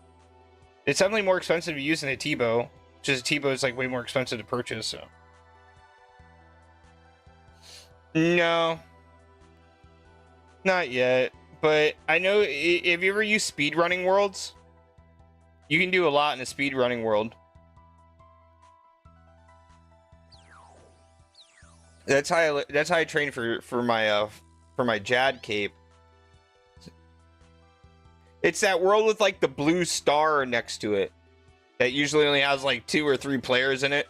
it's definitely more expensive to use than a T-bow. Just a T-bow is like way more expensive to purchase, so. No. Not yet. But I know, if you ever use speedrunning worlds, you can do a lot in a speedrunning world. That's how I train for my Jad cape. It's that world with like the blue star next to it that usually only has like 2 or 3 players in it.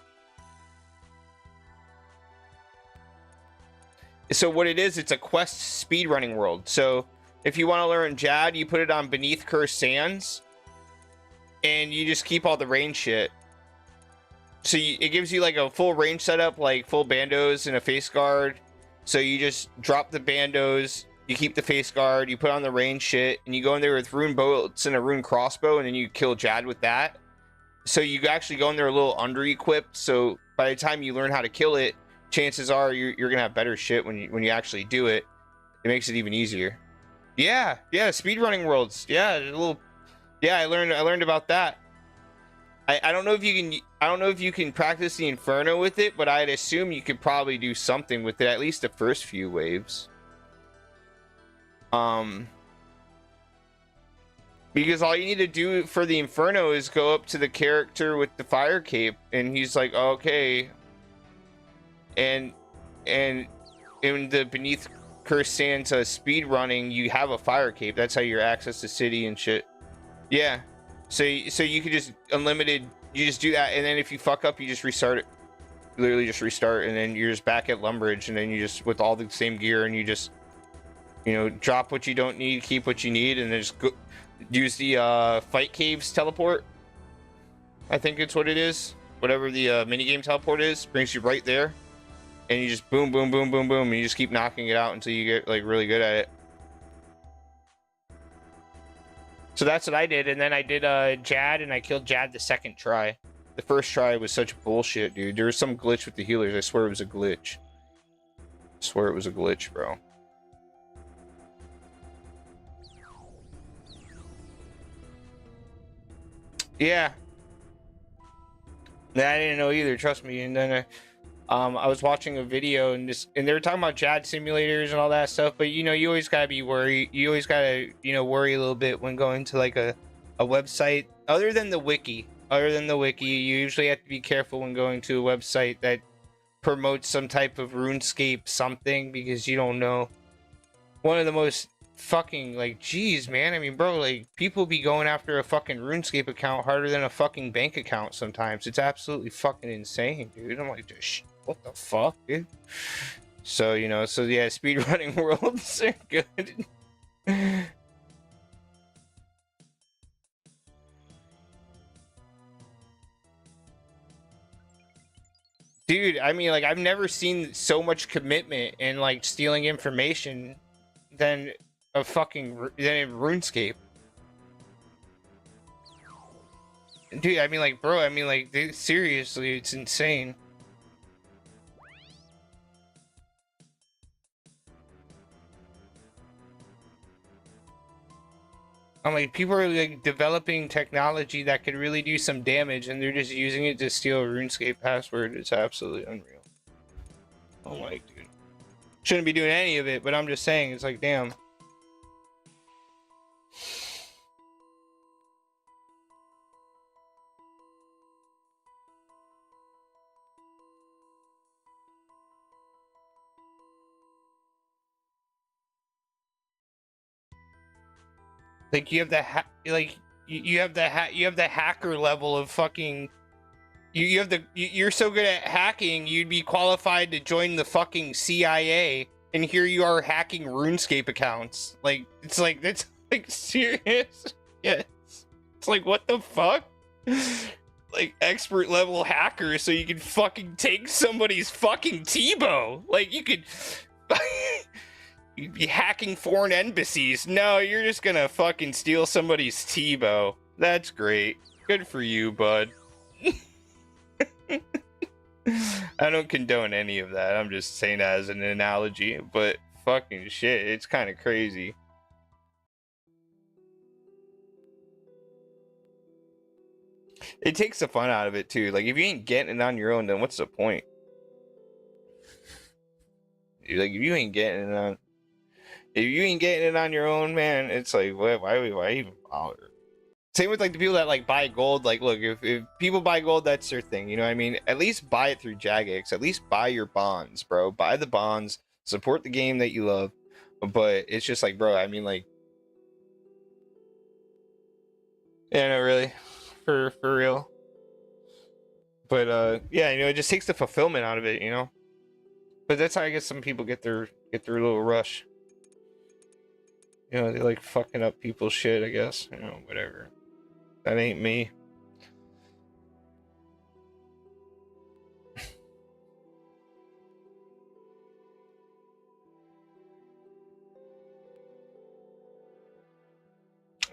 So what it is, it's a quest speedrunning world. So if you want to learn Jad, you put it on Beneath Cursed Sands, and you just keep all the range shit. So it gives you like a full range setup, like full bandos and a face guard. So you just drop the bandos, you keep the face guard, you put on the range shit, and you go in there with rune bolts and a rune crossbow, and then you kill Jad with that. So you actually go in there a little under-equipped, so by the time you learn how to kill it, chances are you're gonna have better shit when you actually do it. It makes it even easier. Yeah, speedrunning worlds. Yeah, I learned about that. I don't know if you can practice the Inferno with it, but I'd assume you could probably do something with it, at least the first few waves. Because all you need to do for the Inferno is go up to the character with the fire cape, and he's like, okay. And in the Beneath Cursed Sands speed running, you have a fire cape. That's how you access the city and shit. Yeah. So you could just unlimited. You just do that, and then if you fuck up, you just restart it. You literally just restart, and then you're just back at Lumbridge, and then you just with all the same gear, and you just, you know, drop what you don't need, keep what you need, and then just go use the fight caves teleport. I think it's what it is. Whatever the minigame teleport is, brings you right there. And you just boom, boom, boom, boom, boom, and you just keep knocking it out until you get like really good at it. So that's what I did, and then I did Jad, and I killed Jad the second try. The first try was such bullshit, dude. There was some glitch with the healers. I swear it was a glitch. I swear it was a glitch, bro. Yeah. I didn't know either, trust me. And then I was watching a video, and they were talking about Jad simulators and all that stuff, but you know, you always gotta be worried. You always gotta, you know, worry a little bit when going to like a website other than the wiki. You usually have to be careful when going to a website that promotes some type of RuneScape something, because you don't know. One of the most fucking, like, geez, man, I mean, bro, like, people be going after a fucking RuneScape account harder than a fucking bank account sometimes. It's absolutely fucking insane, dude. I'm like, just what the fuck, dude? So, you know, so yeah, speedrunning worlds are good. Dude, I mean, like, I've never seen so much commitment in, like, stealing information than in RuneScape. Dude, I mean, like, bro, I mean, like, seriously, it's insane. I'm like, people are like developing technology that could really do some damage, and they're just using it to steal a RuneScape password. It's absolutely unreal. Oh my dude, shouldn't be doing any of it, but I'm just saying, it's like, damn. Like, you have the you have the hacker level of fucking. You're so good at hacking, you'd be qualified to join the fucking CIA, and here you are hacking RuneScape accounts. Like, it's like, that's Like, serious? Yes. It's like, what the fuck? Like, expert level hacker so you can fucking take somebody's fucking Tebow. Like, you could... You'd be hacking foreign embassies. No, you're just gonna fucking steal somebody's Tebow. That's great. Good for you, bud. I don't condone any of that. I'm just saying that as an analogy. But fucking shit, it's kind of crazy. It takes the fun out of it too. Like, if you ain't getting it on your own, then what's the point? Like, if you ain't getting it on your own, man, it's like, why even bother? Same with like the people that like buy gold. Like, look, if people buy gold, that's their thing. You know what I mean? At least buy it through Jagex. At least buy your bonds, bro. Buy the bonds. Support the game that you love. But it's just like, bro, I mean, like, yeah, no, really, for real. But yeah, you know, it just takes the fulfillment out of it, you know. But that's how I guess some people get their little rush. You know, they like fucking up people's shit, I guess. You know, whatever. That ain't me.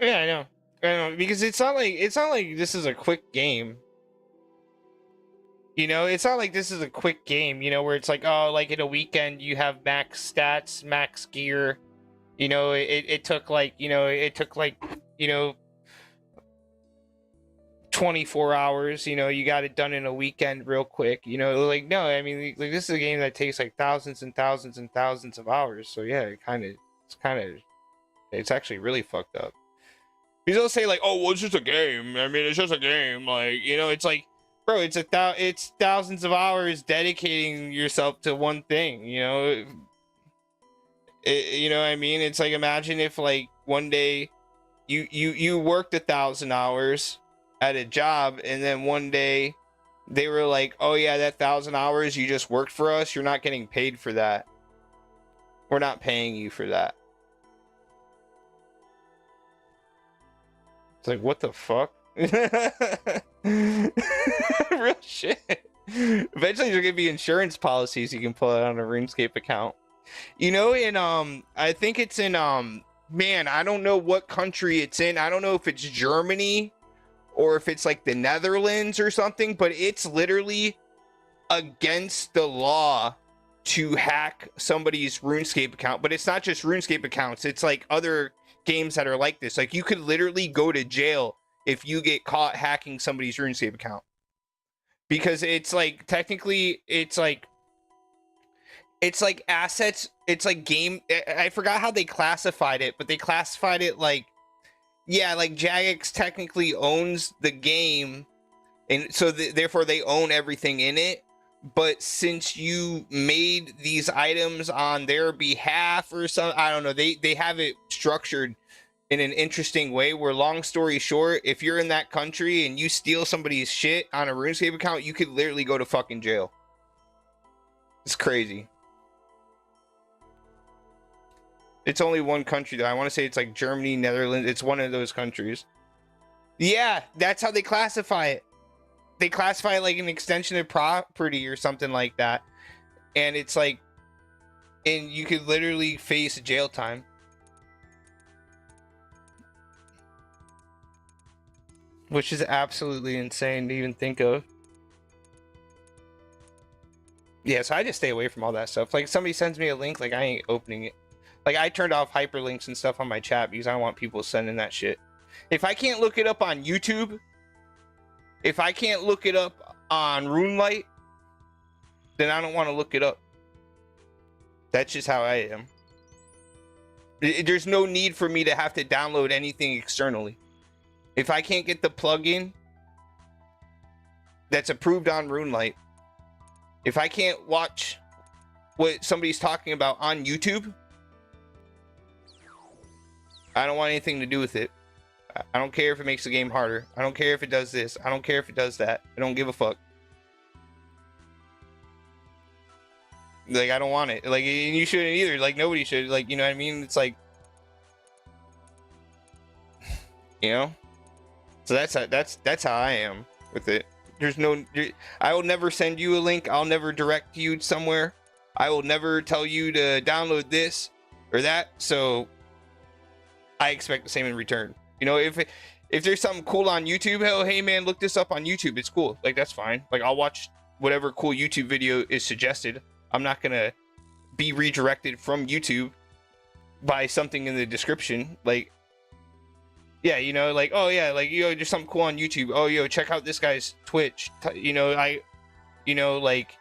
Yeah, I know. Because it's not like this is a quick game. You know, it's not like this is a quick game, you know, where it's like, oh, like in a weekend you have max stats, max gear. You know, it took like, you know, 24 hours, you know, you got it done in a weekend real quick, you know, like, no, I mean, like, this is a game that takes like thousands and thousands and thousands of hours. So yeah, it's actually really fucked up. Because they'll say like, oh, well, it's just a game. I mean, it's just a game. Like, you know, it's like, bro, it's thousands of hours dedicating yourself to one thing, you know. You know what I mean? It's like, imagine if like one day you worked 1,000 hours at a job, and then one day they were like, oh yeah, that 1,000 hours you just worked for us, you're not getting paid for that. We're not paying you for that. It's like, what the fuck? Real shit. Eventually there's gonna be insurance policies you can pull out on a RuneScape account. You know, in I think it's in man, I don't know what country it's in. I don't know if it's Germany or if it's like the Netherlands or something, but it's literally against the law to hack somebody's RuneScape account. But it's not just RuneScape accounts, it's like other games that are like this. Like, you could literally go to jail if you get caught hacking somebody's RuneScape account, because it's like, technically it's like assets, it's like game, I forgot how they classified it, but they classified it like, yeah, like Jagex technically owns the game, and so therefore they own everything in it. But since you made these items on their behalf or something, I don't know, they have it structured in an interesting way where, long story short, if you're in that country and you steal somebody's shit on a RuneScape account, you could literally go to fucking jail. It's crazy. It's only one country though. I want to say it's like Germany, Netherlands. It's one of those countries. Yeah, that's how they classify it. They classify it like an extension of property or something like that. And it's like, and you could literally face jail time. Which is absolutely insane to even think of. Yeah, so I just stay away from all that stuff. Like, somebody sends me a link, like, I ain't opening it. Like, I turned off hyperlinks and stuff on my chat because I don't want people sending that shit. If I can't look it up on YouTube, if I can't look it up on RuneLite, then I don't want to look it up. That's just how I am. There's no need for me to have to download anything externally. If I can't get the plugin that's approved on RuneLite, if I can't watch what somebody's talking about on YouTube, I don't want anything to do with it. I don't care if it makes the game harder. I don't care if it does this. I don't care if it does that. I don't give a fuck. Like, I don't want it. Like, and you shouldn't either. Like, nobody should. Like, you know what I mean? It's like, You know? So that's how I am with it. There's no, I will never send you a link. I'll never direct you somewhere. I will never tell you to download this or that. So I expect the same in return. You know, if there's something cool on YouTube, hell, hey man, look this up on YouTube. It's cool. Like, that's fine. Like, I'll watch whatever cool YouTube video is suggested. I'm not gonna be redirected from YouTube by something in the description. Like, yeah, you know, like, oh yeah, like, yo, there's something cool on YouTube. Oh, yo, check out this guy's Twitch. You know, like,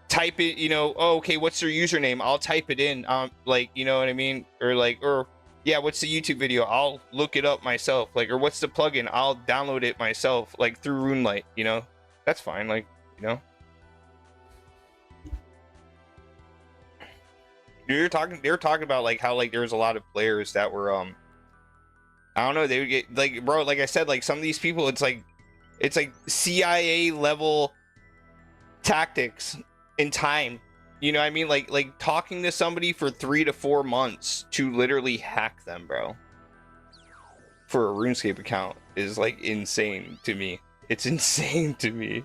type it, you know, oh, okay, what's their username? I'll type it in. Like, you know what I mean? Or yeah, what's the YouTube video? I'll look it up myself. Like, or what's the plugin? I'll download it myself, like through RuneLite, you know? That's fine, like, you know. They were talking about like how like there was a lot of players that were I don't know, they would get like, bro, like I said, like some of these people, it's like CIA level tactics in time. You know what I mean? Like talking to somebody for 3 to 4 months to literally hack them, bro, for a RuneScape account is like insane to me. It's insane to me.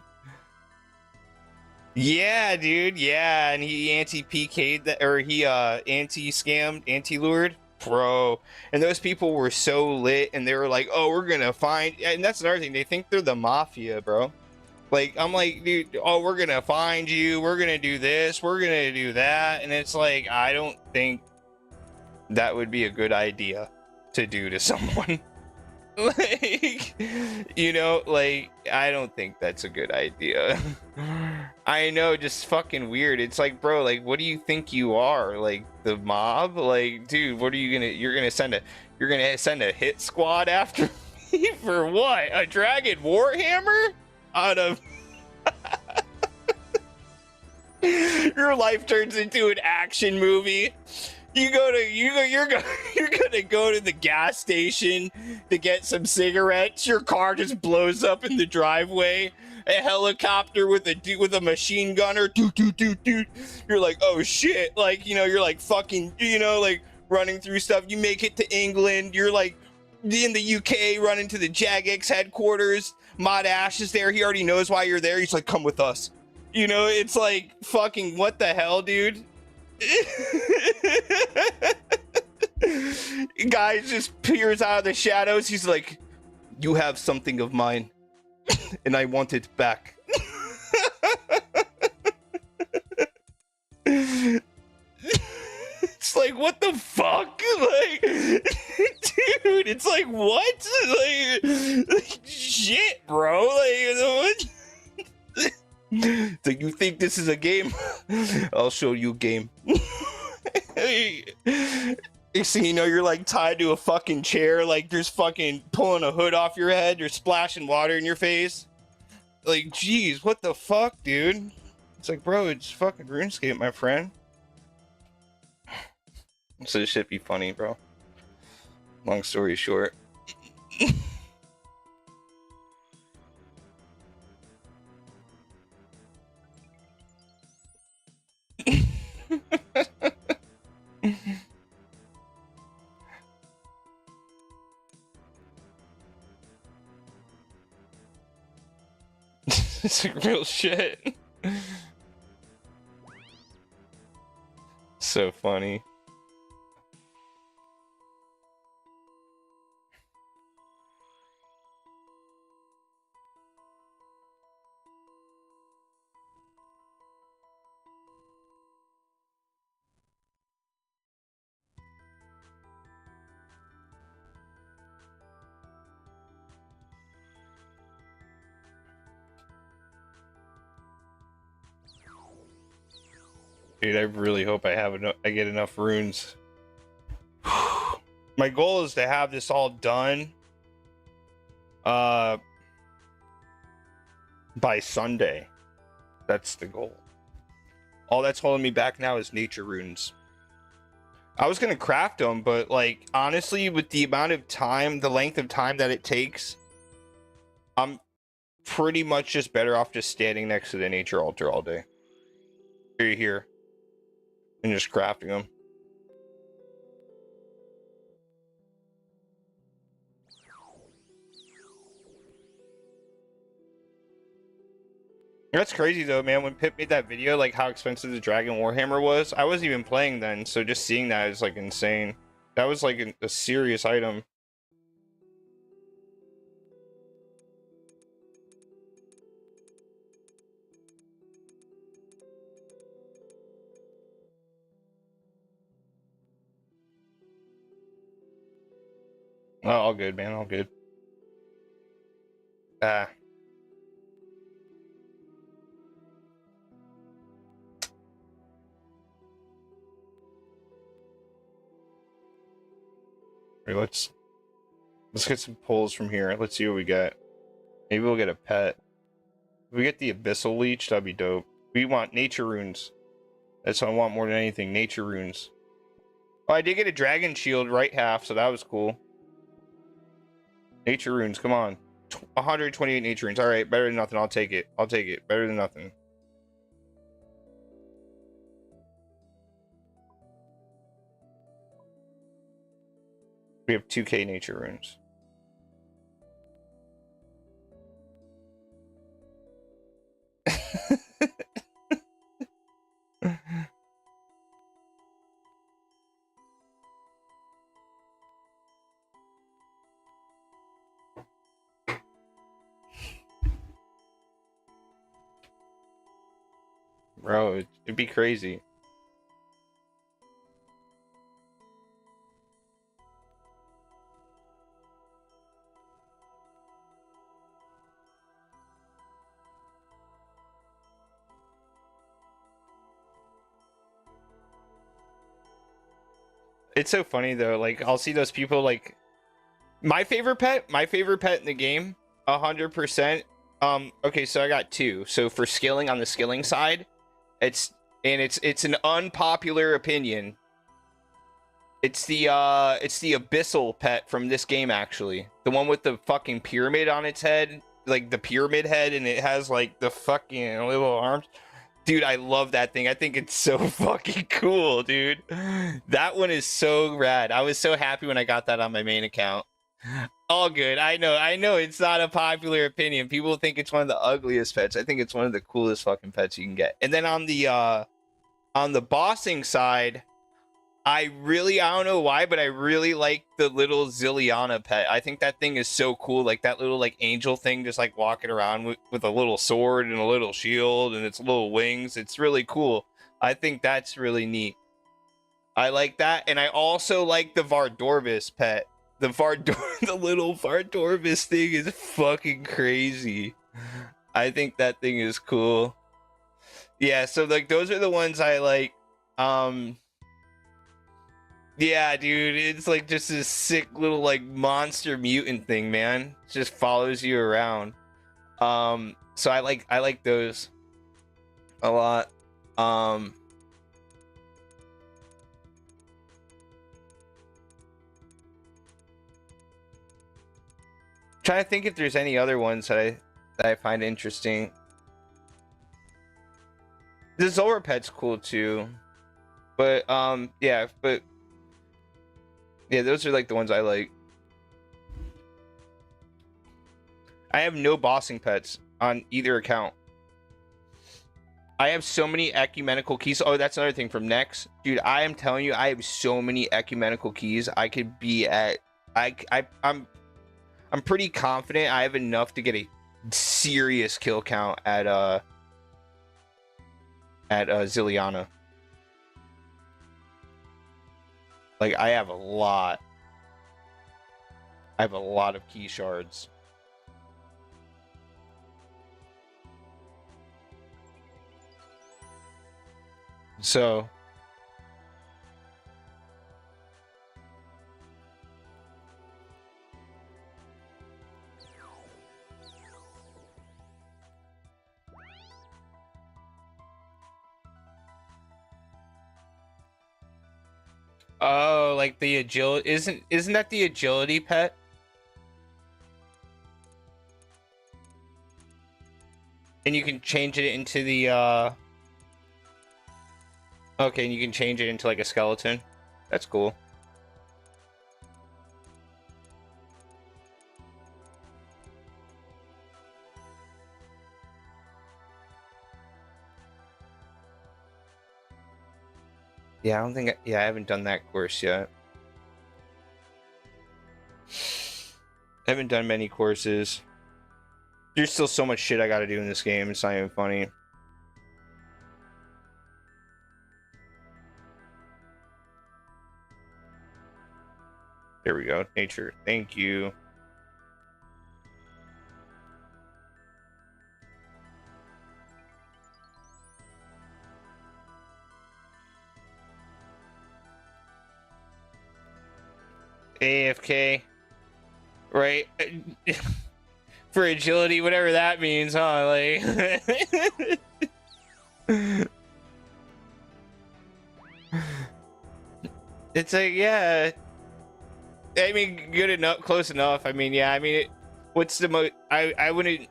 Yeah, dude. Yeah, and he anti-PK'd that, or he anti-scammed, anti-lured, bro. And those people were so lit, and they were like, "Oh, we're gonna find," and that's another thing. They think they're the mafia, bro. Like, I'm like, dude, oh, we're gonna find you. We're gonna do this. We're gonna do that. And it's like, I don't think that would be a good idea to do to someone. Like, you know, like, I don't think that's a good idea. I know, just fucking weird. It's like, bro, like, what do you think you are? Like, the mob? Like, dude, what are you gonna, you're gonna send a hit squad after me for what? A dragon warhammer? Out of your life turns into an action movie. You're gonna go to the gas station to get some cigarettes. Your car just blows up in the driveway. A helicopter with a machine gunner. Doot, doot, doot, doot. You're like, oh shit! Like, you know, you're like fucking, you know, like running through stuff. You make it to England. You're like in the UK, running to the Jagex headquarters. Mod Ash is there. He already knows why you're there. He's like, come with us. You know, it's like, fucking what the hell, dude? Guy just peers out of the shadows. He's like, you have something of mine, and I want it back. It's like, what the fuck? Like, dude, it's like, what? Like shit, bro. Like, what? So you think this is a game? I'll show you a game. You see, you know, you're like tied to a fucking chair, like there's fucking pulling a hood off your head, you're splashing water in your face. Like, geez, what the fuck, dude? It's like, bro, it's fucking RuneScape, my friend. So this shit be funny, bro. Long story short. It's like real shit. So funny. Dude, I really hope I get enough runes. My goal is to have this all done by Sunday. That's the goal. All that's holding me back now is nature runes. I was gonna craft them, but like honestly, with the amount of time, the length of time that it takes, I'm pretty much just better off just standing next to the nature altar all day. Here. And just crafting them. That's crazy though, man. When Pip made that video, like how expensive the Dragon Warhammer was, I wasn't even playing then, so just seeing that is like insane. That was like a serious item. Oh, all good, man. All good. Ah. Right, let's get some pulls from here. Let's see what we get. Maybe we'll get a pet. If we get the Abyssal Leech, that'd be dope. We want nature runes. That's what I want more than anything. Nature runes. Oh, I did get a dragon shield right half, so that was cool. Nature runes, come on. 128 nature runes. All right, better than nothing. I'll take it. I'll take it. Better than nothing. We have 2k nature runes. Bro, it'd be crazy. It's so funny though. Like I'll see those people like my favorite pet in the game, 100%. Okay, so I got two. So for skilling on the skilling side, it's an unpopular opinion. It's the abyssal pet from this game actually. The one with the fucking pyramid on its head, like the pyramid head, and it has like the fucking little arms. Dude, I love that thing. I think it's so fucking cool, dude. That one is so rad. I was so happy when I got that on my main account. All good. I know it's not a popular opinion. People think it's one of the ugliest pets. I think it's one of the coolest fucking pets you can get. And then on the bossing side, I don't know why, but I really like the little Ziliana pet. I think that thing is so cool. Like that little like angel thing just like walking around with a little sword and a little shield and its little wings. It's really cool. I think that's really neat. I like that. And I also like the Vardorvis pet. The little Vardorvis thing is fucking crazy. I think that thing is cool. Yeah, so like those are the ones I like. Yeah, dude, it's like just this sick little like monster mutant thing, man. It just follows you around. So I like those a lot. Trying to think if there's any other ones that I find interesting. The Zora pet's cool too. But yeah, those are like the ones I like. I have no bossing pets on either account. I have so many ecumenical keys. Oh, that's another thing from Next. Dude, I am telling you, I have so many ecumenical keys. I could be at I'm pretty confident I have enough to get a serious kill count at Ziliana. Like I have a lot. I have a lot of key shards. So oh, like the agility isn't that the agility pet? And you can change it into the okay, and you can change it into like a skeleton. That's cool. Yeah, I don't think. Yeah, I haven't done that course yet. I haven't done many courses. There's still so much shit I gotta do in this game. It's not even funny. There we go. Nature. Thank you. AFK. Right? For agility, whatever that means, huh? Like... It's like, yeah... I mean, good enough, close enough. I mean, yeah, I mean, what's the most... I wouldn't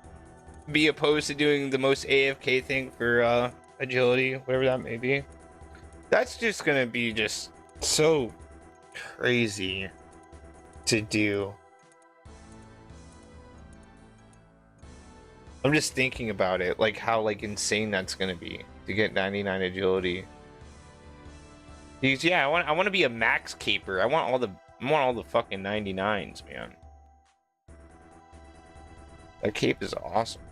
be opposed to doing the most AFK thing for agility, whatever that may be. That's just gonna be just so crazy to do. I'm just thinking about it, like how like insane that's gonna be to get 99 agility. Because yeah, I want to be a max caper. I want all the fucking 99s, man. That cape is awesome.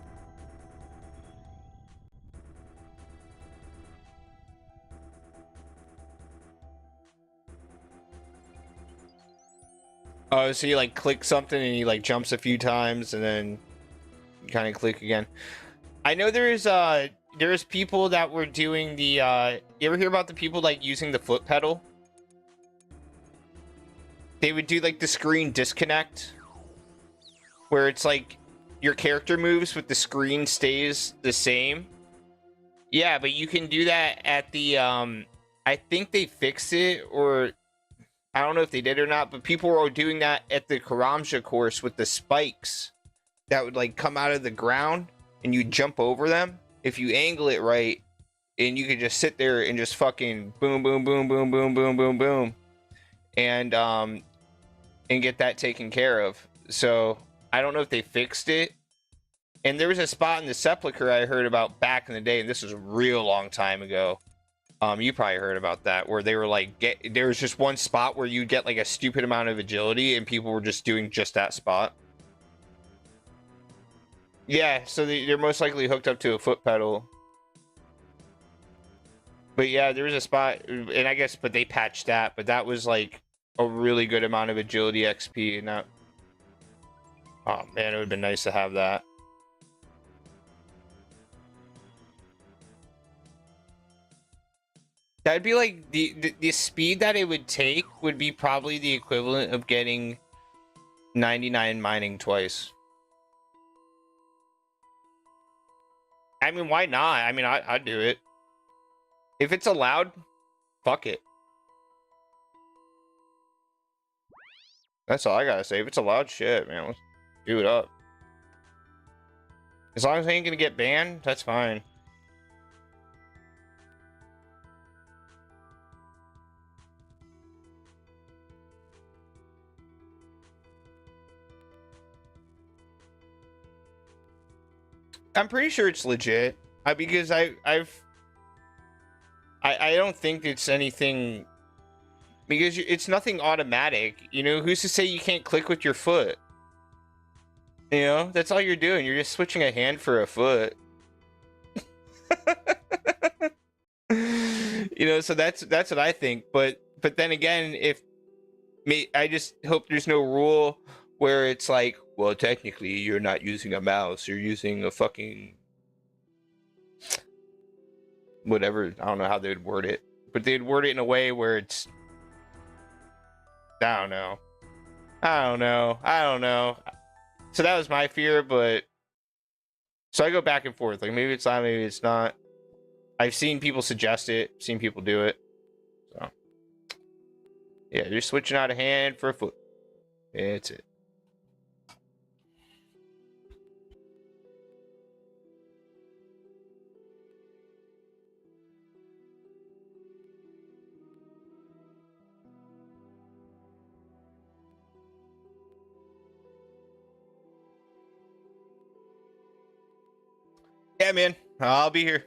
Oh, so you like click something and he like jumps a few times and then you kind of click again. I know there's people that were doing the you ever hear about the people like using the foot pedal? They would do like the screen disconnect where it's like your character moves but the screen stays the same. Yeah, but you can do that at the I think they fixed it, or I don't know if they did or not, but people were doing that at the Karamja course with the spikes that would like come out of the ground and you jump over them if you angle it right, and you could just sit there and just fucking boom boom boom boom boom boom boom boom and get that taken care of. So I don't know if they fixed it. And there was a spot in the Sepulchre I heard about back in the day, and this was a real long time ago. You probably heard about that, where they were like, there was just one spot where you get like a stupid amount of agility, and people were just doing just that spot. Yeah, so they're most likely hooked up to a foot pedal. But yeah, there was a spot, and I guess, but they patched that, but that was like a really good amount of agility XP, and that... Oh man, it would have been nice to have that. That'd be like the speed that it would take would be probably the equivalent of getting 99 mining twice. I mean, why not? I mean, I'd do it. If it's allowed, fuck it. That's all I gotta say. If it's allowed, shit, man, let's do it up. As long as I ain't gonna get banned, that's fine. I'm pretty sure it's legit. Because I don't think it's anything, because it's nothing automatic. You know, who's to say you can't click with your foot? You know, that's all you're doing. You're just switching a hand for a foot. You know, so that's what I think. But then again, I just hope there's no rule where it's like, well, technically you're not using a mouse, you're using a fucking whatever. I don't know how they'd word it, but they'd word it in a way where it's, I don't know. So that was my fear, but so I go back and forth. Like, maybe it's not, maybe it's not. I've seen people suggest it, seen people do it. So yeah, you're switching out a hand for a foot. It's it. Yeah, man, I'll be here.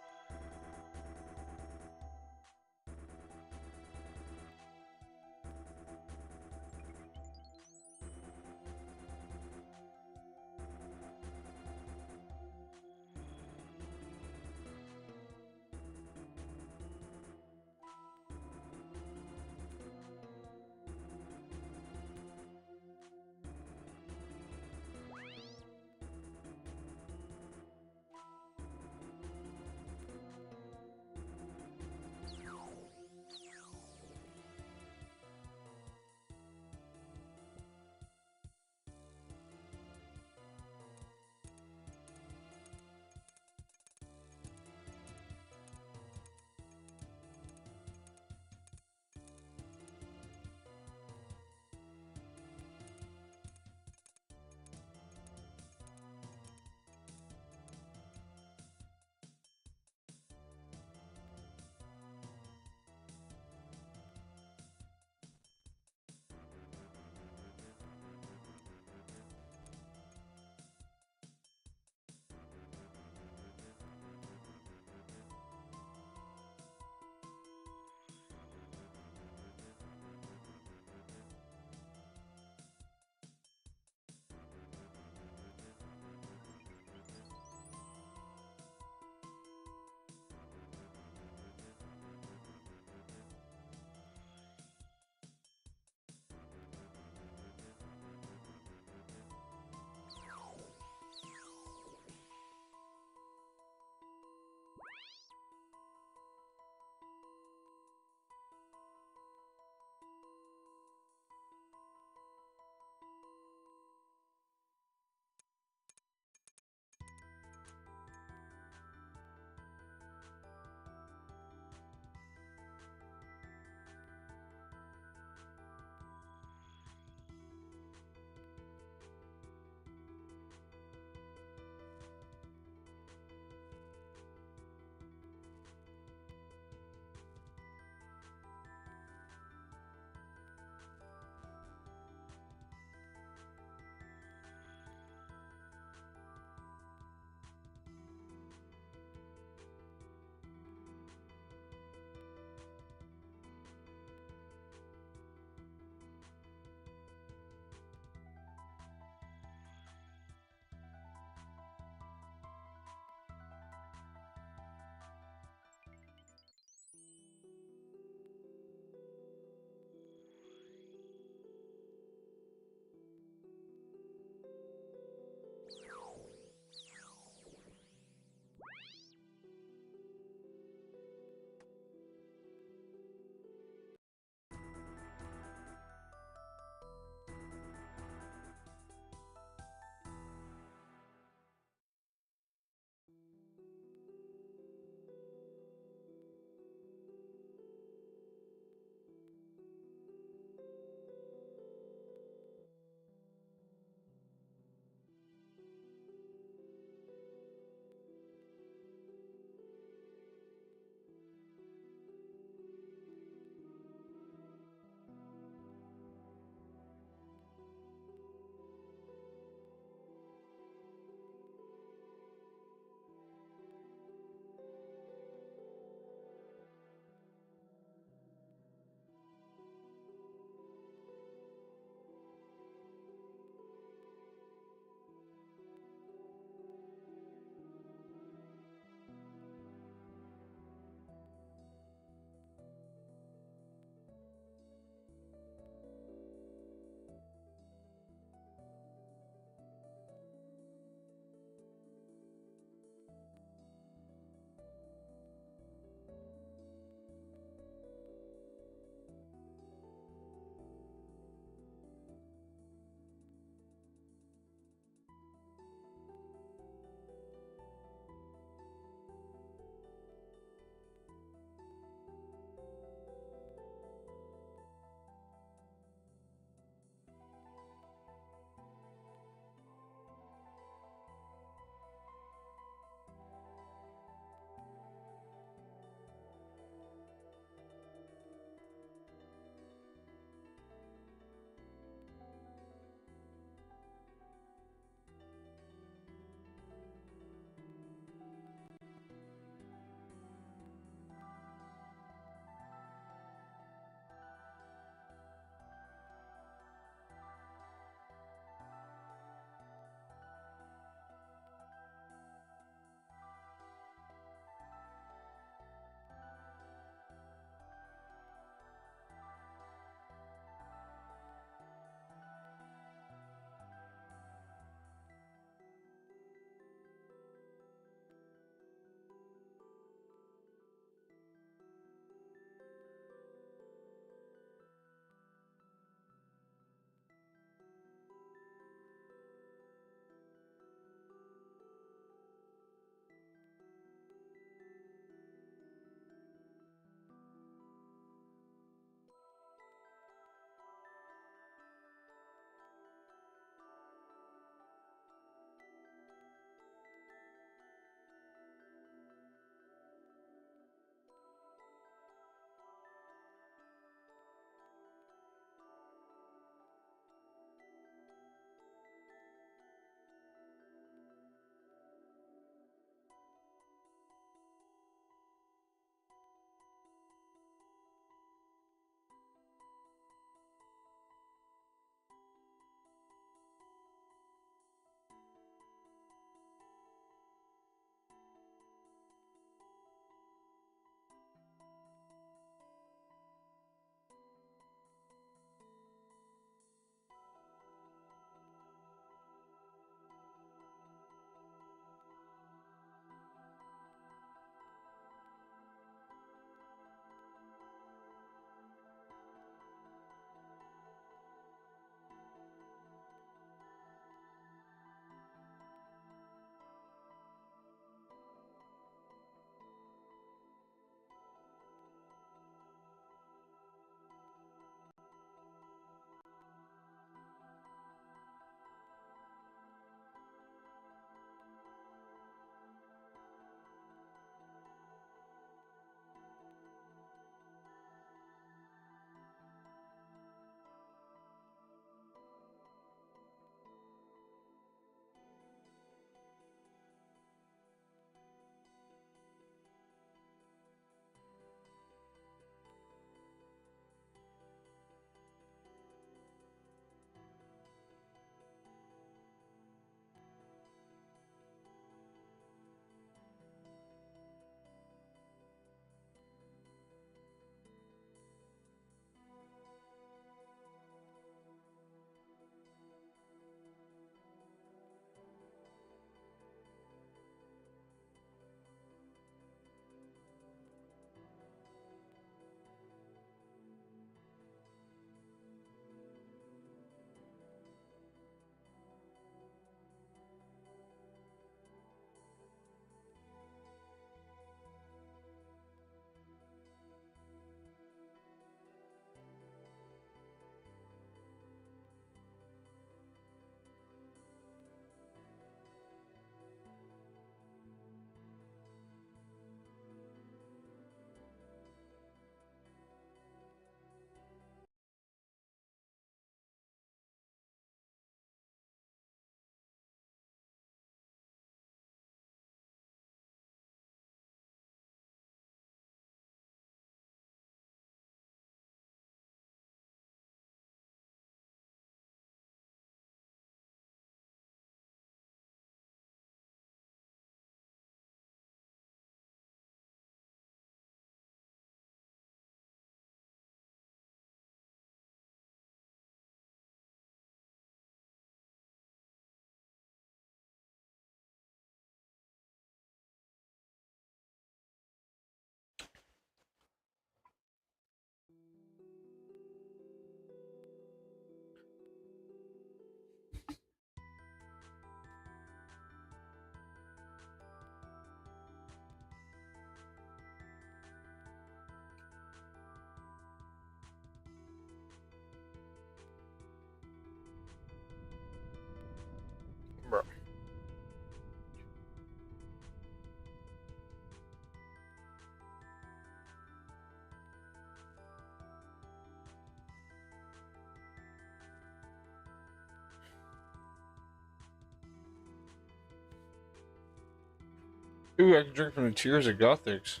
Ooh, I can drink from the tears of Gothics.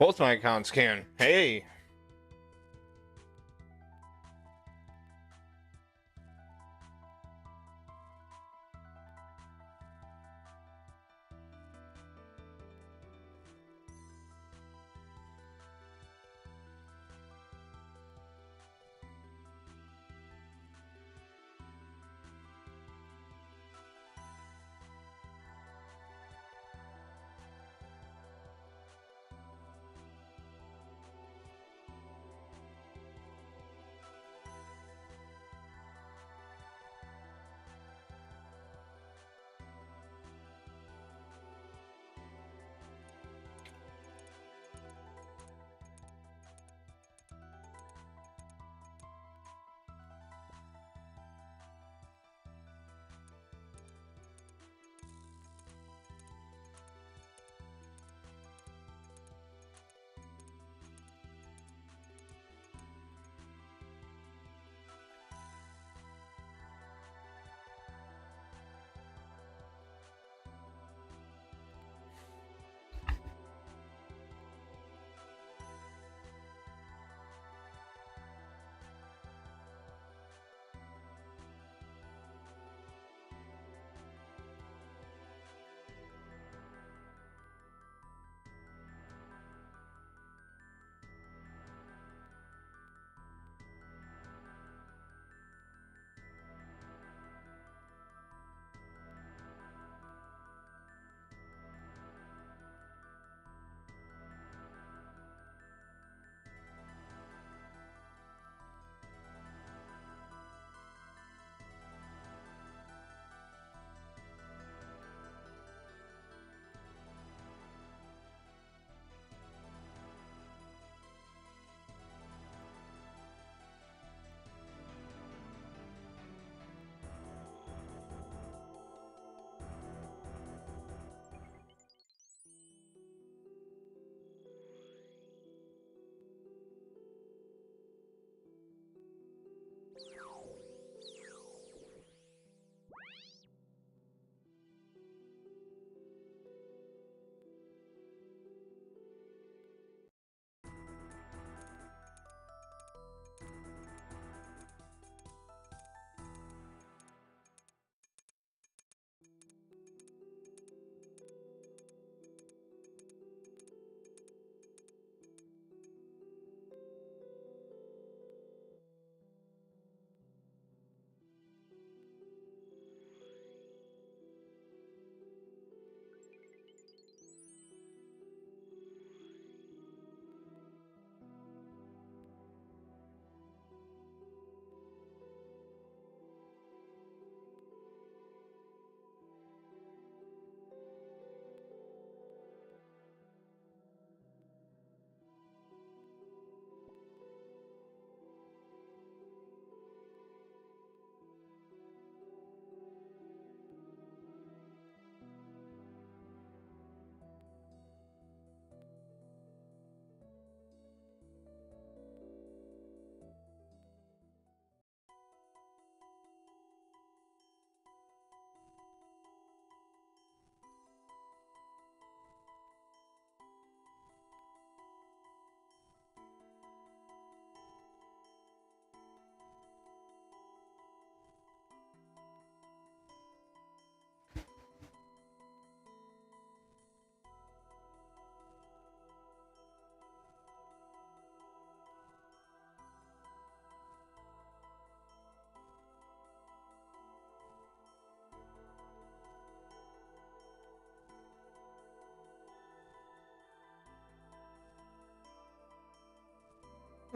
Both my accounts can. Hey!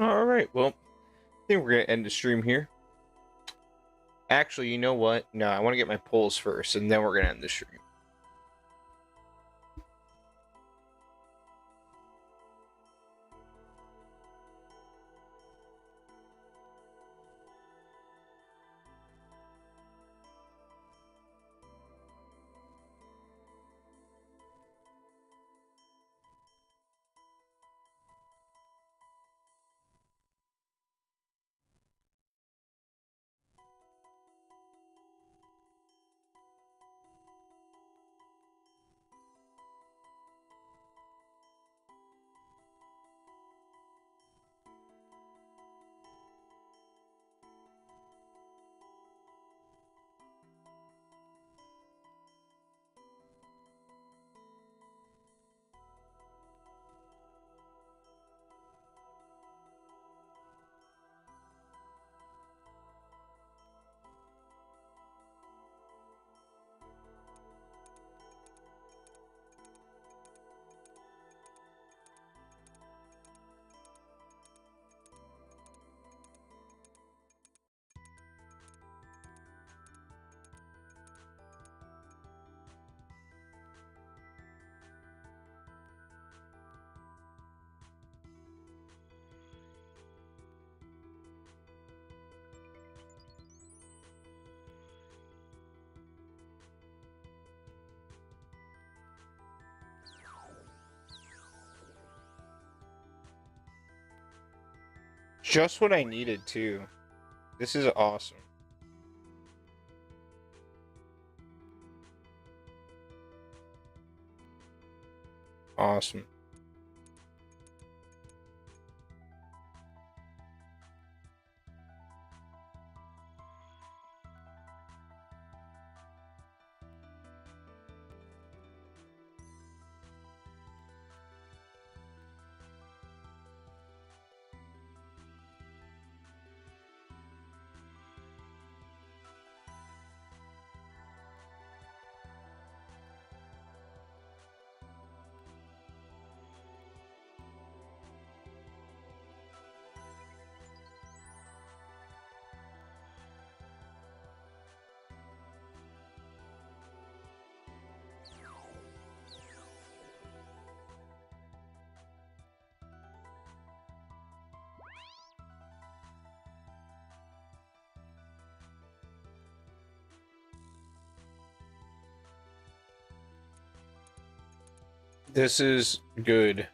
All right, well, I think we're gonna end the stream here. Actually, you know what? No, I want to get my polls first, and then we're gonna end the stream. just what I needed too. This is awesome. Awesome. This is good.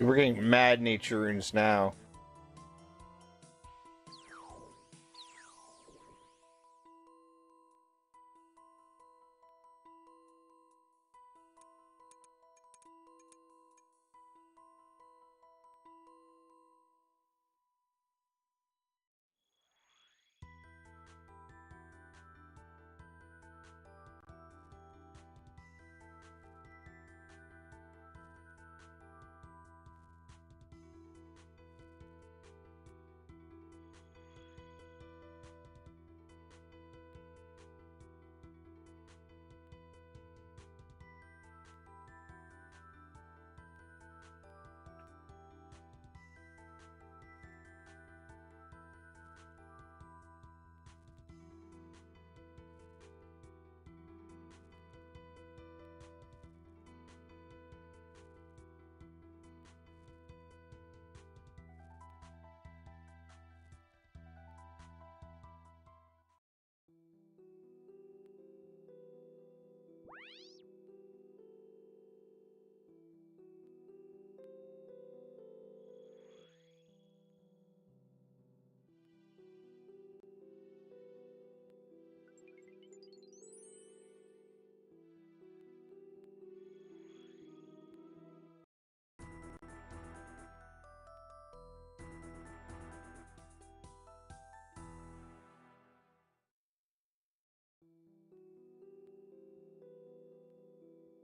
We're getting mad nature runes now.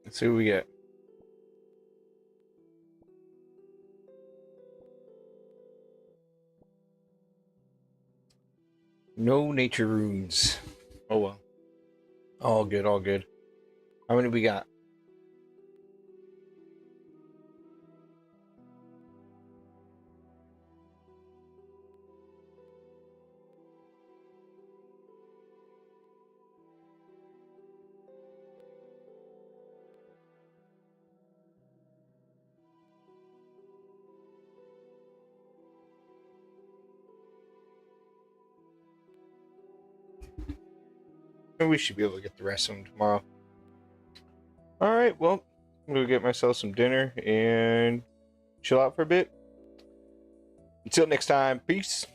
Let's see what we get. No nature runes. Oh well. All good, all good. How many we got? We should be able to get the rest of them tomorrow. All right, well, I'm gonna get myself some dinner and chill out for a bit. Until next time, peace.